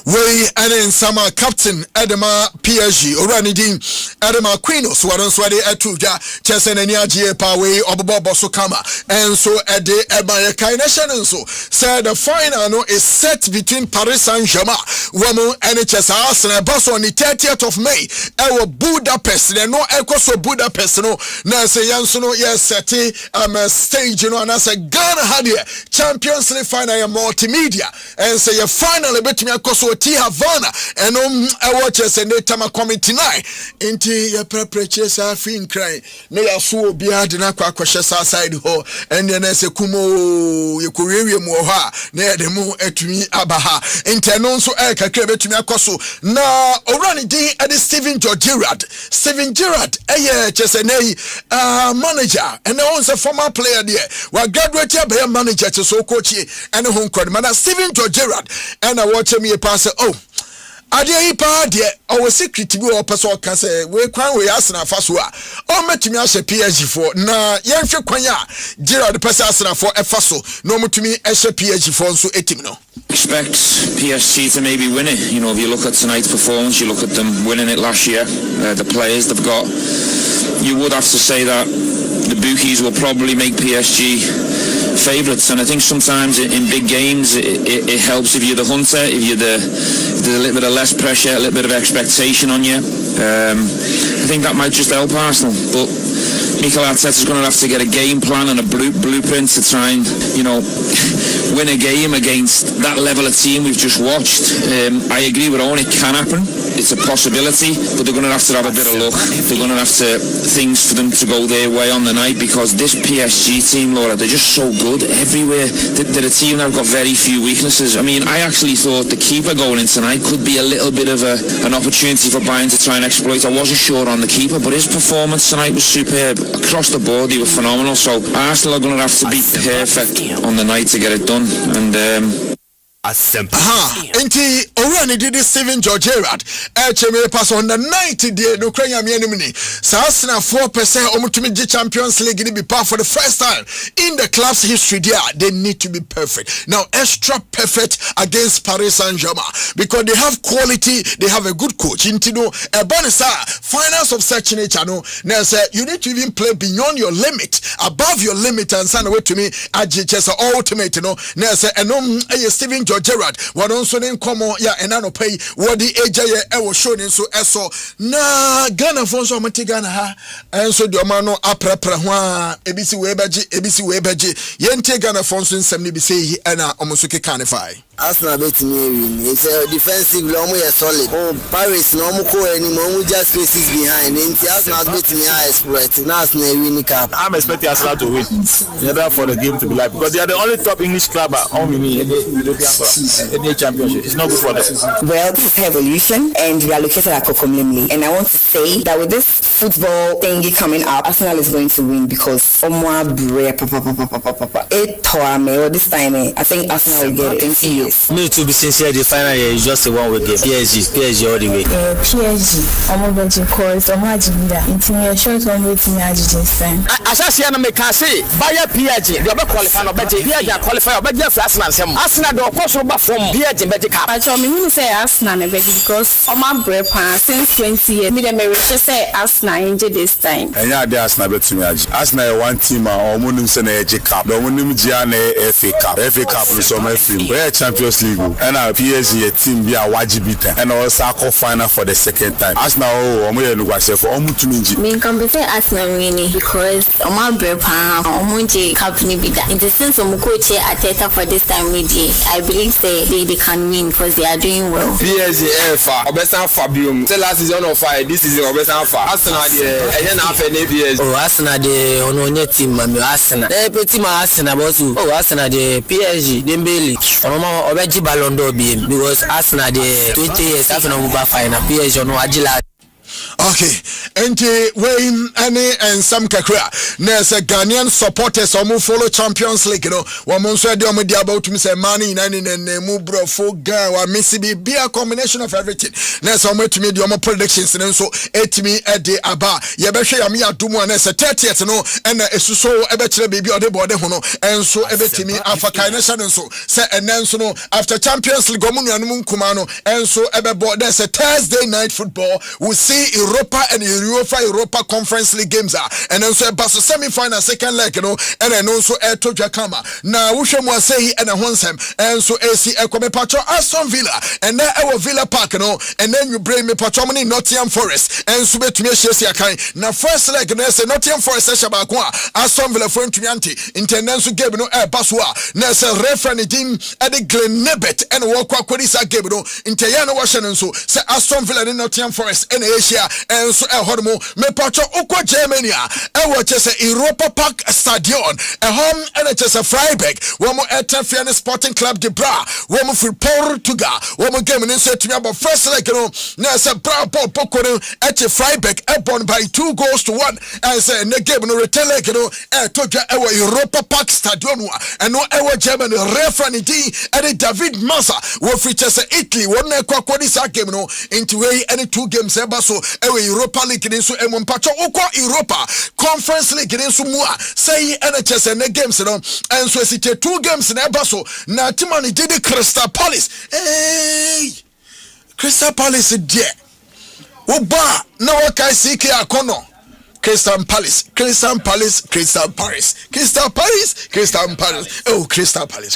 We and in summer captain Edema PSG Oranidin Edema Quinos Waron Swadi Etuja Chesen and Yaji Pawe Obobo Sokama and so a day Ebaya Kaination and so said the final is set between Paris Saint-Germain Woman NHS Arsenal Bus on the 30th of May our Budapest there no echo so Budapest no na say Yansuno yes set stage you know and I say Ghana had here Champions League final multimedia and say your final bet me so T Havana and I watch us and they tama committee tonight into your preparators are free crying no ya so be hard na kwa side ho and then say kumo you could mu ha na de mu etumi abaha interno so e kakra betumi akoso na orani din at Steven Gerrard manager and also a former player there we graduated by a manager to so coach and home credit man Steven Gerrard and I watch me pass oh Adia ipa de our secret bi o person ka say we kwan we Arsenal fa so a o metumi ahye PSG for na yenhwe kwan a Gerard person Arsenal for efa so no mutumi ehye PSG for nso etim no. Expect PSG to maybe win it. You know, if you look at tonight's performance, you look at them winning it last year, the players they've got, you would have to say that the bookies will probably make PSG favourites. And I think sometimes in big games it helps if you're the hunter, if there's a little bit of less pressure, a little bit of expectation on you. I think that might just help Arsenal. But Mikel Arteta's going to have to get a game plan and a blueprint to try and, you know, win a game against that level of team we've just watched. I agree with Owen, it can happen. It's a possibility, but they're going to have a bit of luck. They're going to have things for them to go their way on the night, because this PSG team, Laura, they're just so good everywhere. They're a team that have got very few weaknesses. I mean, I actually thought the keeper going in tonight could be a little bit of an opportunity for Bayern to try and exploit. I wasn't sure on the keeper, but his performance tonight was superb. Across the board, he was phenomenal. So Arsenal are going to have to be perfect on the night to get it done. And Asempa. Enti Orani did Steven George Gerrard. Cheme pass on the 90 day no Ukraine enemy. Arsenal 4% omutumi Champions League be part for the first time in the club's history there. They need to be perfect. Now extra perfect against Paris Saint-Germain because they have quality, they have a good coach. Intino Ebanisa finance of such nature no. Now say you need to even play beyond your limit, above your limit, and send away to me AJS ultimate no. Now say Steven George Gerrard wadonso ne nkomo ya enano pay wodi ejaye ewo show ne so eso na Ghana fonso amati Ghana ha enso de oma no aprapra ho a ebisi we beje yente Ghana fonso nsem ne bi sei ena omoso keka ne fai Arsenal bet me win. It's a defensive lomo is solid. Oh, Paris no mo ko any mo just spaces behind. Arsenal bet me high exploit. Now Arsenal win cup. I'm expecting Arsenal to win. Never for the game to be like, because they are the only top English club on me in the championship. It's not good for them. Well, this is Evolution, and we are located at Kokomlimli. And I want to say that with this football thingy coming up, Arsenal is going to win because this time I think Arsenal will get it. Thank you. Me to be sincere, the final year is just a one-way game. PSG all the way. PSG, I'm going to call it short one way to me this time. Asasi na me can say buy PSG, they be qualify no better. PSG qualify, but just Arsenal. Arsenal do course over from PSG better cup. I told me who say Arsenal na better because on my break since 20 years. Me dem say Arsenal injured this time. And yeah, the Arsenal better me. Arsenal one team or munum se na EJ Cup. Do munum gia na FA Cup. FA Cup no so my film. We Champions League and our PSG team be a wajibita and also a final for the second time. Arsenal omo ye lugwa se for omo tuminji. Me can be say Arsenal winning because on my break omo je cup ni bida. In the sense of coach Arteta for this time with I believe they can win because they are doing well. PSG fa obesa Fabium. Say last season of fire, this season obesa fa. Arsenal dey na fa na PSG. Oh, Arsenal dey ono nye team mami Arsenal. Team Arsenal boss. Oh, Arsenal dey PSG Dembele. Ono obeji Ballon d'Or because Arsenal dey 20 years after no move final. PSG ono agila. Okay, and and some kakra. There's a Ghanaian supporters who follow Champions League. You know, one month they are about to say money in and mubro foga or missy be a combination of everything. There's some way to me the predictions and so 8 me at the aba. Yabesha Yamia Dumo and a 30th no and a so a better baby or the body hono and so a bit me alpha kindness and so say and then so no after Champions League Gomunu and Munkumano and so about there's a Thursday night football. We see Europa and Europa Conference League games are and then so a semi-final second leg, you know, and then also a Tojakama. Now we should say and a Honsem and so AC Ekome Patro Aston Villa and then our Villa Park, you know, and then you bring me Patromani Nottingham Forest and so to me Chelsea Akai. Now first leg and say Nottingham Forest Shabakwa Aston Villa for Anti intendensu game no Baswa. Now say referee team at the Glen Nebbet and Walker Kodisa game no Inteyano Washington so say Aston Villa and Nottingham Forest and Asia Bundesliga enso ehormo me pacho ukwa Germany ewo chese Europa Park Stadion ehom ene chese Freiburg womo Etafian Sporting Club de Bra womo for Portugal womo game ni so tumi about first leg no na se Bra Pokoro eche Freiburg ebon by 2-1 and say ne game no return leg no toja ewo Europa Park Stadion eno ewo Germany referee di ene David Massa wo free chese Italy won na kwa this game no into way any 2 games eba so ewo Europa League ni so emo mpacho ukwa Europa Conference League ni so mu a say ene chese ne games no enso esite 2 games na eba so na timani did Crystal Palace Crystal Palace die oba na waka sike akono Crystal Palace. Oh, Crystal Palace.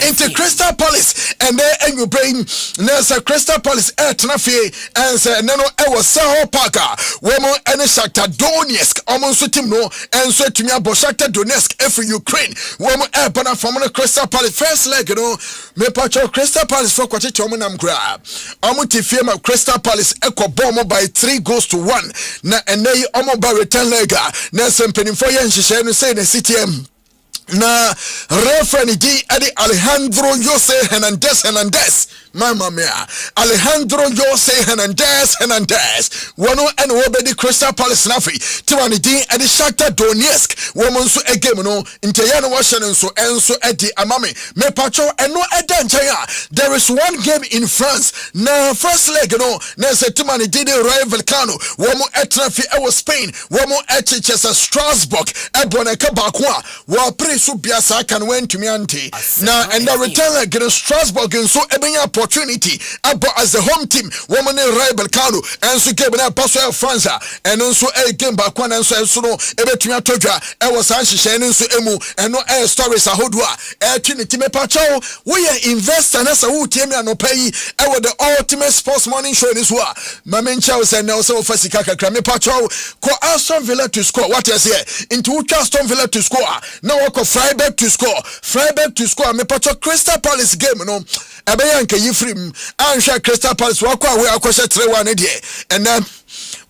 Into Crystal Palace, and then you bring Nessa Crystal Palace Tnafi, and say no, I was Saho Parker, Womo and Shakhtar Donetsk, almost Timno, and so to me about Shakhtar Donetsk, every Ukraine, Womo Epana from Crystal Palace, first leg, you know, me pacho Crystal Palace for Quatichomanam grab. Amuti firma Crystal Palace Echo Bomo by 3-1. Na nay omo ba return lega na sempeni for yen hihye no say na CTM na referee di ade Alejandro Jose Hernandez Mama mia Alejandro Jose Hernandez wono ene wo be di Crystal Palace nafi tiwani di ade Shakhtar Donetsk womo nso egame no nteya no wahye nso enso edi amame me pacho eno eda nchaya there is one game in France na first leg no na se tiwani di Rayo Vallecano womo etrafi ewo Spain womo echichesa Strasbourg ebona ka ba ko a wo pre so biasa kan went to me anti na and the return against Strasbourg so ebenya opportunity about as a home team woman in Rayo Vallecano and so game na pass of France and also a game back one and so no ebetumi atodwa e was anhihye nso emu and no air stories ahodwa trinity me pacho we investor na sa wo tie me anopai e the ultimate sports morning show this wa mamencha say na so fasika kakra me pacho ko Aston Villa to score what is here into Aston Villa to score now ko Freiburg to score me pacho Crystal Palace game no ebeyanka yifrim anhwa Crystal Palace wakwa we akwhye 3-1 de and then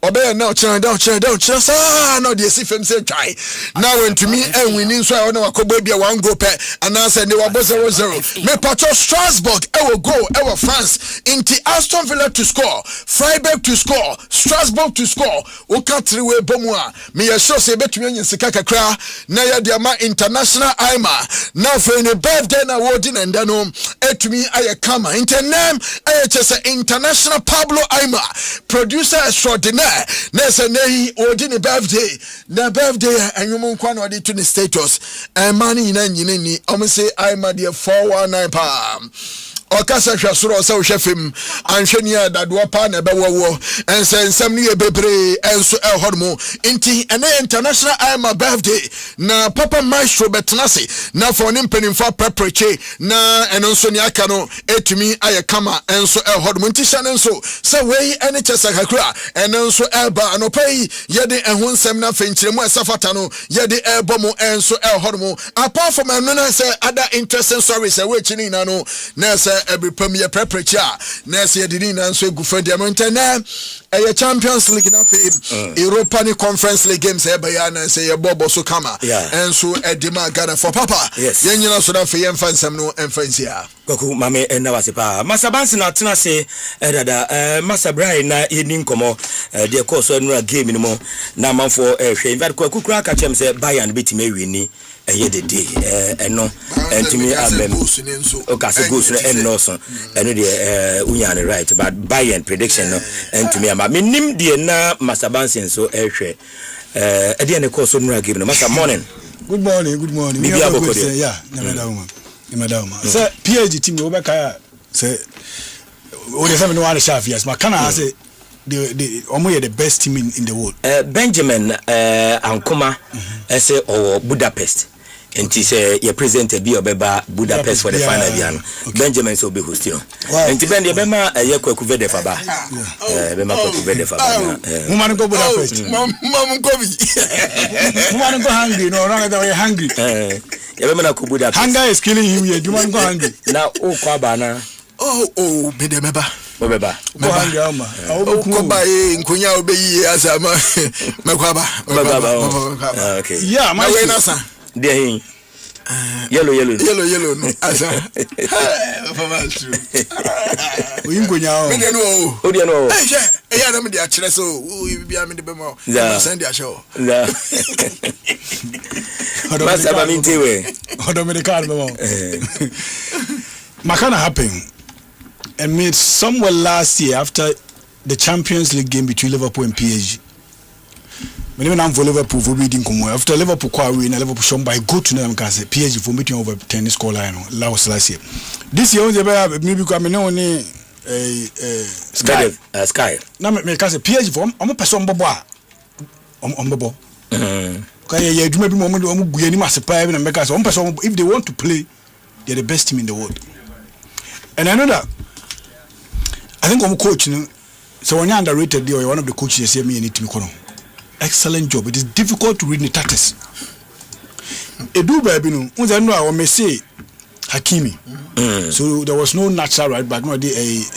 obey now turn down no the sifem say try now when to me and we need so I know akobo bia one go pe and answer they were 0-0 me pacho Strasbourg will go France into Aston Villa to score Freiburg to score Strasbourg to score o ka 3-way bomua me ya sure say betumi anyisika kakra na ya dia ma international aima now for any birthday na wording and then etumi aye kama internem aye chese international Pablo Aima producer extraordinaire nessa nei odini birthday anyumu nkwa na odi to the status mani ina nyine ni omse Aima de 419 pa okasa hwasoro se hwefem anhwenia dadoa pa na bewowo ensem ne bebre enso ehormo inti ene international Aima birthday na papa Myxtro betnase na for ne mpanimfa prepreche na enso ne aka no etumi ayekama enso ehormo inti hya nenso se wei ene chesa kakra enso eba anopai yede ehonsem na fenchiremu esafata no yede ebomo enso ehormo apart from enuna say other interesting stories we chini na no na say every premier preparation na say yede na nso egufa dia mo internet Champions League na fe European Conference League games eba ya na say ye bobo so kama enso edima Ghana for papa yenyina so da fe ye mfansam no emfansia Koku mame ena wasepa masabansi na tena se dada masabrai na yeni nkomo de course enu game ni mo na manfo hwe invite kwaku kura ka chem se Bayern betime wini eye dede eno entimi amem o ka se goals no eno so eno de unya right but Bayern prediction no entimi ama menim de na masabansi so hwe ede ne course enu game no masa morning good morning me yeah Madam say PSG team we kaya say o dey say no one chef yes but can I say the omo the best team in the world Benjamin Ankoma say or Budapest and he say you present be obeba Budapest for the final year Benjamin so be host you and Ben the bema yakwaku vede faba bema kwaku vede faba woman go Budapest mom go be woman go hungry no wrong that we hungry Budapest. Hunger is killing him here. Do you want to go hungry? Now, oh, Kwabana. Oh, me de meba. Obeba. Go hang ama. Ko ba nkonya obeyi asama. Mekwaba. Okay. Yeah, my way na sa. There Yellow no. Asa. We nkonya. Me no. O dia no. Eh ya na me dia kire so. We bia me de be mo. Send dia show. Yeah. Must have been tewe. Dominican mo. Makana happen. And made somewhere last year after the Champions League game between Liverpool and PSG. When I'm for Liverpool for beating Como after Liverpool win and Liverpool shown by go to them because PSG for meeting over tennis score line last year. This year maybe come only Sky. Now me cause PSG for I'm a person bobo. Kaya you do maybe moment guyani masepa and make us one person if they want to play they're the best team in the world. And I know that I think I'm coach so when you're underrated or one of the coaches they say me any team kono. Excellent job. It is difficult to read the tactics. Edu baby no, unza no I may say Hakimi. So there was no natural right back. No, a he's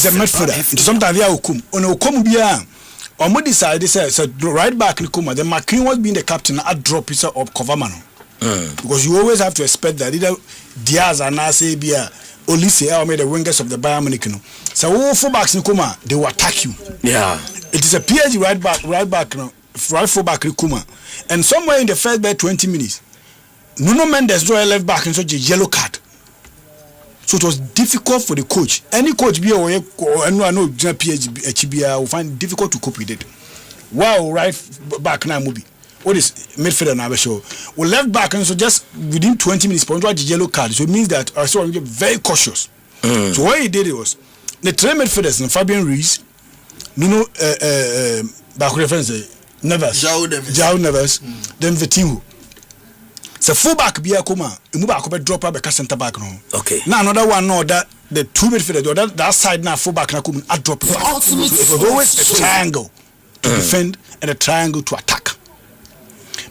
a midfielder. Sometimes they are come. On come biya. Omo decide say right back ni come. Then McKean was being the captain. I drop his up cover man. Because you always have to expect that either Diaz and Nase biya. Olise are made the wingers of the Bayern Munich. So all four backs in Kuma, they will attack you. Yeah. It is a PSG right back, right full back in Kuma. And somewhere in the first 20 minutes, Nuno Mendes draw a left back and such a yellow card. So it was difficult for the coach. Any coach be or I know PSG HBR will find it difficult to cope with it. Wow, right back now movie. What is midfielder now show? We left back and so just within 20 minutes, point the yellow card. So it means that I saw him very cautious. So what he did was the three midfielders and Fabian Ruiz, Nuno back reference Neves, João Neves, then Vitinho. So full back be a coma, you move back drop up a center back no. Okay. Now another one no that the two midfielders that side now full back now come I drop it. It was always a triangle to defend and a triangle to attack.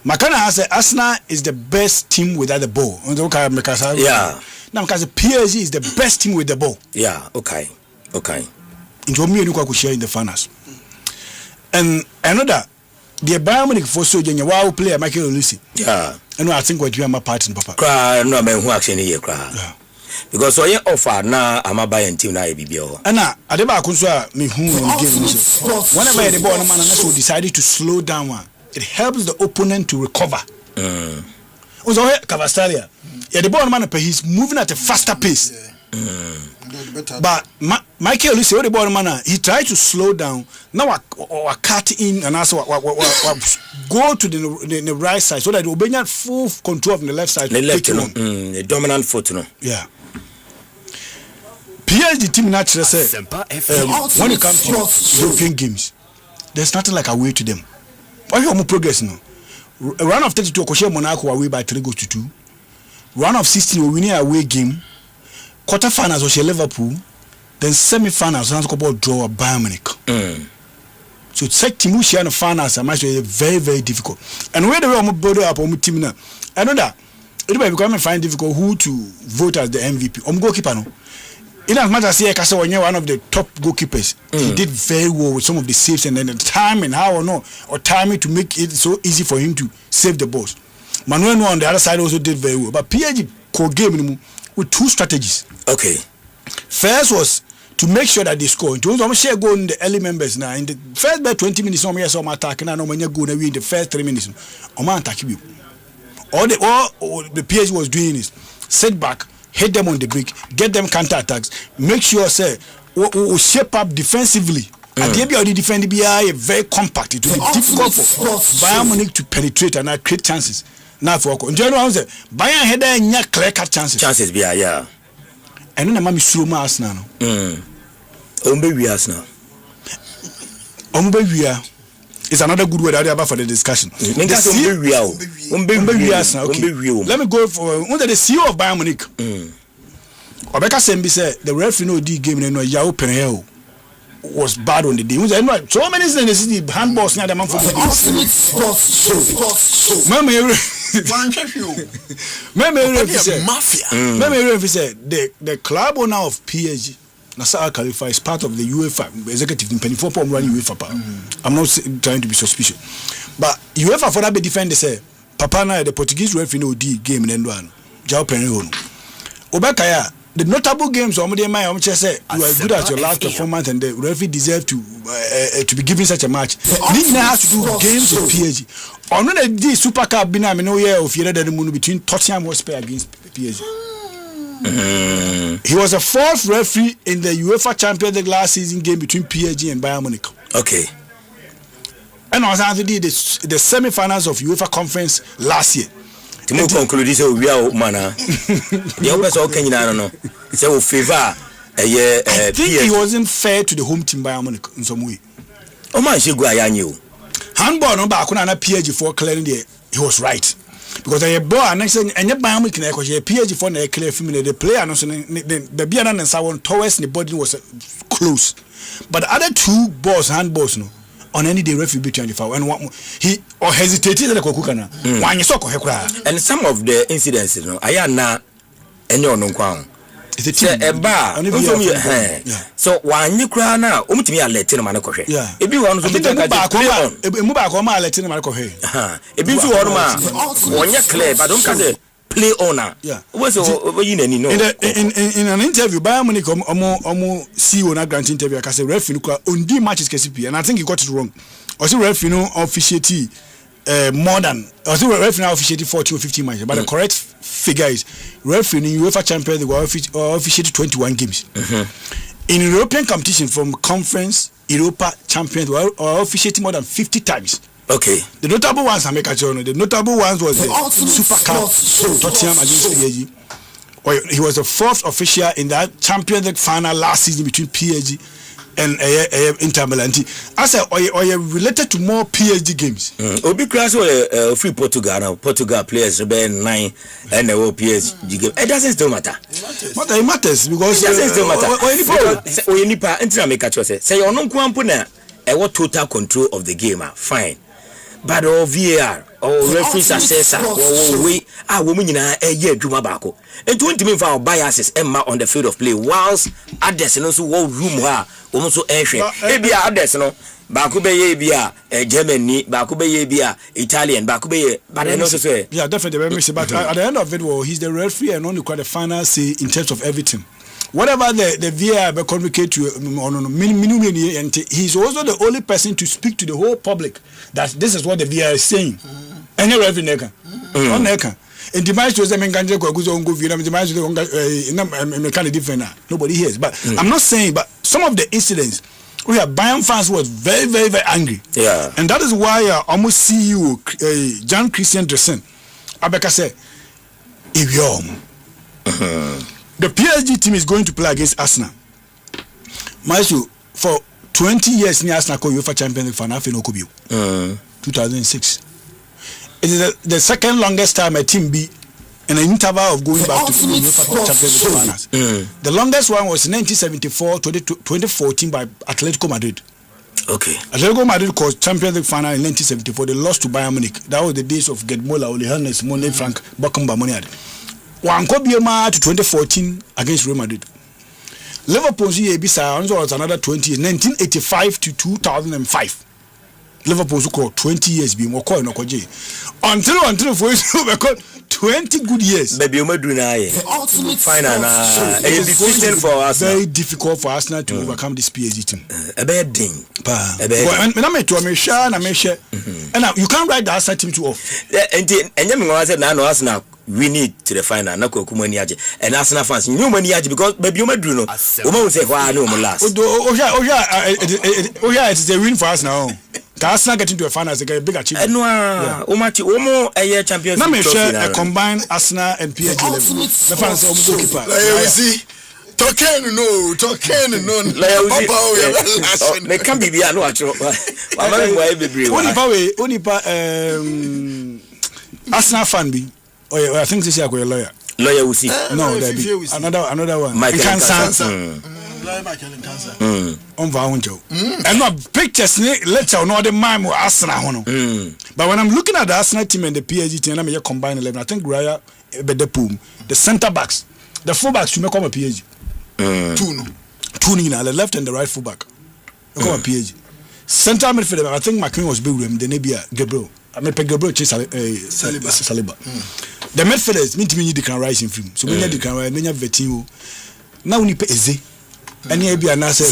Makana has said Arsenal is the best team without the ball. Yeah. Now because PSG is the best team with the ball. Yeah, okay. Into me and you share in the finals. And another the Bayern Munich for so Jenya wow player Michael Olise. Yeah. And I think what you are my part in Papa. Cry no man who actually here cry. Yeah. Because so you offer now I'm a Bayern team now BBO. And now Adeba Kunsa me who game. Whenever the ball man so decided to slow down one. It helps the opponent to recover. Also, Cavastalia, the ball man, he's moving at a faster pace. But Michael Olise, the ball man, he tried to slow down. Now I cut in and also go to the right side so that the Albanian full control from the left side. The left, the dominant foot, no. Yeah. PSG team naturally say when it comes to European games, there's nothing like a way to them. Why you progress now? Run of 32 Okoshe Monaco away by 3-2. Run of 16 we win away game. Quarterfinals was Liverpool. Then semi-finals we go draw a Bayern Munich. So check team who share the finals are actually very very difficult. And where the way build up on team now. I know that it will become find difficult who to vote as the MVP. Goalkeeper no. In as much as Kasa one of the top goalkeepers, he did very well with some of the saves and then the time and how or timing to make it so easy for him to save the balls. Manuel on the other side also did very well. But PSG co-game with two strategies. Okay. First was to make sure that they score. In terms of share goal in the early members now. In the first 20 minutes, no more some attack and I know when you go in the first 3 minutes. Attack you. All the PSG was doing is sit back. Hit them on the break, get them counter attacks, make sure say we shape up defensively. At the end of the defend be very compact. It will be difficult for Bayern Munich to penetrate and create chances. Now for Bayern had a clear cut chances. Chances be yeah. And then I'm sure Arsenal. Arsenal. It's another good word out for the discussion. Let me go for under the CEO of Bayern Munich. Obeka Sembi said the referee no D game no Yao Penhel was bad on the day. So many things in the handballs near the man for the Mafia. Maybe say the club owner of PSG, Nasser Khalifa, is part of the UEFA executive in 24 running UEFA. I'm not trying to be suspicious, but UEFA for that be defend. They say Papa na the Portuguese referee no D game in Endwan. Jao Penrihon. Obakaya. The notable games, say you are good at your last performance, and the referee deserve to be given such a match. Nina has to do games with PSG. On the Super Cup, been no year of year between Tottenham Hotspur against PSG. He was a fourth referee in the UEFA Champions League last season game between PSG and Bayern Munich. Okay. And also did the semi-finals of UEFA Conference last year. Timo conclude say we are mana. The opposite of Kenya no. Say we favor I think he wasn't fair to the home team Bayern Munich in some way. O man she go ayanyi o. Handball no ba ko na PSG for clearing there. He was right. Because the ball next thing and Bayern Munich na because PSG for na clear film the player no so the bia na nsa won towards the body was close. But the other two balls handballs no on any day referee be 25 and he or hesitated like kokukana wan yesoko hekura. And some of the incidents no aya na enye ono kwa it's a team so wan yekura na omutimi alert na mane kohwe ebi won so be emu ba ko ma alert na mane kohwe ebi so won ma wonye clear but don't say play owner. Yeah. What's in an interview, Bayern Munich CEO na grant interview, I say referee on the matches KCP, and I think he got it wrong. Also referee officiate more than also referee officiate 40 or 50 matches, but the correct figure is referee in UEFA Champions League officiate 21 games. In European competition from Conference Europa Champions or officiating more than 50 times. Okay. The notable ones I make a journal. The notable ones was the Super Cup Tottenham against PSG. He was the fourth official in that Champions League final last season between PSG and Inter Milan. I said, or related to more PSG games. Obi Kras free Portugal players be 9 and the PSG game. It doesn't still matter. It matters because it doesn't still matter. Or any part until I make a choice. Say you no kuampuna. What total control of the game? Fine. But VAR or referee successor or we women in a year Juma Bako. And 20 minutes for our biases Emma on the field of play, whilst others and also room almost so ancient. Maybe others no Bakube Bia, Germany, Bakube Bia, Italian, Bakube, but I know say. Yeah, definitely. But at the end of it, he's the referee and only quite the final say in terms of everything. Whatever the VAR communicate to and he's also the only person to speak to the whole public that this is what the VAR is saying. Any referee neka. On neka. In the match was Menganje Kwaguzo go view the match kind of different. Nobody hears. But I'm not saying, but some of the incidents we have Bayern fans was very, very, very angry. Yeah. And that is why almost CEO John Christian Dressen Abeka said the PSG team is going to play against Arsenal. Myxtro, for 20 years, Arsenal called UEFA Champions League final no Kubio. 2006. It is the second longest time a team be in an interval of going back to UEFA Champions League finals. The longest one was 1974 to 2014 by Atletico Madrid. Okay. Atletico Madrid called Champions League final in 1974. They lost to Bayern Munich. That was the days of Gedmola, Ole Hannes, Mone, Frank, Beckenbauer, Moniad. One Kobioma to 2014 against Real Madrid. Liverpool's year was another 20 years, 1985 to 2005. Liverpool scored 20 years being more coin until for 20 good years. Maybe you do now. Final. It's for us. Very difficult for Arsenal to overcome this PSG team. A bad thing. And you can't write the Arsenal team too off. And you said now Arsenal. We need to the final. Na kumani aje. And Arsenal fans, you money aje because maybe you might do no. Woman say why no more last. It is a win for us now. Arsenal getting to a final is a big achievement. Omo a year champions. Let me share a combined Arsenal and PSG level. The fans are goalkeeper. See. Talking no. They can't be no actual. Only Arsenal fan be. Oh, I think this is a lawyer. Lawyer will see. No, another one. Michael Sanson. On va on Joe. And no pictures later no the mime or Arsenal hono. But when I'm looking at the Arsenal team and the PSG team, I'm combined 11. I think Raya Bedepum, the centre backs, the full backs should come a PSG. Two in the left and the right full back. Come a PSG. Centre midfielder, I think McQueen was big room, the Nebia Gabriel. I mean Gabriel chase Saliba. The midfielders mean to me they can rise in film. So when they can rise, many of the team now we need Eze. And here be an answer.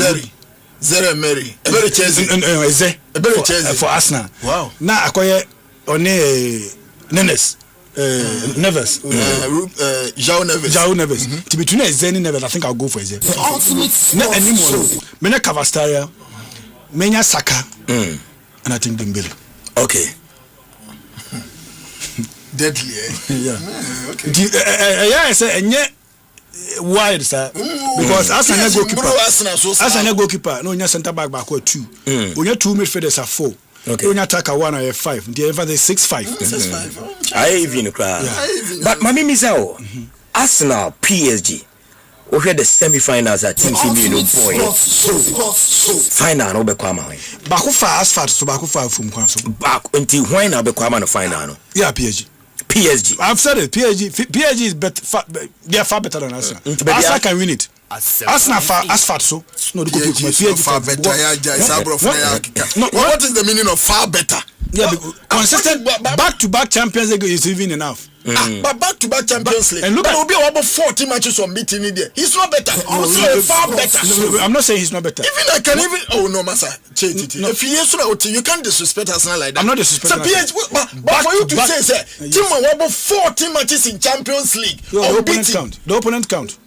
Zere Mary. Very chasing. Eze. Very chasing for Arsenal. Wow. Now acquire on Neves. Neves. Jao Neves. Jao Neves. To between Eze and Neves, I think I'll go for Eze. Not anymore. Mena Cavastaria, Mena Saka, and I think Dembele. Okay. Deadly, yeah. Okay. Yeah, I say, and yet, wide, sir. Because as a goalkeeper, no, your centre back or 2. When your 2 midfielders are 4. Okay. When you attack a 1 or a 5, the other 6-5. I even cry. But my name is Arsenal PSG. We had the semi-finals at Team Femino Boy. Final no be kwama. Bakufa asphalt so bakufa from Kwanso. Back until when na be kwama no final no. Yeah, PSG. I've said it. PSG is better. They are far better than Arsenal. Arsenal can win it. Arsenal far asphalt so. No, the PSG far better. What is the meaning of far better? Yeah, consistent back-to-back Champions League is even enough. But back-to-back Champions League. And look at about 40 matches on meeting in there. He's not better. Also far better. I'm not saying he's not better. Even I can even. Oh no, Massa. If he is you can't disrespect Arsenal like that. I'm not disrespecting. But for you to say, team about 40 matches in Champions League. The opponent count.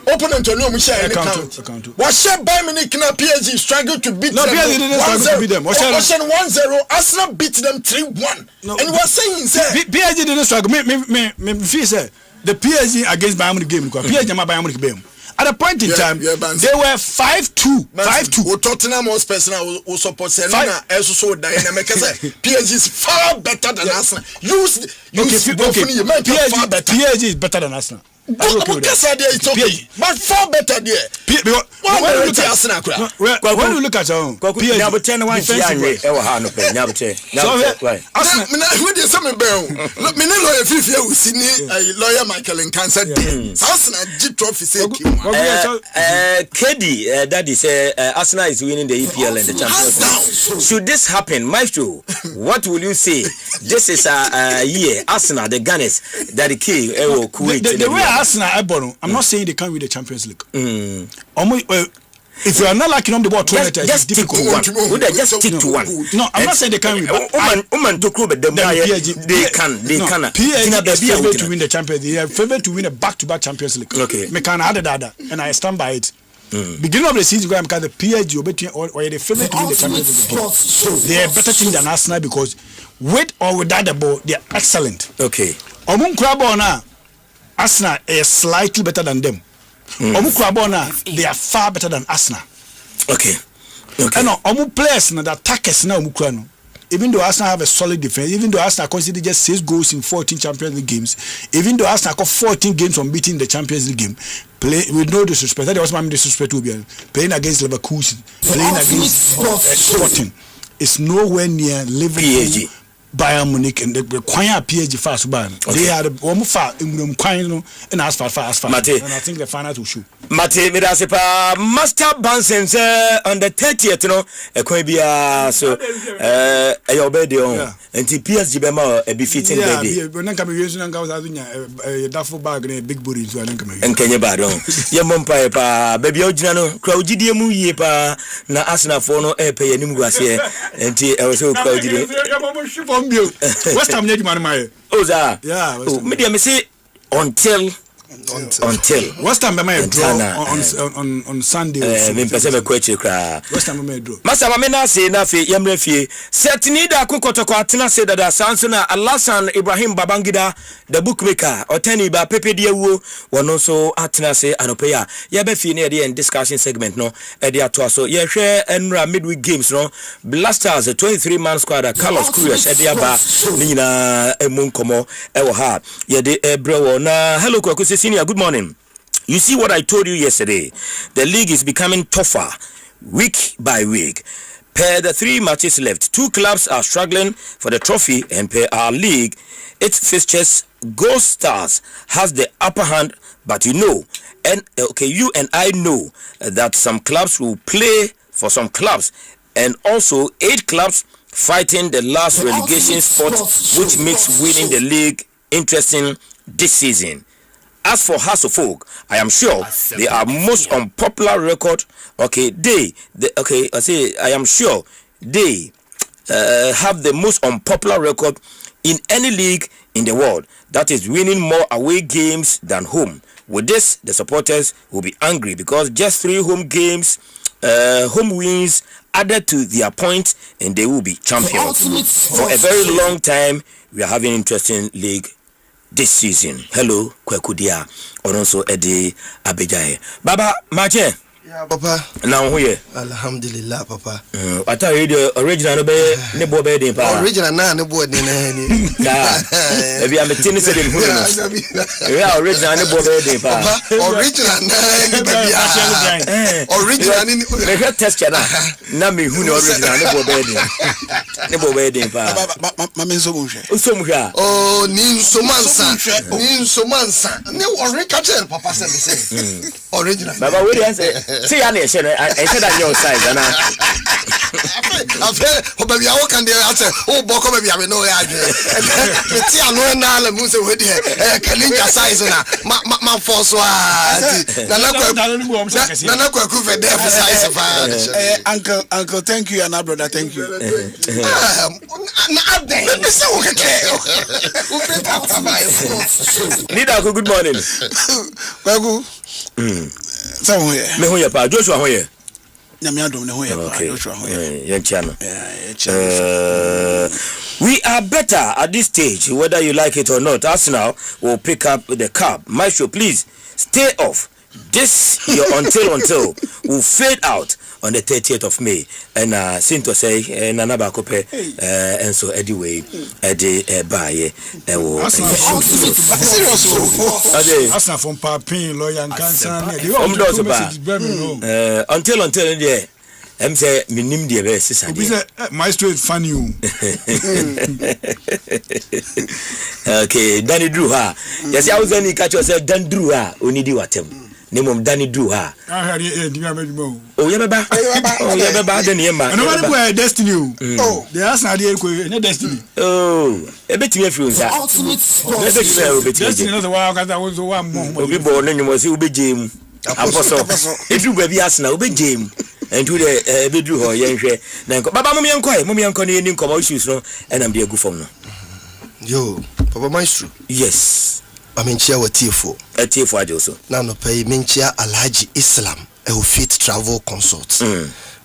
Opponent to no Michel account. Was share by Munich na PSG struggled to beat them. PSG didn't struggle to beat them. Ocean 1-0. Arsenal beat them 3-1. No, and was saying PSG didn't struggle. Me feel say the PSG against Bayern Munich game. PSG ma Bayern Munich game. At a point in time, they were 5-2. 5-2. Tottenham was personal who support Selena so dynamic. PSG is far better than Arsenal. PSG is better than Arsenal. But far better there. When you look at your own, lawyer Michael and Cancer KD, that is Arsenal is winning the EPL and the Champions League. Should this happen, Myxtro, what will you say? This is a year Arsenal, the Gunners, that the key Kuwait. The way Arsenal, I'm not saying they can't win the Champions League. If you are not liking on the ball, just stick to one. Just stick to one. No, I'm not saying they can't win. They can. PSG is favored to win the Champions League. They are favored to win a back-to-back Champions League. Okay. And I stand by it. Beginning of the season, because the PSG or the favorite to win the Champions League. They are better team than Arsenal because with or without the ball, they are excellent. Okay. Arsenal is slightly better than them. They are far better than Arsenal. Okay. And players the attackers now even though Arsenal have a solid defense, even though Arsenal conceded just 6 goals in 14 Champions League games, even though Arsenal got 14 games unbeaten in the Champions League game, play with no disrespect. That was my disrespect to be playing against Leverkusen, playing against Sporting. It's nowhere near Liverpool. Bayern Munich and the Kwanya PSG fast ban. They had one far in Kwanya and asphalt. And I think the final will show. Mate, Mirasepa Master Bansens on the 30th, a Quabia, so a obedion, and PSG Bema, a befitting baby. When I come using a duffel bag and a big booty to an income. And Kenya Badon, Yamon baby Ojano, Crowdidia Muyepa, Na Asana Fono, Epe, and Mugasia, and T. also crowded. West Ham need money. Medium say until West Ham may draw on Sunday. West Ham may draw. Masa mamena say na fe yemre fie. Setini da kokotoko atena say that Sansona Alasan Ibrahim Babangida the bookmaker Oteni ba Pepe Diawo wono so atena say anopeya. Ya be fie na dey in discussion segment no e dey ato so ye hwe enra midweek games no Blasters 23-man squad Carlos Cruz e dey aba ni nyina emu nkomo e wo ha ye dey ebrewo na hello kwaku senior, good morning. You see what I told you yesterday. The league is becoming tougher week by week. Per the 3 matches left, 2 clubs are struggling for the trophy, and per our league, its fixtures, Gold Stars has the upper hand. But you and I know that some clubs will play for some clubs, and also 8 clubs fighting the last relegation spot, which makes winning the league interesting this season. As for Hasselfolk, I am sure they are most unpopular record. I am sure they have the most unpopular record in any league in the world. That is winning more away games than home. With this, the supporters will be angry because just 3 home games, home wins added to their points, and they will be champions. For a very long time, we are having interesting league this season. Hello, Kwekudia, or also Eddie Abejai. Baba, Maje. Yeah, Papa. Now where? Alhamdulillah, Papa. I tell you the original nebo bed in power. Original na nebo in yeah. Maybe I'm a tennis in who yeah, original nebo bed in power. Original na original in the test channel. Nami who know original nebo bed in power. Mama Somusha. Oh, Ninsomansa. Ne original Papa say. Original. Baba, what do you say? See, I said on your side, and I feel, baby, I walk on the answer. Oh, Boko, baby, I know I see, I know now the Musa with the Kalinka size on my force. Uncle, thank you, and our brother, thank you. Nida, good morning. Somewhere. Joshua Hoye. We are better at this stage, whether you like it or not. Arsenal will pick up the cup. Myxtro, please stay off. This your until will fade out on the 30th of May. And seem to say Nana Bakope and so anyway Eddie Baye Arsenal from Papin, lawyer and cancer. Until there. I'm say minim the best. Myxtro is funny. Okay, Danny Drew ha. Yes, I was only catch yourself Dan Drew ha. Only do what him. Name of Danny Drew ha. Oh, yeah, baba. Oh, yeah, baba. Then yeah, man. Nobody go destiny. Oh, the Arsenal dey destiny. Oh, a bit me few sir. Destiny not the one that was one more. Obi born no must be Jim. Apostle. If you baby Arsenal, be Jim. And to the bedroom or yenhwe na baba mummy enko ne nim come issues no and am dey go from no yo Papa Myxtro. Yes, I mean chia watifo atifo ajoso na no pay menchia Alhaji Islam e fit travel consults.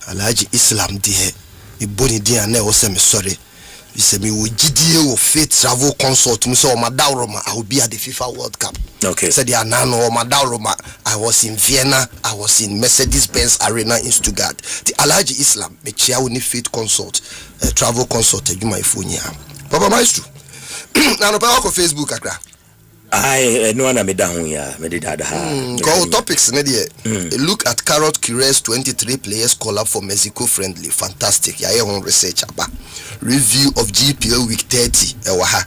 Alhaji Islam de e boni dia na e wo se me sorry we say me wo gidie wo fit travel consult me so madawroma I will be at the FIFA World Cup. Okay, said ya na no madawroma I was in Vienna, I was in Mercedes-Benz Arena in Stuttgart. The Alhaji Islam me chia wo ni fit consult travel consult you my phone ya Papa Myxtro. Na no pa ko Facebook akra I no na me down ya me did that go topics na there. Look at Carrot Cures 23 players call up for Mexico friendly. Fantastic. Ya own research aba. Review of GPL week 30 ewa.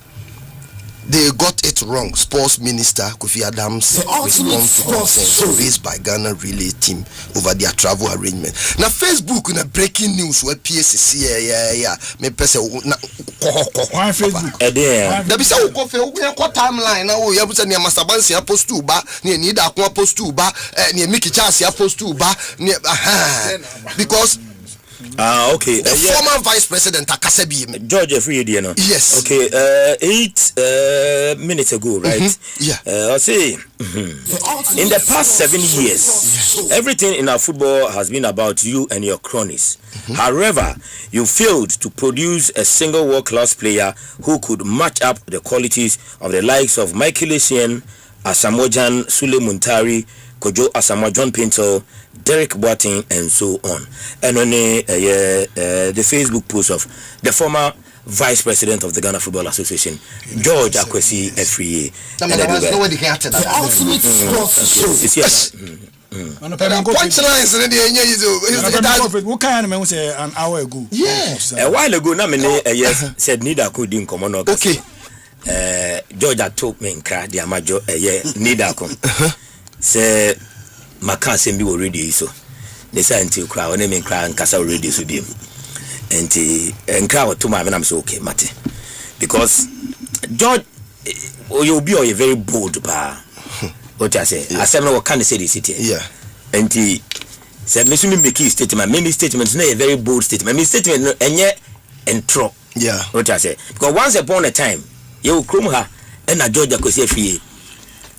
They got it wrong. Sports Minister Kofi Adams response to concerns raised by Ghana relay team over their travel arrangement. Now Facebook na breaking news where PSC yeah me person na on Facebook da be say wo ko timeline na wo ya busa ne Master Bansi ya post to ba ne ni da ko post to ba ne Mickey Charles ya post to ba ne because okay. The former vice president Akasebi George Friedi, no? Yes. Okay. 8 minutes ago, right? Yeah. I'll say in the past 7 years, everything in our football has been about you and your cronies. However, you failed to produce a single world-class player who could match up the qualities of the likes of Michael Essien, Asamoah Sule Muntari, Kojo Asamoah John Pinto, Derek Boateng, and so on. And on the Facebook post of the former Vice President of the Ghana Football Association, George Akwesi Efriye. An hour ago. A while ago, yes, said Nida could in common. Okay. George told me in cry, the Amajo, Nida come. Say, Macan send me already so. They say until cry, when they cry and Casa already so dim. And cry to my man, I'm so okay, Mate. Because George, you'll be a very bold bar. What I say, I said, no, can say this city. Yeah. And he said, Miss Mickey statement, many statements, a very bold statement. My statement, and yet, and tro. Yeah. What I say, because once upon a time, you will come her and a Georgia could say free.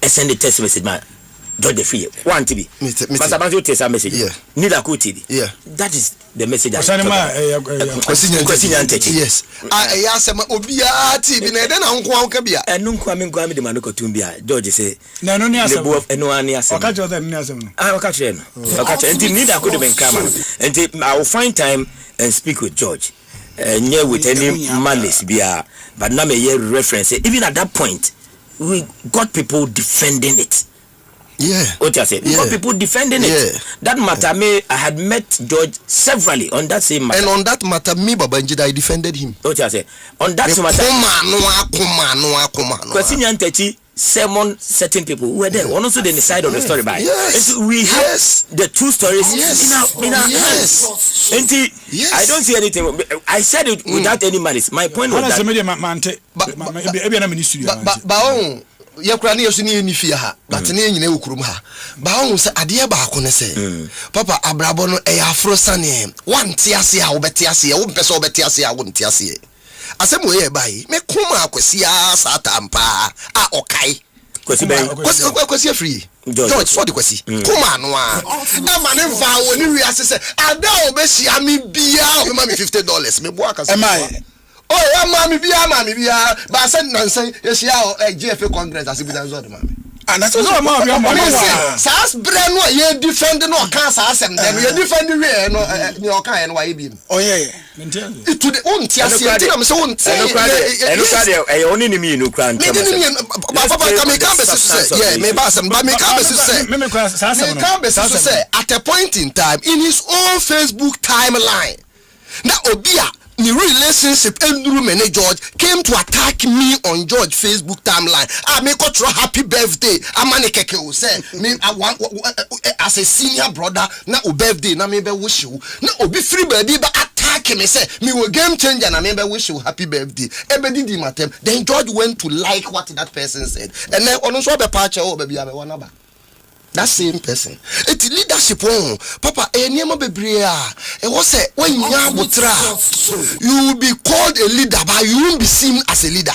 I send the text message, man. Georgia free. One to be. But about your text message. Yeah. Neither could TV. Yeah. That is the message. Yes. I asked him, Obia TV, then Uncle Kabia. And Nunco, I mean, Grammy the Manuko Tumbia. George say, no, no, no, one year. I'll catch them. I'll catch them. I'll catch them. Until neither could have been come. And I will find time and speak with George. Near with any malice, but now a reference. Even at that point, we got people defending it. Yeah. What you say? Got people defending it. That matter, I had met George severally on that same matter. And on that matter, me, Babanjida, I defended him. What you say? On that matter. Question sermon certain people who were there. One also the side of the story by. Yes. We have the two stories in our hands. And I don't see anything. I said it without any malice. My point was that. Yakrani yosuni ni fie ha but ne nyina okurum ha ba hu se ade ba ko ne se papa abrabo no e afro sane wante ase ha wo bete ase wo pese wo bete ase ha wo nte ase asem wo ye bai me kuma akwasi a satampa a okai kwasi free George so de kwasi kuma no a e ma ne va wo ni wi ase se ada obesi ami bia o ma me $50 me bo aka se oh yeah mami bia ba say nansan yesia GFA Congress asibudan zo de mami and that's so ma bia money sas bre no ye defend no kan sa asem dem ye defend we no ni o kan no wa ye bi oh yeah to the unti asia ti am say unti e oni ni mi no kran ba papa ka me kan be say yeah me ba asem ba me kan be say me kran sa asem no kan be say at a point in time in his own Facebook timeline na obia the relationship Andrew Mene George came to attack me on George Facebook timeline. I make a happy birthday. Amanekeke will say me I want as a senior brother na o birthday na me be wish you na obi free baby ba attack me say me will game changer na me be wish you happy birthday. Ebedi di matem. Then George went to like what that person said. And then on so be patch oh baby I be one number. That same person. It's leadership on Papa Enyama Bebria. It was say when you will be called a leader, but you won't be seen as a leader.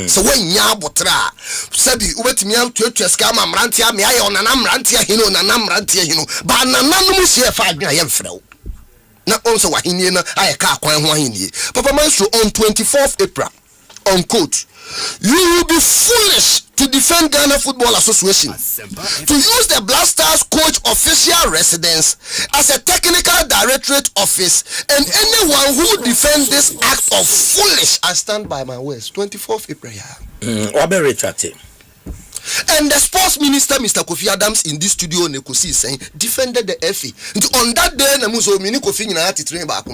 So when Yabotra Sabi Ubetimian to Scam Rantia, me I on an Amrantia Hino, Nanam Rantia Hino, but Nanamus here 5 years fro. Not also Wahinian, I can't quite Wahini. Papa Myxtro on 24th April. Unquote. You will be foolish to defend Ghana Football Association, to use the Black Stars coach official residence as a technical directorate office, and anyone who defends this act of foolish, I stand by my words. 24th April. Or be retracted. And the sports minister, Mr. Kofi Adams, in this studio, Nekosi is saying, defended the FA. On that day, Namuso Mini Kofi Nati train back.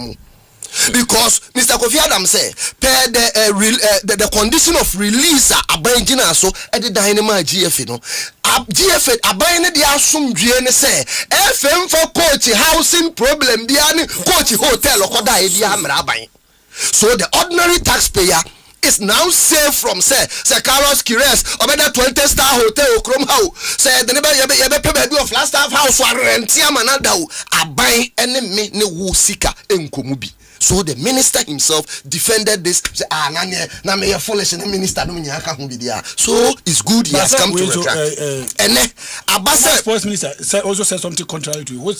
Because Mr. Kofi Adams said, per the condition of release abangina so at the dynamite GFA no GFA abangina the assume GN say FM for coach housing problem the coach hotel okoda e dia mraban. So the ordinary taxpayer is now saved from say Carlos Kires or better 20-star hotel Okrom house say the neighbor you pay of last staff house or rent manada aban enemy ne wo sika enkomubi. So the minister himself defended this. Say, na me foolish and the minister no nyaka hu bidia. So it's good he has come to retract. And Abasa sports minister also said something contrary to you. What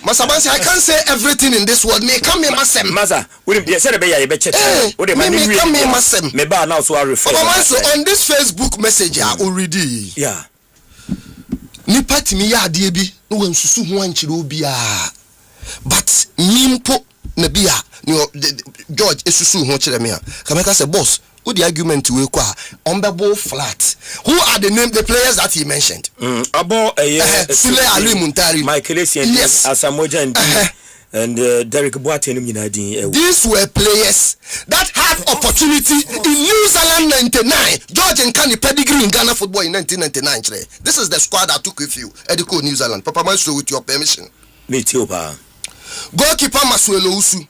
Masabansi, I can't say everything in this world. Me come me masem. Masa, we dey say be ya be check. Me come me masem. Me ba now so I refer. So on this Facebook message already. Yeah. Ni party me ya ade bi no wansusu ho anchire obi a. But nimpo na bia George esusu ho kire me a Kameka say boss who the argument we kwa unbebo flat. Who are the players that he mentioned? Abo Sule Ali Muntari, Michael Essien, yes, Asamoah and Derek Boateng. These were players that had opportunity in New Zealand 99. George and Kani pedigree in Ghana football in 1999. This is the squad that took with you. Ediko New Zealand. Papa Myxtro, with your permission. Me too, pa. Goalkeeper Masuelo Usu.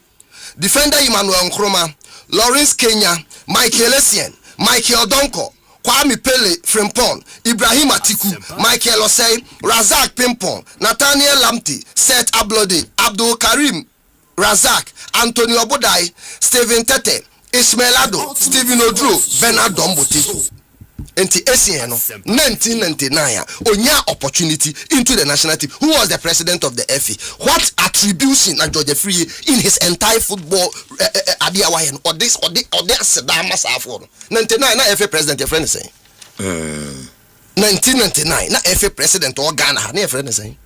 Defender Emmanuel Nkrumah. Lawrence Kenya. Michael Essien. Michael Donko. Kwame Pele Frimpong, Ibrahim Atiku, Michael Osei, Razak Pimpong, Nathaniel Lamti, Seth Ablode, Abdul Karim Razak, Antonio Bodai, Steven Tete, Ismail Ado, Stephen Odro, Bernard Dombote. Enti Essien 1999 onya opportunity into the national team. Who was the president of the FA? What attribution at George Free in his entire football adiawayen or this Sedama Safo 99 na FA president your friend is saying 1999 na FA president or Ghana na your friend is saying.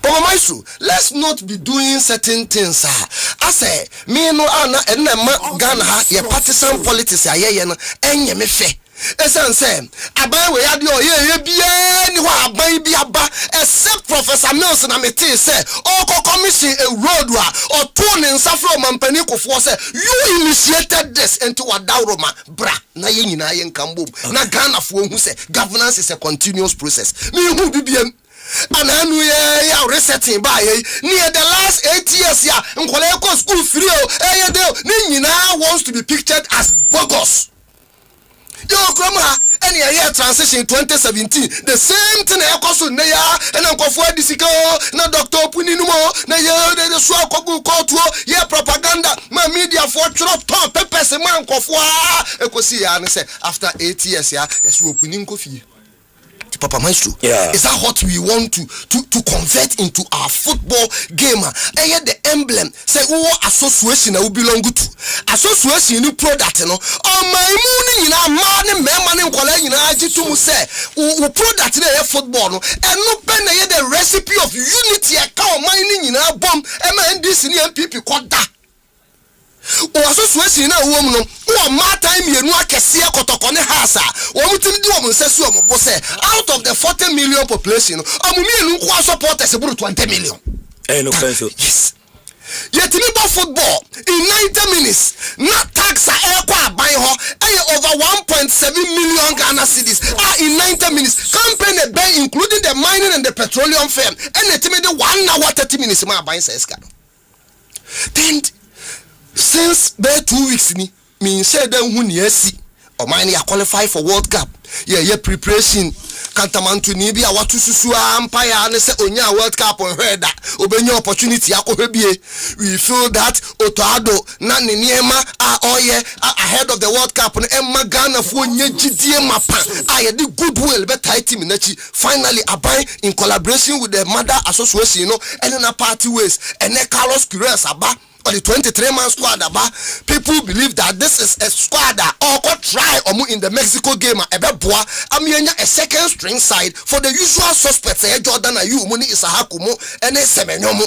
But Myxtro, let's not be doing certain things. I say me no ana enema Ghana ye partisan politics aye no enye me fe. Esan say aban we ade ye bia ni ho aban bia ba except Professor Mills na mete say oko commission a road wa or to ne nsafro mampani kofo say you initiated this into wadawroma bra na ye nyina ye nkambom na Ghana fo hu say governance is a continuous process me hu bibiem ananu ye resetting by near the last 8 years ya nkwale ko school free ni nyina wants to be pictured as bogus. Yo Kroma any year transition 2017 the same thing e koso na ya na nkofo adisika na Dr. Puninumo na ye the so akogu kotuo ye propaganda ma media for trot top pepese man nkofo ekosi ya ne say after 8 years ya yesu opunin kofi. Papa Myxtro, is that what we want to convert into our football game? The emblem say association will belong to association new product no my money in our man say product football no and no pen the recipe of unity account mining in our bomb this NPP kwada o association na wo mu no o ma time yenu akese akotokone hasa wo mutim di wo nsesu o mo say out of the 40 million population amumi nko supporters buru 20 million no penso yes yet in football in 90 minutes not tax kwa aban ho over 1.7 million Ghana cedis in 90 minutes campaign bay including the mining and the petroleum firm and it made 1 hour 30 minutes ma aban say ska then since be 2 weeks ni me say dem hu ni asi o man ya qualify for World Cup ye preparation kantamantu ni bia watu susu empire ne say onya World Cup on hweda obenya opportunity akohwebie we feel that otoado na ne niema oye ahead of the World Cup no emma Ghana fo nya gidie mapa ye the goodwill better team na chi finally aban in collaboration with the mother association no and na party ways and Carlos Queiroz aba or the 23-man squad about people believe that this is a squad that all try in the Mexico game a second string side for the usual suspects Jordan Ayew Muni Isahakumo and Semenyomo.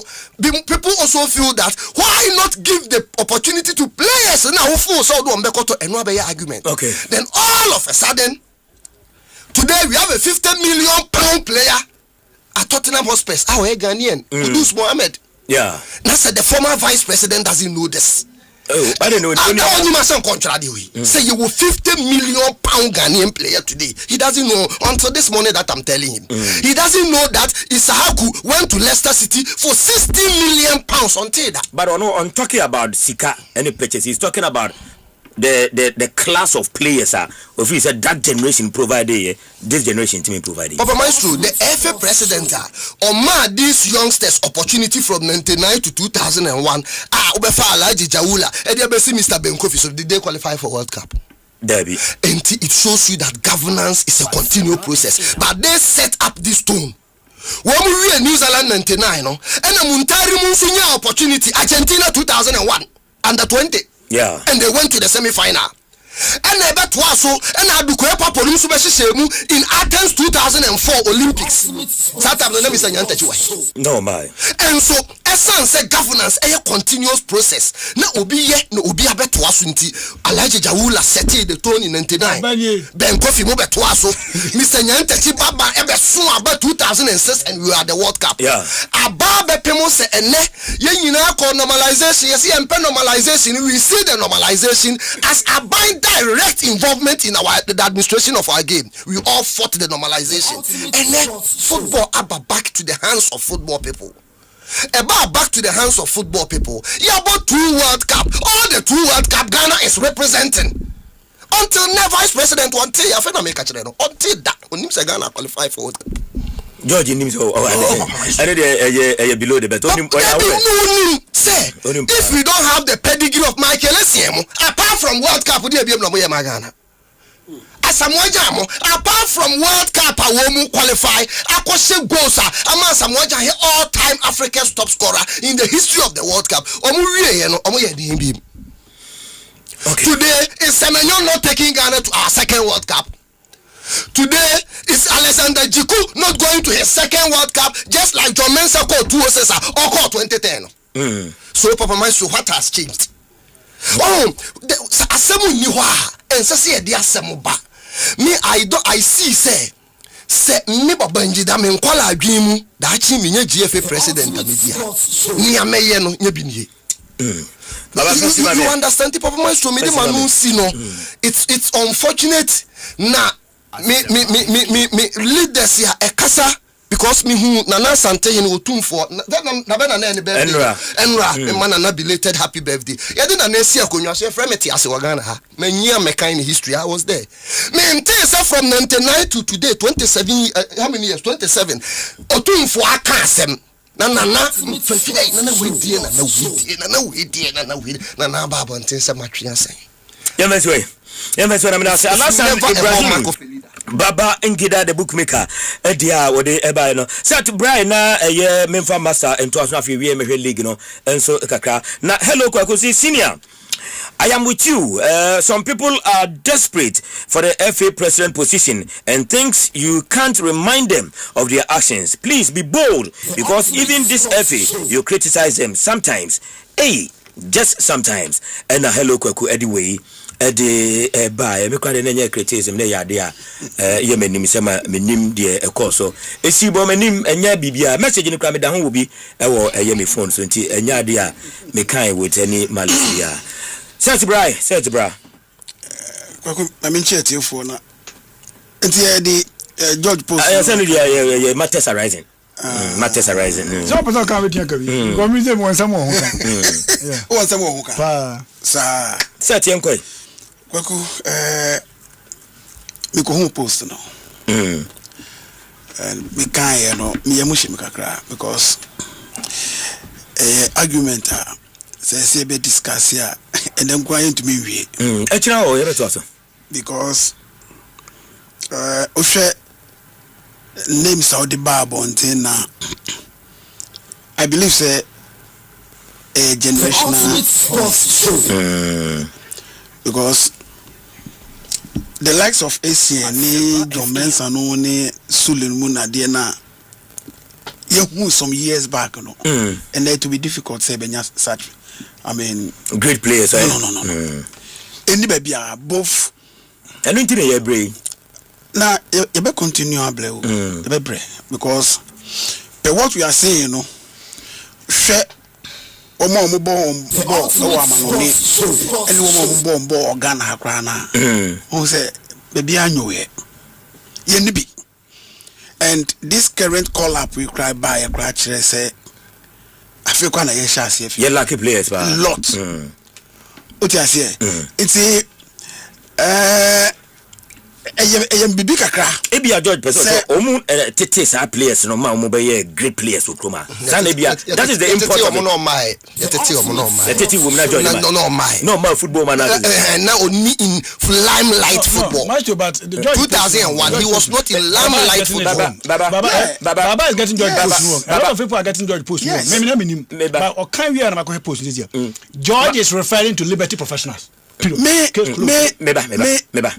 People also feel that why not give the opportunity to players now who feel so do Mbekoto and no argument. Okay. Then all of a sudden today we have a 50 million pound player at Tottenham Hotspur. Our Ghanaian Kudus Mohammed. Yeah. Now said the former vice president doesn't know this. Oh, I don't know. Say you will 50 million pound Ghanaian player today. He doesn't know until this morning that I'm telling him. He doesn't know that Isahaku went to Leicester City for 60 million pounds until that. But I'm talking about Sika any purchase. He's talking about the class of players if he said that generation provided this generation team provided. Papa Myxtro, the FA president these youngsters opportunity from 99 to 2001 Obefa Alaji Jawula Mr. Benkofi, so did they qualify for World Cup? Debbie. And it shows you that governance is a continual process, but they set up this tone. When we were in New Zealand 99 and a Muntari Munsunya opportunity Argentina 2001 under 20. Yeah. And they went to the semi-final. And they bet so and I do in Athens 2004 Olympics. No, my. And so essence governance a continuous process na obi ye na obi abeto aso nti Alhaji Jawula set the tone in 99 Ben Kofi mo beto aso Mr. Nyantachi Baba ebe so about 2006 and we are the World Cup aba be pemo se ene ye nyina ko normalization yes empe normalization we see the normalization as a by direct involvement in the administration of our game. We all fought the normalization and then football back to the hands of football people. Back to the hands of football people. Yeah, about 2 World Cup. All the 2 World Cup Ghana is representing. Until never vice president until you make a until that when you say Ghana qualify for World Cup. George in below the bet. If we don't have the pedigree of Michael Essien, apart from World Cup, we be Ghana. Apart from World Cup, I won't qualify. I could say goals. I'm a all-time African top scorer in the history of the World Cup. Today is Semenyo not taking Ghana to our second World Cup. Today is Alexander Jiku not going to his second World Cup, just like John Mensah called 2010 or called 2010. So, Papa Myxtro, what has changed? Asemu niwa and say the asemu ba. Me I see say me babanji da me nkwala adwemu da chi me nya GFA president amedia. Ni ameye no nya binye. You understand the Papa Myxtro me the manu si no. It's unfortunate na me leaders here ekasa because me who Nana Sante in Otum for Enra man na belated happy birthday. Ya didn't see a konyo so friend me as Wagana ha. Me nyia me kind history I was there. Me ntesa from 99 to today 27 how many years 27 Otum for akasem na baba ntesa matria sen. Yes, when I'm saying, Ibrahim Baba Ngida the bookmaker, Edia, what they ever know. Set Brian, a year, Memphis Master, and 12 league, you know, and so Kaka. Now, hello, Kwakusi Senior. I am with you. Some people are desperate for the FA president position and thinks you can't remind them of their actions. Please be bold, because even this FA, you criticize them sometimes. Hey, just sometimes. And hello, Kwaku, anyway. By me kwade nenye criticism ne yade a ye menim sema menim de ekoso esi bo menim enya bibia message ni kwa me da ho obi ewo ye me phone so nti enya de a me kan with any malice set bra kwa I mean chat you for na nti the George post I send you matters arising matters arising so person can we can be because me say one someone who can one someone who can pa sa set yenkoi Kwaku me ko home post no and me kan no me yamushi me kakra because argument say be discuss here and then going to me wie ekira o ye beto aso because ohwe name Saudi Bible until now I believe say a generational because the likes of ACN, John Mensah, ni Suleiman Adiena, you some years back, no, and it will be difficult to say such. I mean, great players. No. Any baby are both. I don't think they are brave. Now, you better continue to blame because what we are saying, you know, share. Omo bo Ghana hakra na o say baby anyoye ye ni bi and this current call up we cry by a cry chere say Africa na ye sha se ye lucky players ba lot o ti ase it's bibi kakra ebia George person omu tete sa players no ma omu be great players okroma san ebia that is the important omu no mai tete omu no mai tete wo na George no mai football man now only in limelight football but 2001 he was not in limelight football baba is getting George post a lot of people are getting George post me but o kan wi na ma ko post this year George is referring to Liberty Professionals me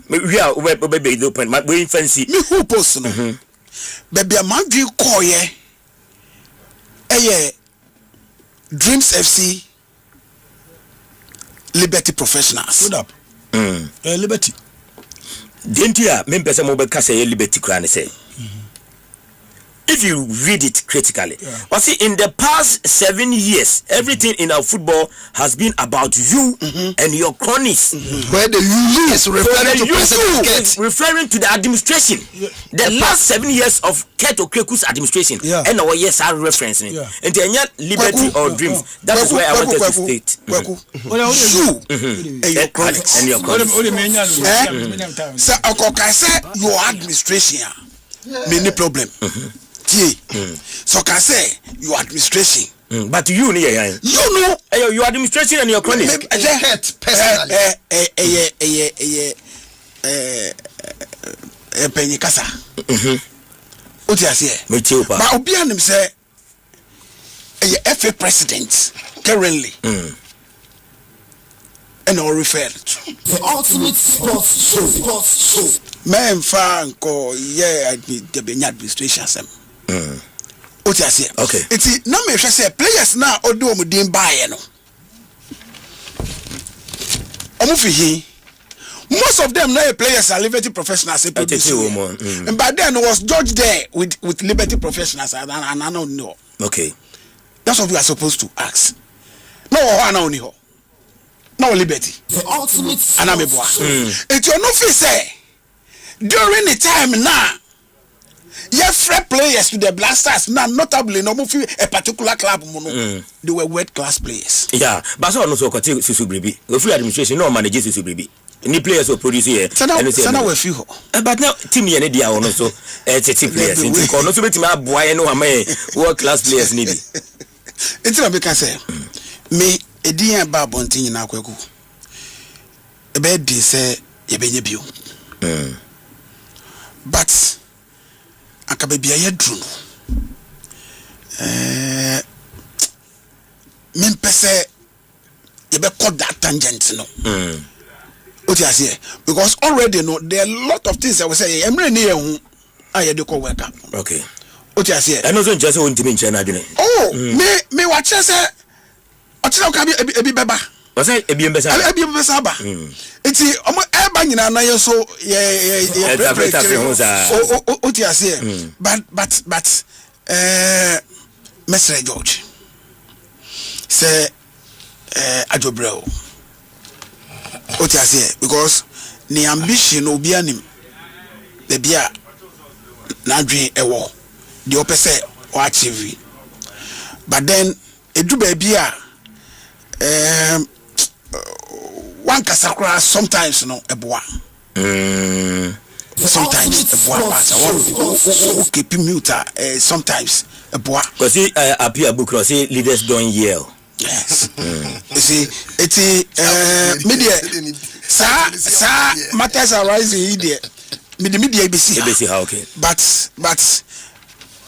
we are we the point we fancy me who post no baby a man dwi call ye Dreams FC, Liberty Professionals. Good up. Liberty. Didn't you? Me person mo be say Liberty kran say. If you read it critically, but see, in the past 7 years, everything in our football has been about you and your cronies. Where the you is referring to is referring to the administration. The last 7 years of Kurt Okreku's administration, and our years are referencing. And then Liberty or Dreams. That is where I wanted to state. You and your cronies. So, I said your administration, many problem. So can say your administration, but you know your administration and your cronies. Penny Kasa. What you say? But Obianim say a FA president currently, and all refer the ultimate sports show. Men Franco, the administration. What you say? Okay. It's no me say players now or do mudin buy no. Most of them now players are Liberty Professionals. And but then was George there with Liberty Professionals and I don't know. Okay. That's what we are supposed to ask. No one only ho. No Liberty. The ultimate Anameboa. It's your no say during the time now. Yes, free players to the Blasters now, notably no more a particular club they were world class players. Yeah, but so no so continue Susu Bribi. The free administration no manage Susu Bribi. Any players who produce here. Sana we few. But now team here dia ono so team players. Nti ko no so betimi aboa no ama world class players need. It's na be can say me edian ba bontin nyina akwaku. E be di say ye benye bio. But akabebia ye dru me pese ye be call that tangent no what you say because already no there are a lot of things I will say emre ni ehun aye de call work up. Okay, what you say I know so just won timi nche na adwene. Oh me wa che say o tira ka bi ebi beba o say ebi mbesa ba enti omo eba nyina na ye so ye what you say but Mr. George say ajobreo what you say because the ambition obi anim the bia na dwen ewo the opese o achieve but then edu ba bia one kasakra sometimes no eboa sometimes eboa pass keep mute sometimes eboa because see appear book say leaders don't yell. Yes. You see it's media sa matters arise here media ABC how okay but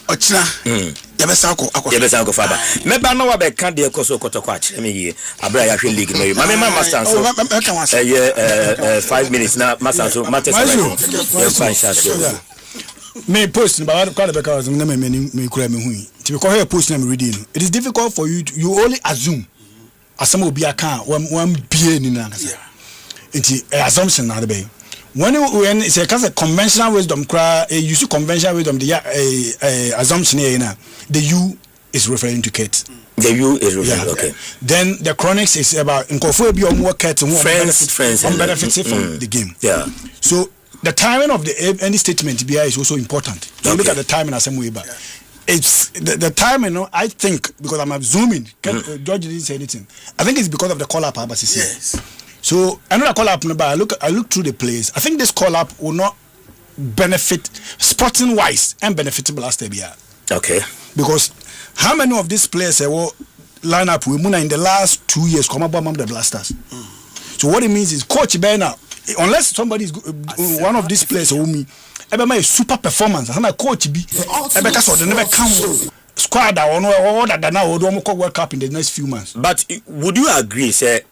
ochina yebesa ko fada meba na wa be kan de koso kotoko a kire me yi abra ya hwe league me mama master so 5 minutes na master so matters arise me post ba ka be ka was na me kura me hu ti be ko here post na me reading it is difficult for you to, you only assume asama obi aka one bie ni na kasa nti assumption na be when it's a conventional wisdom you see conventional wisdom the assumption here na the you is referring to Kate. The you is referring okay. Then the chronics is about nkofo bi omo Kate who benefit from the game. Yeah. So the timing of any statement BI is also important. You look at the timing as some way back. It's the timing, I think, because I'm assuming George didn't say anything. I think it's because of the call up Yes. So another call up, but I look through the plays. I think this call up will not benefit sporting wise and benefit Blaster BI. Okay. Because how many of these players will line up with Muna in the last 2 years come up among the Blasters? So what it means is Coach Bernard, unless somebody is one of these players who me a super performance, I'm a coach be because of the never count squad or no that now will World Cup in the next few months. But would you agree, say?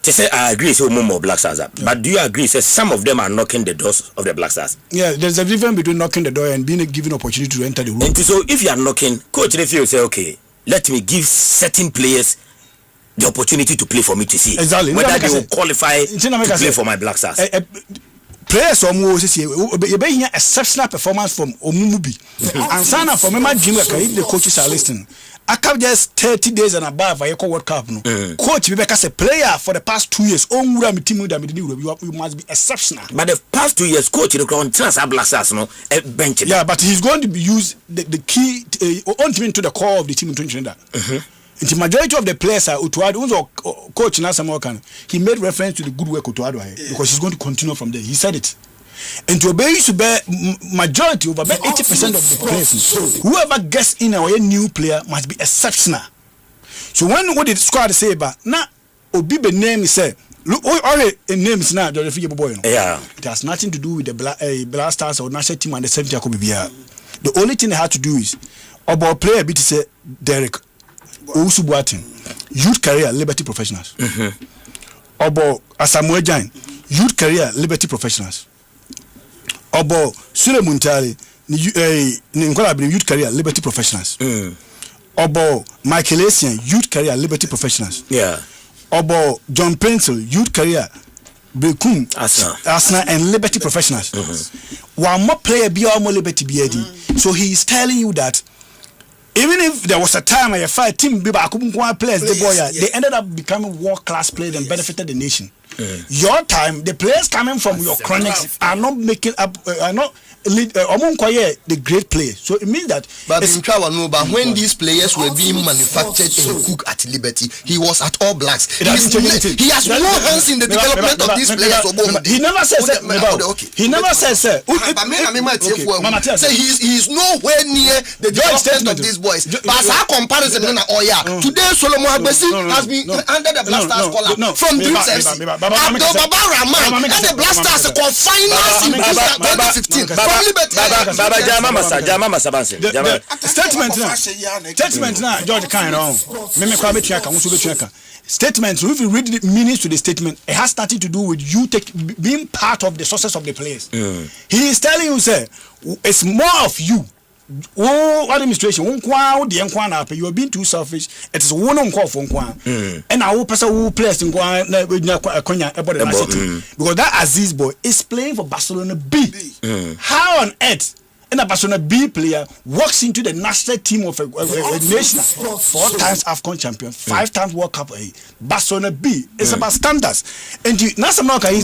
To say I agree, so more Black Stars up. But do you agree, say some of them are knocking the doors of the Black Stars? Yeah, there's a difference between knocking the door and being given opportunity to enter the room. And so if you are knocking, coach if you say okay, let me give certain players the opportunity to play for me to see whether they will qualify to play for my Black Stars. Players almost say you be here exceptional performance from Omumubi and sana for me dream if the coaches are listening. I can just 30 days and above I World Cup no. Coach Rebecca say player for the past 2 years you must be exceptional. But the past 2 years coach the ground transfer Black Stars no bench. Yeah, but he's going to be used the key on to the core of the team in 2020. The majority of the players are Utuado coach Nasamokan. He made reference to the good work Utuado because he's going to continue from there. He said it. And to obey to bear majority over 80% of the players. Whoever gets in a new player must be exceptional. So when what the squad say about now Obibe name is say look all a name is now the boy. Yeah. It has nothing to do with the Black Stars or national team and the 70 Yakobia. The only thing they had to do is about player bit say Derek Usubuatin, youth career Liberty Professionals. Obo Asamoah Gyan, youth career Liberty Professionals. Obo Sule Muntari, youth career Liberty Professionals. Obo Michael Essien, youth career Liberty Professionals. Yeah. Obo John Pencil, youth career Bekum Arsenal and Liberty Professionals. One more player be more Liberty BAD. So he is telling you that even if there was a time where fight team players the boy they ended up becoming world class players and benefited the nation. Your time the players coming from your chronics are not making up are not the great players. So it means that but when these players were being manufactured and cooked at Liberty, he was at All Blacks. He has no hands in the development of these players. He never says he never says he is nowhere near the development of these boys. But as our comparison today Solomon Agbesi has been under the Black Stars collar from Dreams FC. Abdul Baba Rahman and the Black Stars confined us in 2015. Statement now, George Kine on. Statement, if you read the meanings to the statement, it has nothing to do with you being part of the success of the players. He is telling you, sir, it's more of you. Administration, you are being too selfish. It is one on call for and I will pass a place in because that Aziz boy is playing for Barcelona B. How on earth a Barcelona B player walks into the national team of a nation, 4 times AFCON champion, 5 times World Cup Barcelona B? It's about standards. And he's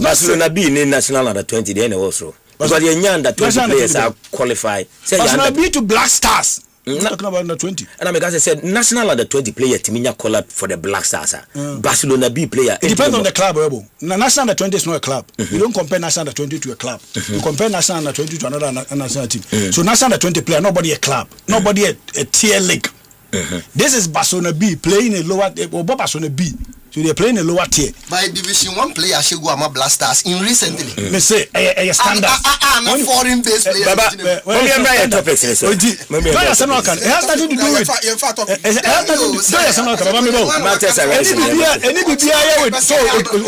Barcelona B in national under 20 then also. Because the young that 20 players are qualified. Barcelona be to Black Stars. Talking about under 20. And I said national under 20 player Timinya call up for the Black Stars. Barcelona B player. It depends on the club. National under 20 is not a club. You don't compare national under 20 to a club. You compare national under 20 to another national team. So national under 20 player, nobody a club, nobody a tier league. This is Barcelona B playing a lower Barcelona B. So they're playing a lower tier. By Division 1 player, she go ama Black Stars in recently. They say a standard. I'm foreign based player. It has nothing to do with.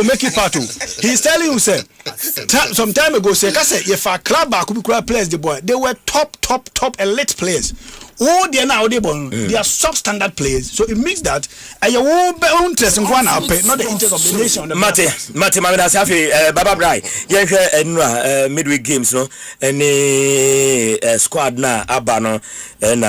Make it part two. He's telling you, sir. Some time ago, say, if a club could players, the boy, they were top elite players. Oh, they are now they are substandard players. So it means that your own interest in one not the interest of the nation. Mate, Mamma Safi, Baba Brai, Yanka midweek games, no, and squad na Abano and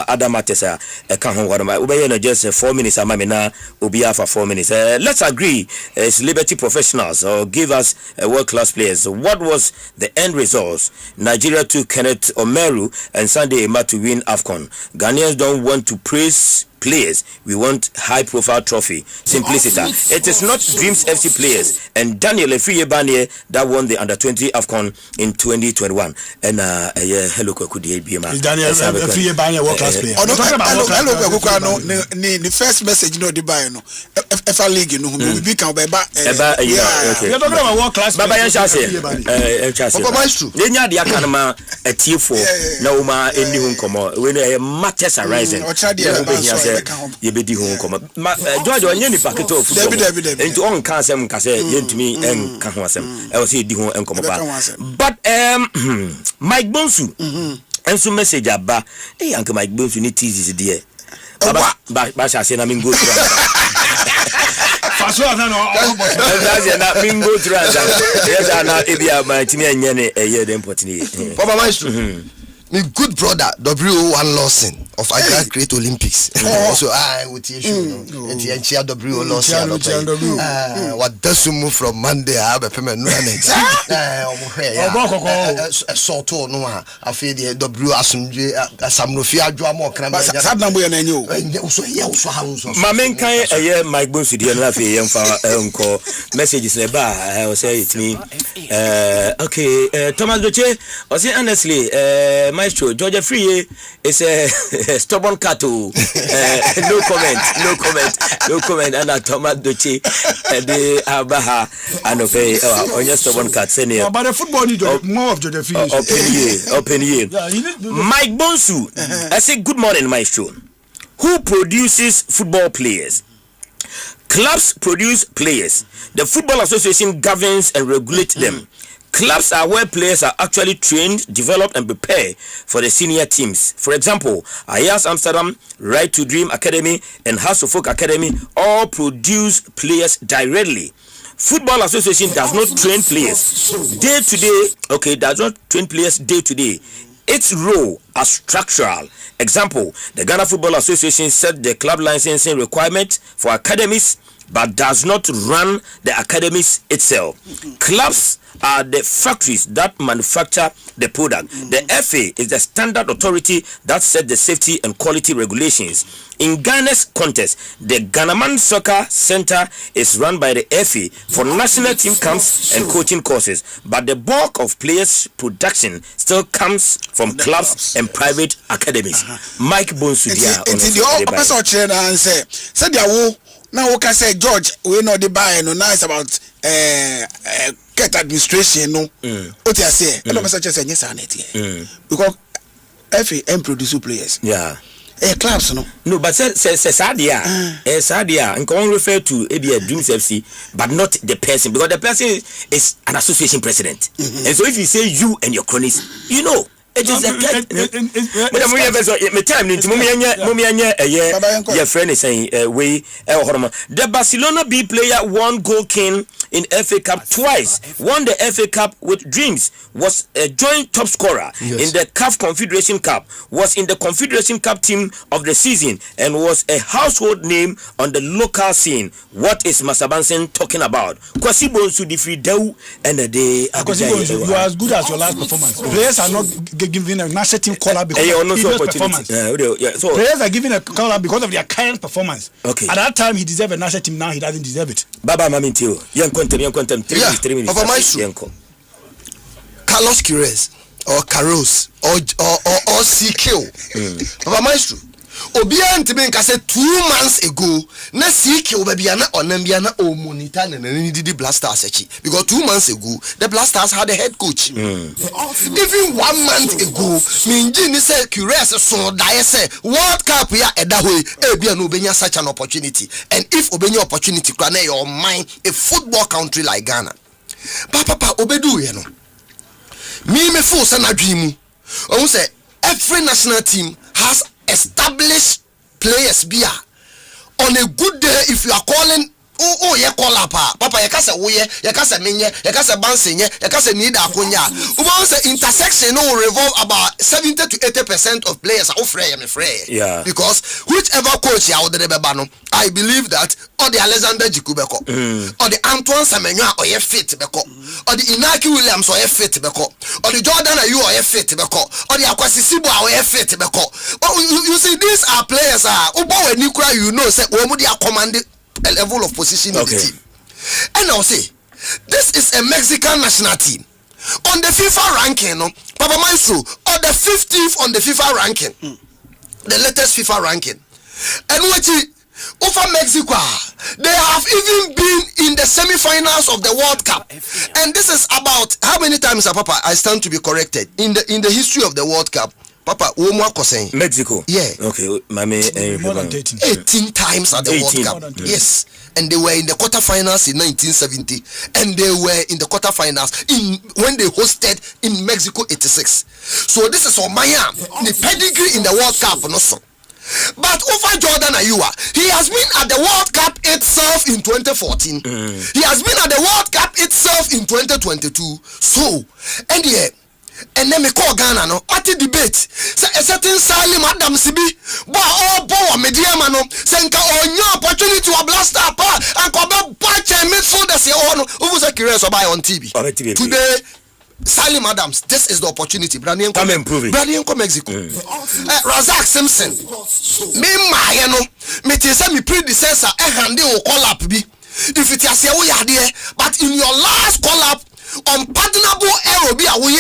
Adamatesa, a can't what my Ubayana just 4 minutes. I'm now Ubia for 4 minutes. Let's agree, it's Liberty Professionals or give us world class players. What was the end results? Nigeria took Kenneth Omeru and Sunday Emma to win AFCON. Ghanaians don't want to praise players, we want high profile trophy. Simplicity. It is not Dreams FC players and Daniel Efriye that won the under 20 AFCON in 2021. And hello Kokudi Bima. Daniel Efriye world class player. Hello the first message no the buy no FA league no we can you're talking about world class Baba Yan Chase. Papa Myxtro. Nya dia kanama atiefo na uma eni hu nkomo when matters arising. Yebedi hu nkomo. George onye ni packet of football. Enti on kan asem ka say yentumi en ka ho asem. E wo say di hu nkomo ba. But Mike Bonsu enso message aba. Anke Mike Bonsu ni teases there. Ba sha say na mingo Faso na no. That's na mingo trans. Yes na ebia ma timi anya ne eye dem potini. Papa Myxtro. My good brother W1 Lawson of Agra Great Olympics. Also I would you know. And the chair W Lawson. What does move from Monday I have a payment no sort of no I feel the W Asumje Samrofia Drama Cramba Sabambo and you. My main kind a year Mike Bonsu the Lafi and for messages in the bar. I will say it me. Okay, Thomas Doche, I say honestly, Myxtro, Georgia Free is a stubborn cattle. No comment. And Thomas Doche, the Abaha, and okay, on your stubborn cat, senior. But the football need more of Georgia Free. Open here. Mike Bonsu, I say good morning, Myxtro. Who produces football players? Clubs produce players. The Football Association governs and regulates them. Clubs are where players are actually trained, developed, and prepared for the senior teams. For example, Ajax Amsterdam, Right to Dream Academy, and House of Folk Academy all produce players directly. Football Association does not train players day to day. Okay, does not train players day to day. Its role as structural. Example, the Ghana Football Association set the club licensing requirement for academies, but does not run the academies itself. Clubs are the factories that manufacture the product. The FA is the standard authority that sets the safety and quality regulations. In Ghana's contest, the Ghanaman Soccer Center is run by the FA for national team camps and coaching courses, but the bulk of players' production still comes from clubs and private academies. Mike Bonsudia. Now we can say George, we know the buy no nice about cat administration no. What you say? I don't message say yes because FA produce players. Yeah. Clubs no, but say Sadia. Sadia and can refer to ABA Dreams FC, but not the person because the person is an association president. And so if you say you and your cronies, you know. It is a your friend is saying the Barcelona B player won goal king in FA Cup twice, won the FA Cup with Dreams, was a joint top scorer in the CAF Confederation Cup, was in the Confederation Cup team of the season, and was a household name on the local scene. What is Masabansen talking about? Kwasi Bonsu di Frideu and the day. You are as good as your last performance. Players are not given a national team collar because of his performance. So players are given a collar because of their current performance. Okay. At that time he deserved a national team, now he doesn't deserve it. Baba Mamintio, young content 3 minutes. Papa Myxtro. Carlos Queiroz or Caros or CQ. Papa Myxtro. Obia ntime nka say 2 months ago na CQ babia na onambia na o monitor na didi Blasters echi because 2 months ago the Blasters had a head coach. Even 1 month ago minji ni say Queiroz so die say World Cup ya eda hoy e bia no obenya such an opportunity, and if obenya opportunity kwa na your mind a football country like Ghana papa obedu ye no me feel say na dwimu o say every national team has established players bia on a good day. If you are calling ye call up papa ye kase wo ye kase menye ye kase bansenye ye kase need akonya we say intersection will revolve about 70 to 80% of players are free because whichever coach ya odere beba no I believe that or the Alexander Jikubeko or the Antoine Semenyo or ye fit beko or the Inaki Williams or ye fit beko or the Jordan Ayew or ye fit beko or the Akwasi Sibo or ye fit beko. You see these are players ubo we nikura you know say we mu dia command a level of position in the team. And I'll say this is a Mexican national team on the FIFA ranking, no Papa Myxtro, or the 15th on the FIFA ranking, the latest FIFA ranking. And what over Mexico, they have even been in the semi-finals of the World Cup. And this is about how many times, Papa, I stand to be corrected in the history of the World Cup. Papa, Mexico. Yeah. Okay, more than 18 times at the World Cup. Yes. And they were in the quarterfinals in 1970, and they were in the quarterfinals when they hosted in Mexico 86. So this is Omaya, the pedigree in the World Cup, no so. But over Jordan Ayew, he has been at the World Cup itself in 2014. He has been at the World Cup itself in 2022. So, and then me call Ghana no at the debate. Say a certain Salim Adam Sibi, but all power media mano, senka on your opportunity to a blast up and come back and midfield say oh no, who was a curious or buy on TV. Today, Salim Adams, this is the opportunity. Brandon come improve it. Brandon come Mexico. Razak Simpson. Me my me tell me predecessor hand will call up be. If it is we are there, but in your last call up unpardonable error be away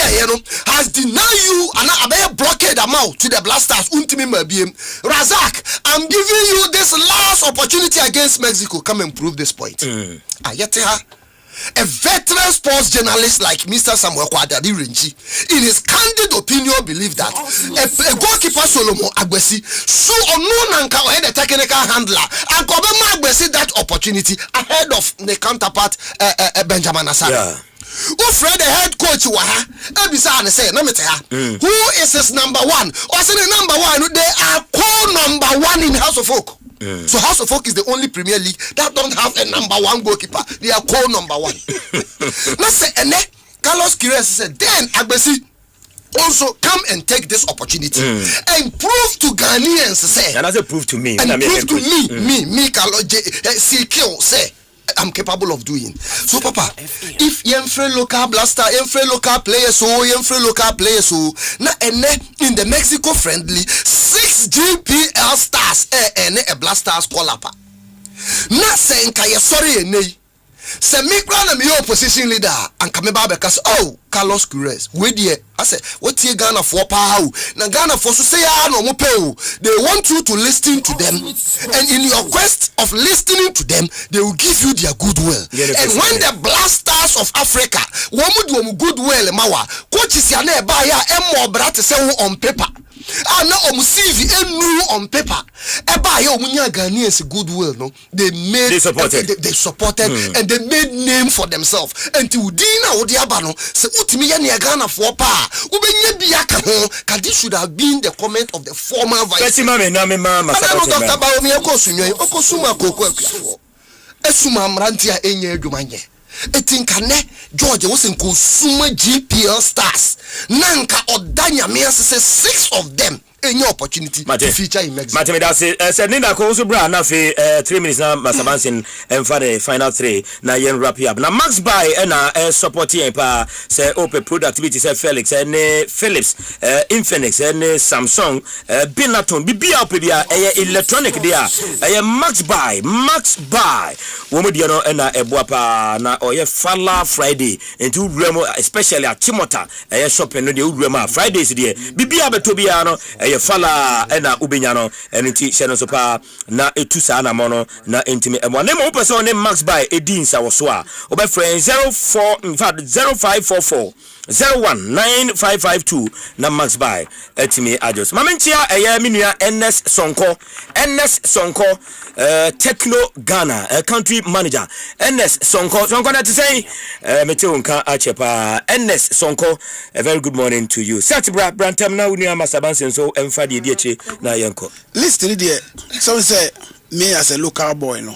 has denied you and a blockade amount to the blasters. Razak, I'm giving you this last opportunity against Mexico. Come and prove this point. A veteran sports journalist like Mr. Samuel Kwadadi Renji, in his candid opinion, believe that a goalkeeper Solomon Agbesi so unknown and the technical handler and Kobema Agbesi that opportunity ahead of the counterpart Benjamin Asare. Yeah. Who Fred the head coach waha ebisa and say who is his number one? Or say the number one, they are co-number one in House of Folk. So House of Folk is the only Premier League that don't have a number one goalkeeper. They are co-number one. Now say Carlos Queiroz said then Agbesi also come and take this opportunity and prove to Ghanaians say, and as a prove to me and prove to me Carlos CQ say I'm capable of doing. So Papa, if Yenfre local blaster, Yenfre local players, now in the Mexico friendly 6 GPL stars a blasters call up. Not saying kaya sorry say me grana me opposition leader and come back because Carlos Queiroz we there I say what you Ghana for power na Ghana for so say no mo pay they want you to listen to them and in your quest of listening to them they will give you their goodwill and when the blasters of Africa womu goodwill mawa coaches ya na ba ya emo brat say on paper and now CV on paper eba ya omunya Ghanaians goodwill no they supported and they made name for themselves until dina odiaba no se utimi ya na Ghana for pa ubenya biaka ho kadi should have been the comment of the former vice Dr. Baomi okosuma kokwa esuma mrantia enye adwumanye etinkane George was in Kusuma GPL stars nanka odanya me say 6 of them any opportunity to feature in Mexico. Matemi that's said Ninda ko so bra na fe 3 minutes na Masabansin and for the final 3 na yen wrap up. Na Max buy na supporting pa say open productivity say Felix and Philips Infinix and Samsung Binaton bibia opebia electronic dia Max buy wo mo dia no na eboapa na oye Fala Friday into Remo especially at Timota shopping no de Remo Fridays dia bibia betobia no Fala ena ubenyano enti sheno so pa na etusa na mono na intime emo na mo person ne Max buy edin sa wo so a obe friend 0544 019552 na Max buy etime ajos mamentia minua NS Sonko Techno Ghana country manager NS Sonko that to say meteo nka achepa NS Sonko a very good morning to you set brantam na uni Masabansin so emfa de eche na yenko listen there some say me as a local boy no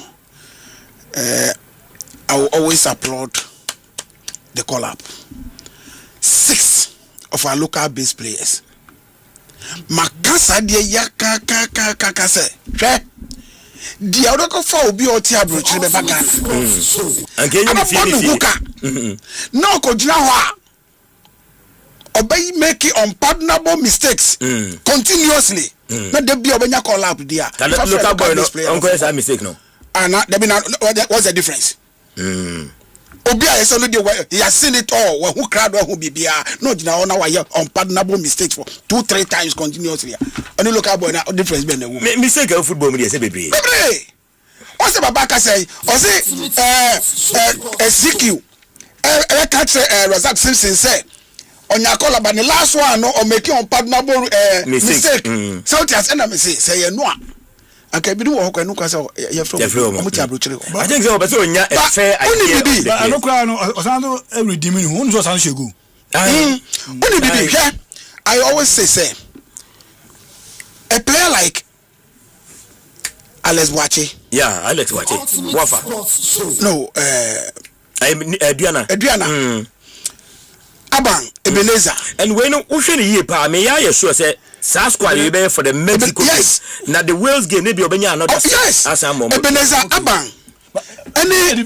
I will always applaud the call up 6 of our local base players makasa de yaka say the other for obi oti abrochire be bagana ankenye me fie no ko gina ho a obey make unpardonable mistakes continuously na dey be obenya call up there local boy no onko esa mistake no and there be what's the difference obi a yes no dey he has seen it all who crowd who bibia no gina ho na why unpardonable mistakes for 2-3 times continuously any local boy na difference be na wo mistake of football me dey say bebre what's the babaka say o say CQ catch Razak Simpson say on your call about the last one no or making unpardonable mistake so it has enemy say you know okay be do wo ko enu say you from omuti abrochire I think so but onya e fair idea I no kra no osando redeem ni hu no so shegu only bibi I always say a player like Alex Wache. Yeah, Alex Wache. Wafa. No, Adriana. Abang, Ebenezer. And when you pa me ya sure say Sasquatch you be for the Mexico. Yes. Now the Wales game maybe obenya another. Yes. Ebenezer Abang. Any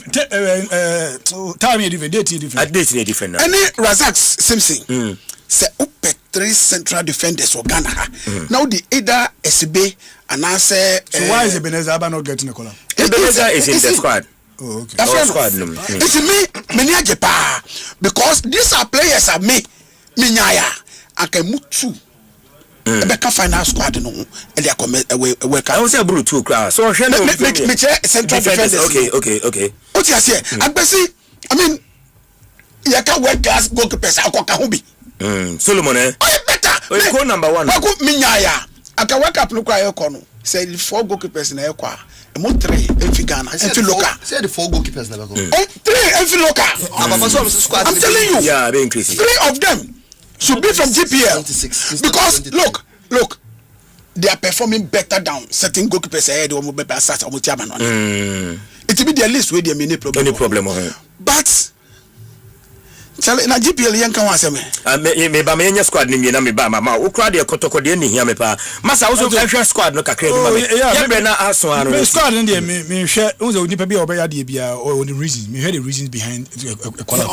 time different. Any Razak Simpson. Say up 3 central defenders or Ghana. Now the either SB and I say. So why is Ebenezer Abang not getting a call? Ebenezer is in the squad. Oh, okay. It's me, Japan, because these are players are me, Minyaya, I can move through. Becca final squad, no, and they are coming away. I was a brute 2 class. So, central defenders. Okay. What you say? I mean, you can work class goalkeepers. I can Kahubi. Solomon, eh? Oh, better. Go number 1. I go Minyaya. I can work up look at your corner. Say 4 goalkeepers in a car. Mo 3 in Ghana. Say the 4 goalkeepers never go. 3 in local. I'm telling you. Yeah, they increase. 3 of them should be from GPL. Because look, they are performing better down certain goalkeepers ahead of Mobile Sats or Mutiaman. It will be their list with any problem. Any problem. But Charlie na GPL yanka wase me. Me ba me nya squad ni me na me ba mama. Wo kra de kotoko de ni hia me pa. Masa wo so hwe squad no kakra bi ma me. Ya be na aso aro. Me squad ndi me hwe wo so nipa bi oba ya de bia or the reasons. Me hear the reasons behind quality.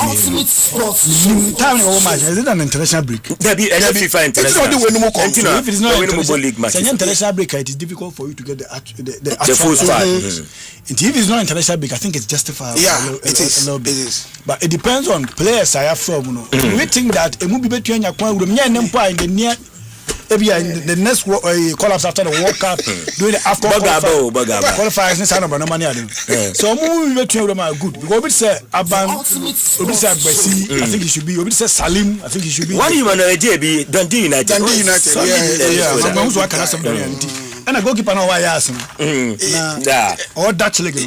Time no match. Is it an international break? There be FIFA international. If it is not international break, it is difficult for you to get the full squad. If it is not international break, I think it's justified. Yeah, it is. But it depends on players I have from. We think that a movie between your point in the near the next collapse after the World Cup doing the after qualifiers and sign of no money. So movie between them are good because we say Aban, we say Bessie, I think he should be. We say Salim, I think he should be. One human JB Dundee United. And a goalkeeper no why ask or Dutch league.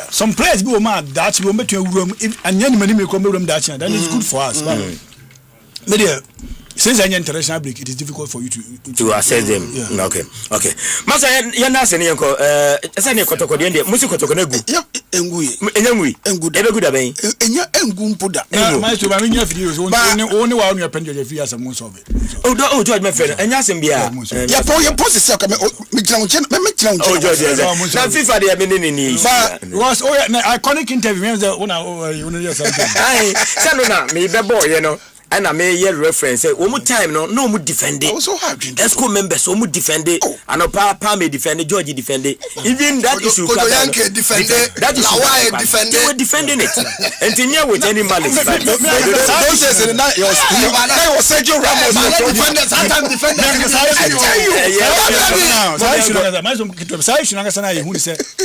Some players go mad that will make you room if and money may come room that then it's good for us. Since an international break, it is difficult for you to assess them. Yeah. Okay. Masa yana se ne yanko esa ne kotoko de ndie musi kotoko na gu. Engui. Ebe gu da ben. Enya engu mpoda. Ma so ba me nya video so oni wa onu append your fear some so be. Oh George my friend. Enya sem bia. Ya post se ka me gira unchen. Oh George. Na FIFA de me ni. Was iconic interview me say una you something. Ai, say no na me be boy you know. And I may hear reference say one time no defend it. Also have ESCO members defend it. And Papa may defend it, George defend it. Even that issue defend it. That is why they were defending it. And Tinia with any malice. Don't say that was Sergio Ramos.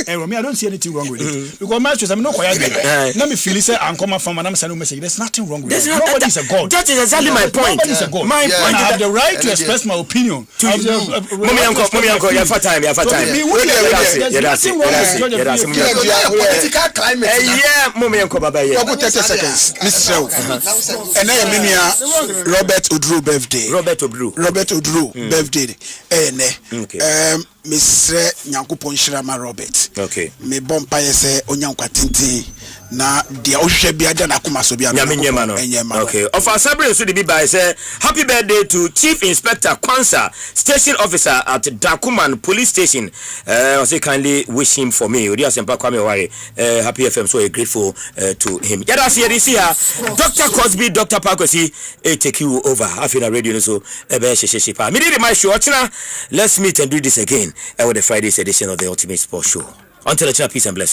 I don't see anything wrong with it. Because matches I'm not quite. Let me feel say I'm coming from and I'm sending a message. There's nothing wrong with it. Nobody is a god. That is exactly my point. My point. I have the right to express my opinion. Mommy uncle, you have time. Political climate. Yeah, mommy uncle, baba. 30 seconds. Mr. And I am Robert Odru birthday. Robert Odru birthday. Mr. Nyankopon Shirama Robert. Okay. Me bompa yese onyankwa tintin na dia ohwe bia da na koma so bia no. Okay. Of our celebrate so be by say happy birthday to Chief Inspector Kwanza, Station Officer at Dakuman Police Station. I say kindly wish him for me. Odi Asempa Kwame Ware. Happy FM, so grateful to him. Yada see Dr. Cosby, Dr. Pakwesi, take you over. Afina radio so ebe sheshepa. Me dey my show. Let's meet and do this again with the Friday's edition of the Ultimate Sports Show. Until the peace and blessings.